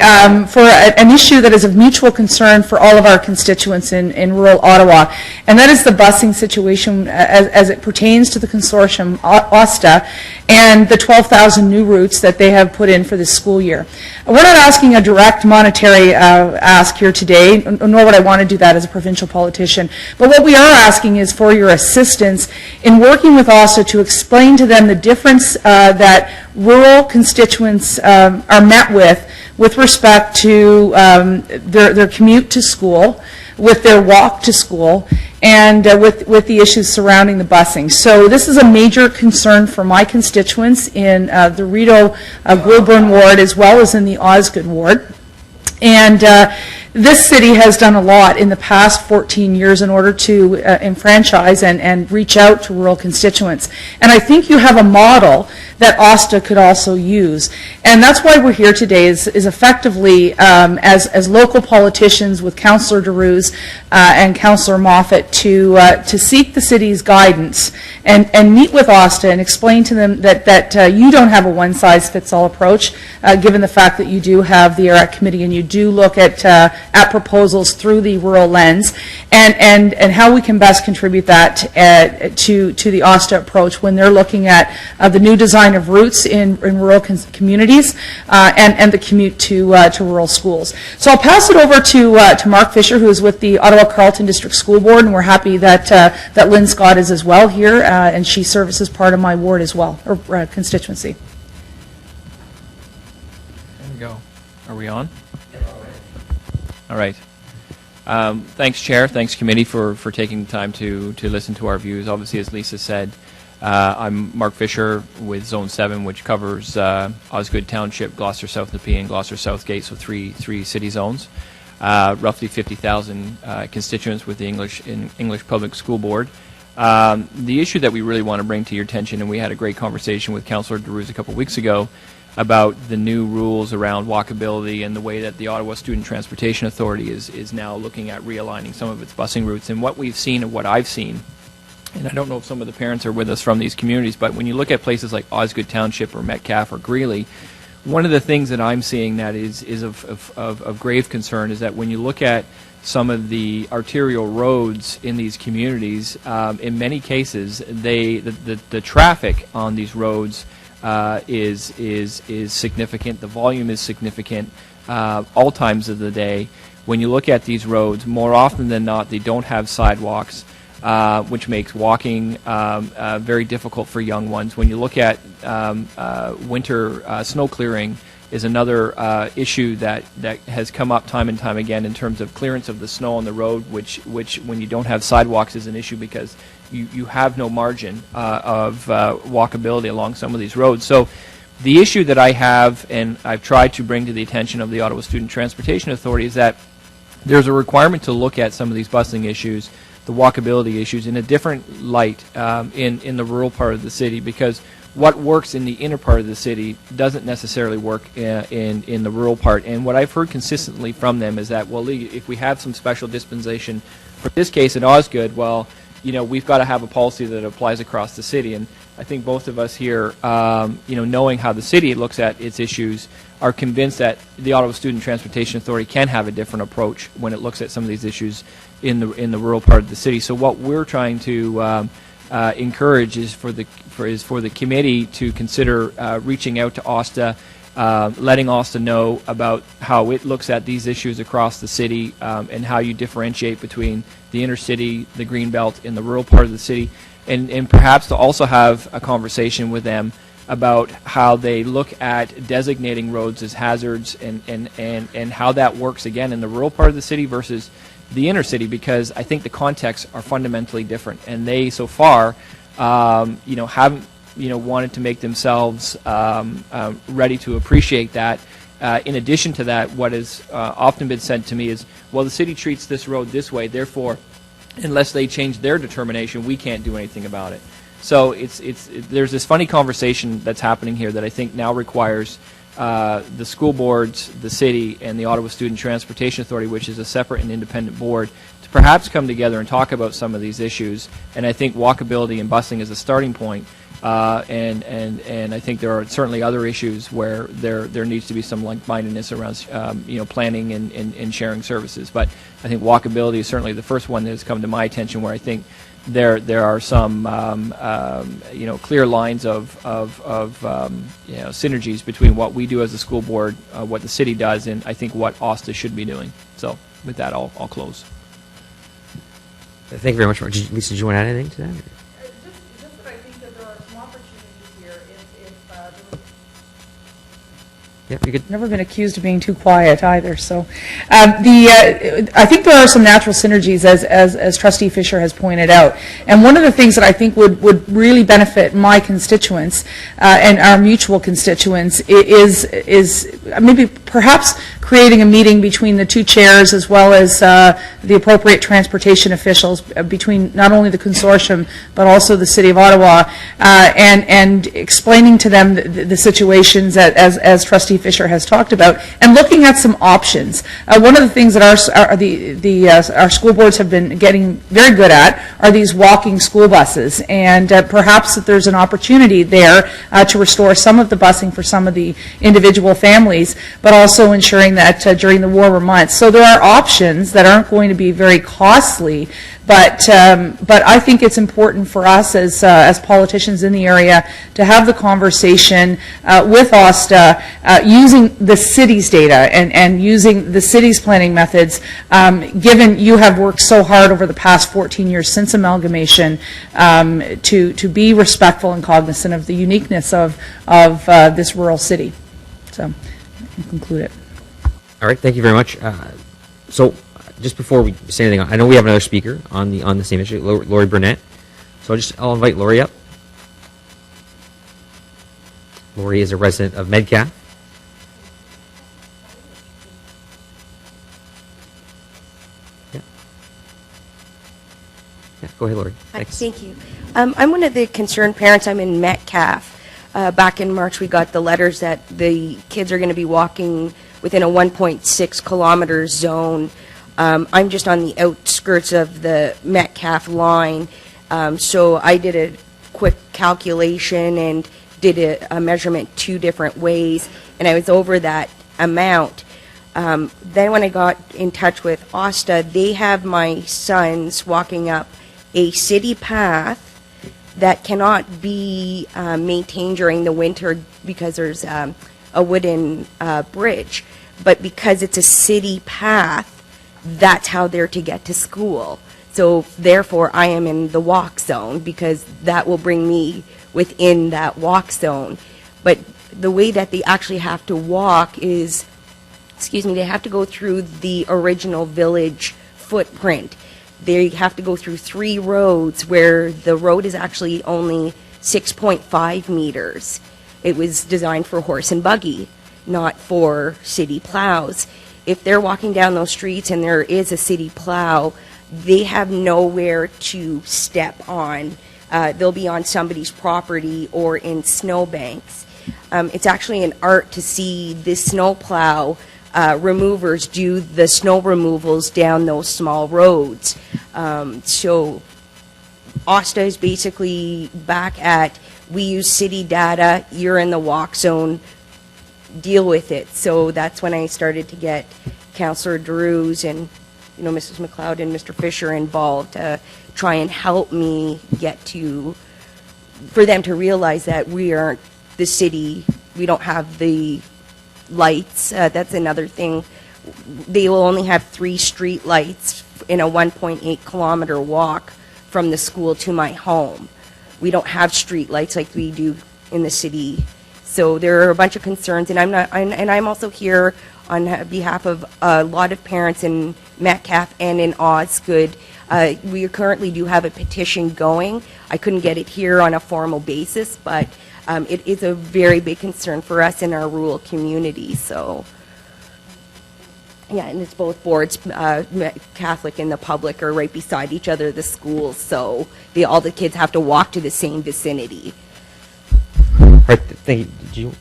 for an issue that is of mutual concern for all of our constituents in rural Ottawa, and that is the busing situation as it pertains to the consortium, OSTA, and the 12,000 new routes that they have put in for this school year. We're not asking a direct monetary ask here today, nor would I want to do that as a provincial politician, but what we are asking is for your assistance in working with OSTA to explain to them the difference that rural constituents are met with respect to their commute to school, with their walk to school, and with the issues surrounding the busing. So this is a major concern for my constituents in the Rideau-Goulburn ward as well as in the Osgoode ward. And this city has done a lot in the past 14 years in order to enfranchise and reach out to rural constituents. And I think you have a model that OSTA could also use. And that's why we're here today is effectively as local politicians with Councillor Derues and Councillor Moffat to seek the city's guidance and meet with OSTA and explain to them that you don't have a one-size-fits-all approach, given the fact that you do have the ARAC committee and you do look at proposals through the rural lens, and how we can best contribute that to the OSTA approach when they're looking at the new design of routes in rural communities and the commute to rural schools. So I'll pass it over to Mark Fisher, who is with the Ottawa Carleton District School Board, and we're happy that Lynn Scott is as well here, and she serves as part of my ward as well, or constituency. There we go. Are we on? All right. Thanks, Chair. Thanks, Committee, for taking the time to listen to our views. Obviously, as Lisa said, I'm Mark Fisher with Zone 7, which covers Osgood Township, Gloucester South Nepean, Gloucester Southgate, so three city zones. Roughly 50,000 constituents with the English Public School Board. The issue that we really want to bring to your attention, and we had a great conversation with Councillor DeRuse a couple weeks ago about the new rules around walkability and the way that the Ottawa Student Transportation Authority is now looking at realigning some of its busing routes. And what we've seen and what I've seen, and I don't know if some of the parents are with us from these communities, but when you look at places like Osgood Township or Metcalfe or Greeley, one of the things that I'm seeing that is of grave concern is that when you look at some of the arterial roads in these communities, in many cases, the traffic on these roads is significant. The volume is significant all times of the day. When you look at these roads, more often than not, they don't have sidewalks, which makes walking very difficult for young ones. When you look at winter snow clearing, is another issue that has come up time and time again in terms of clearance of the snow on the road, which when you don't have sidewalks is an issue because you have no margin of walkability along some of these roads. So the issue that I have, and I've tried to bring to the attention of the Ottawa Student Transportation Authority, is that there's a requirement to look at some of these busing issues, the walkability issues, in a different light in the rural part of the city, because what works in the inner part of the city doesn't necessarily work in the rural part. And what I've heard consistently from them is that, well, if we have some special dispensation for this case in Osgood, well, we've got to have a policy that applies across the city. And I think both of us here, knowing how the city looks at its issues, are convinced that the Ottawa Student Transportation Authority can have a different approach when it looks at some of these issues in the rural part of the city. So what we're trying to encourage is for the committee to consider reaching out to OSTA, letting OSTA know about how it looks at these issues across the city and how you differentiate between the inner city, the green belt, and the rural part of the city, and perhaps to also have a conversation with them about how they look at designating roads as hazards and how that works again in the rural part of the city versus the inner city, because I think the contexts are fundamentally different, and they so far haven't wanted to make themselves ready to appreciate that. In addition to that, what has often been said to me is, well, the city treats this road this way, therefore unless they change their determination, we can't do anything about it. So there's this funny conversation that's happening here that I think now requires the school boards, the city, and the Ottawa Student Transportation Authority, which is a separate and independent board, to perhaps come together and talk about some of these issues. And I think walkability and busing is a starting point. And I think there are certainly other issues where there needs to be some like-mindedness around planning and sharing services. But I think walkability is certainly the first one that has come to my attention, where I think there are some clear lines of synergies between what we do as a school board, what the city does, and I think what OSTA should be doing. So with that, I'll close. Thank you very much. Lisa, did you want to add anything to that? Just that I think that there are some opportunities here Yeah, you could. Never been accused of being too quiet either. So, I think there are some natural synergies, as Trustee Fisher has pointed out. And one of the things that I think would really benefit my constituents and our mutual constituents is maybe perhaps creating a meeting between the two chairs as well as the appropriate transportation officials between not only the consortium but also the City of Ottawa, and explaining to them the situations as Trustee Fisher has talked about, and looking at some options. One of the things that our school boards have been getting very good at are these walking school buses, and perhaps that there's an opportunity there to restore some of the busing for some of the individual families, but also ensuring that during the warmer months. So there are options that aren't going to be very costly, but I think it's important for us as politicians in the area to have the conversation with OSTA using the city's data and using the city's planning methods, given you have worked so hard over the past 14 years since amalgamation to be respectful and cognizant of the uniqueness of this rural city. So I can conclude it. All right, thank you very much. So just before we say anything, I know we have another speaker on the same issue, Lori Burnett. So I'll invite Lori up. Lori is a resident of Metcalfe. Yeah, go ahead, Lori. Thanks. Thank you. I'm one of the concerned parents. I'm in Metcalfe. Back in March, we got the letters that the kids are going to be walking within a 1.6 kilometer zone. I'm just on the outskirts of the Metcalfe line, so I did a quick calculation and did a measurement 2 different ways, and I was over that amount. Then when I got in touch with OSTA, they have my sons walking up a city path that cannot be maintained during the winter because there's a wooden bridge. But because it's a city path, that's how they're to get to school. So therefore, I am in the walk zone because that will bring me within that walk zone. But the way that they actually have to walk is, they have to go through the original village footprint. They have to go through 3 roads where the road is actually only 6.5 meters. It was designed for horse and buggy, not for city plows. If they're walking down those streets and there is a city plow, they have nowhere to step on. They'll be on somebody's property or in snowbanks. It's actually an art to see this snow plow removers do the snow removals down those small roads. So OSTA is basically back at, we use city data, you're in the walk zone, deal with it. So that's when I started to get Councillor Drews and Mrs. McLeod and Mr. Fisher involved to try and help me for them to realize that we aren't the city, we don't have the lights. That's another thing. They will only have 3 street lights in a 1.8 kilometer walk from the school to my home. We don't have street lights like we do in the city. So there are a bunch of concerns, and I'm also here on behalf of a lot of parents in Metcalfe and in Osgood. We currently do have a petition going. I couldn't get it here on a formal basis, but it is a very big concern for us in our rural community. So, yeah, and it's both boards, Catholic and the public, are right beside each other, the schools, so all the kids have to walk to the same vicinity. Right, thank you. Did you?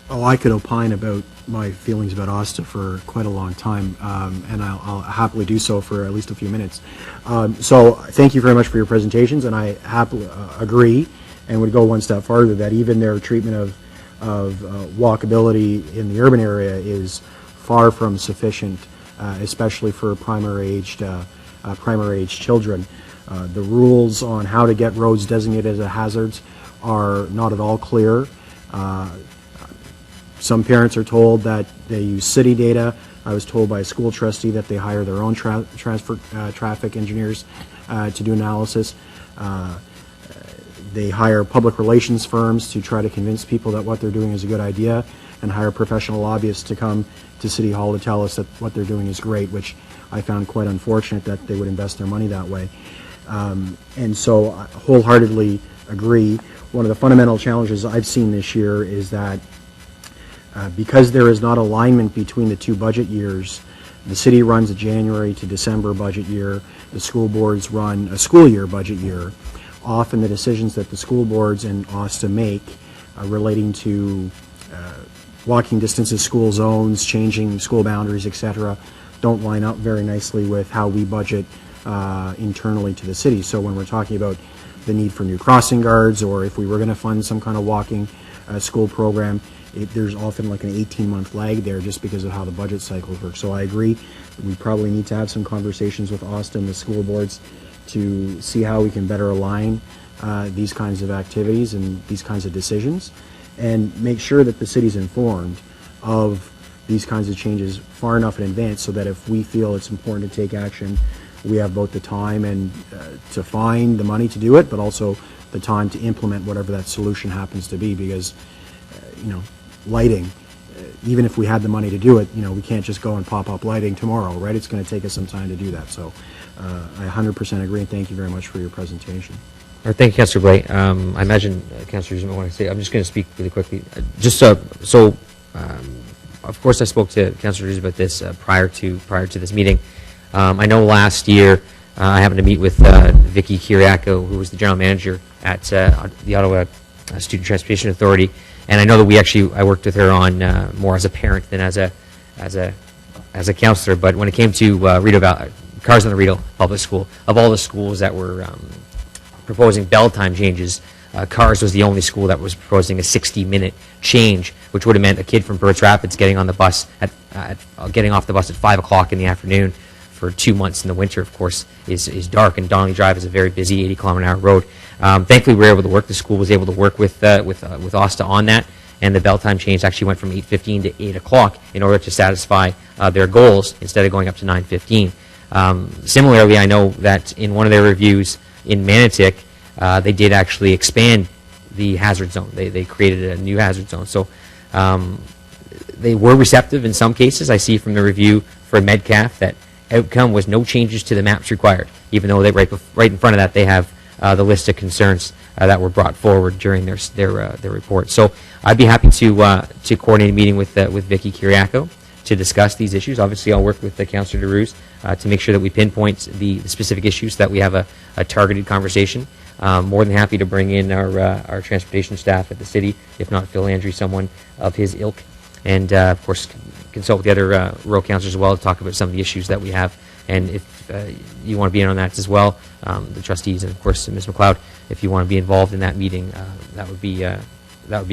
I could opine about my feelings about OSTA for quite a long time, and I'll happily do so for at least a few minutes. So thank you very much for your presentations, and I happily agree and would go one step farther that even their treatment of walkability in the urban area is far from sufficient, especially for primary-aged children. The rules on how to get roads designated as hazards are not at all clear. Some parents are told that they use city data. I was told by a school trustee that they hire their own traffic engineers to do analysis. They hire public relations firms to try to convince people that what they're doing is a good idea, and hire professional lobbyists to come to City Hall to tell us that what they're doing is great, which I found quite unfortunate that they would invest their money that way. And so I wholeheartedly agree. One of the fundamental challenges I've seen this year is that because there is not alignment between the 2 budget years, the city runs a January to December budget year, the school boards run a school year budget year. Often the decisions that the school boards and OSTA make relating to walking distances, school zones, changing school boundaries, etc., don't line up very nicely with how we budget internally to the city. So when we're talking about the need for new crossing guards, or if we were going to fund some kind of walking school program, there's often like an 18-month lag there just because of how the budget cycles work. So I agree, we probably need to have some conversations with OSTA and the school boards to see how we can better align these kinds of activities and these kinds of decisions, and make sure that the city's informed of these kinds of changes far enough in advance so that if we feel it's important to take action, we have both the time and to find the money to do it, but also the time to implement whatever that solution happens to be, because lighting even if we had the money to do it, we can't just go and pop up lighting tomorrow, right? It's going to take us some time to do that. So I 100% agree, and thank you very much for your presentation. All right, thank you, Councillor Blais. I imagine Councillor Hughes might want to say. I'm just going to speak really quickly. Of course, I spoke to Councillor Hughes about this prior to this meeting. I know last year I happened to meet with Vicky Kiriakou, who was the general manager at the Ottawa Student Transportation Authority, and I know that I worked with her on more as a parent than as a councillor. But when it came to Cars on the Rideau Public School, of all the schools that were proposing bell time changes, Cars was the only school that was proposing a 60-minute change, which would have meant a kid from Birch Rapids getting on the bus getting off the bus at 5 o'clock in the afternoon for 2 months in the winter. Of course, is dark, and Donnelly Drive is a very busy 80-kilometer-an-hour road. Thankfully, we were able to work. The school was able to work with OSTA on that, and the bell time change actually went from 8:15 to 8 o'clock in order to satisfy their goals instead of going up to 9:15. Similarly, I know that in one of their reviews in Manotick, they did actually expand the hazard zone. They created a new hazard zone. So they were receptive in some cases. I see from the review for Metcalf that outcome was no changes to the maps required, even though right in front of that they have the list of concerns that were brought forward during their report. So I'd be happy to coordinate a meeting with Vicky Kiriakou to discuss these issues. Obviously, I'll work with Councillor DeRuse to make sure that we pinpoint the specific issues, that we have a targeted conversation. More than happy to bring in our transportation staff at the city, if not Phil Landry, someone of his ilk, and of course consult with the other rural councillors as well to talk about some of the issues that we have. And if you want to be in on that as well, the trustees and of course Ms. McLeod, if you want to be involved in that meeting, that would be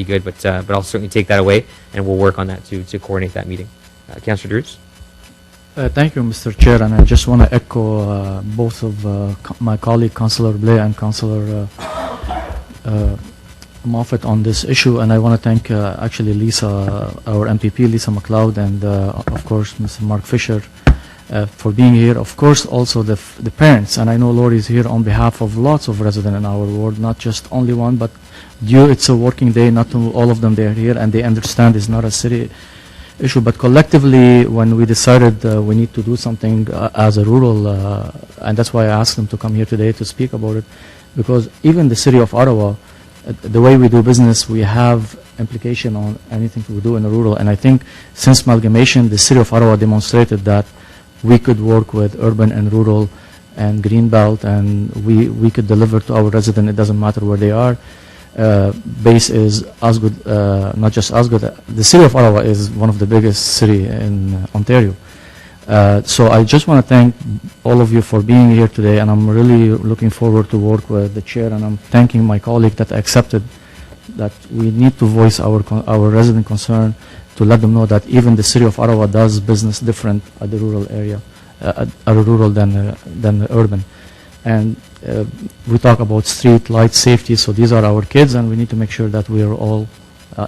good. But I'll certainly take that away, and we'll work on that to coordinate that meeting. Councillor Drews. Thank you, Mr. Chair, and I just want to echo both of my colleague, Councillor Blais and Councillor Moffat on this issue, and I want to thank actually Lisa, our MPP, Lisa McLeod, and of course Mr. Mark Fisher for being here. Of course, also the parents, and I know Lori is here on behalf of lots of residents in our ward, not just only one, but it's a working day, not all of them they are here, and they understand it's not a city issue, but collectively, when we decided we need to do something as a rural, and that's why I asked them to come here today to speak about it, because even the city of Ottawa, the way we do business, we have implication on anything we do in the rural, and I think since amalgamation, the city of Ottawa demonstrated that we could work with urban and rural and greenbelt, and we could deliver to our residents. It doesn't matter where they are. Base is Osgood, not just Osgood. The city of Ottawa is one of the biggest city in Ontario. So I just want to thank all of you for being here today, and I'm really looking forward to work with the chair, and I'm thanking my colleague that accepted that we need to voice our resident concern, to let them know that even the city of Ottawa does business different at the rural area, rural than the urban. And we talk about street light safety, so these are our kids, and we need to make sure that we are all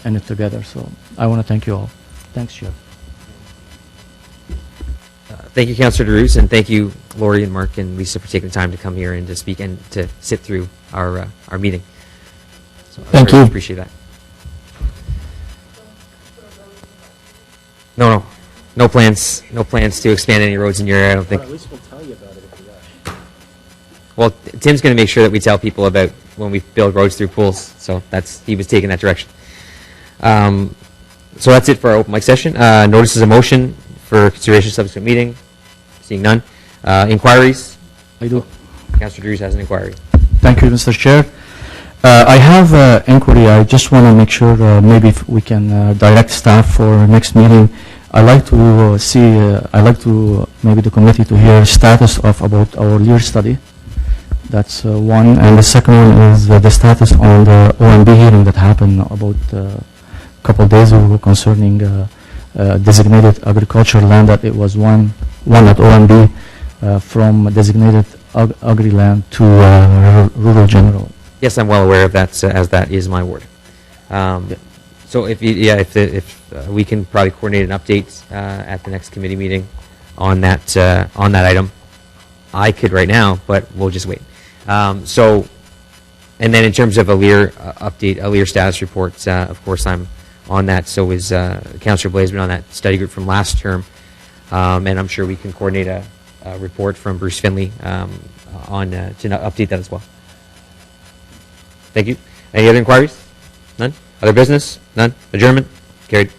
in it together. So I want to thank you all. Thanks, Chair. Thank you, Councillor DeRuse, and thank you, Lori and Mark and Lisa, for taking the time to come here and to speak and to sit through our meeting. So Thank you. Appreciate that. No plans to expand any roads in your area, I don't think. But at least we'll tell you about it if we are. Well, Tim's going to make sure that we tell people about when we build roads through pools, so he was taking that direction. So that's it for our open mic session. Notices of motion for consideration subsequent meeting. Seeing none. Inquiries? I do. Councillor Drews has an inquiry. Thank you, Mr. Chair. I have an inquiry. I just want to make sure maybe if we can direct staff for next meeting. I'd like to maybe the committee to hear status about our LEAR study. That's one. And the second one is the status on the OMB hearing that happened about a couple of days ago concerning designated agricultural land, that it was one at OMB from designated agri-land to rural general. Yes, I'm well aware of that, as that is my ward. So if we can probably coordinate an update at the next committee meeting on that item. I could right now, but we'll just wait. And then in terms of a LEAR update, a LEAR status report, of course I'm on that. So is Councillor Blaisman on that study group from last term. And I'm sure we can coordinate a report from Bruce Finley on to update that as well. Thank you. Any other inquiries? None? Other business? None? Adjournment? Carried.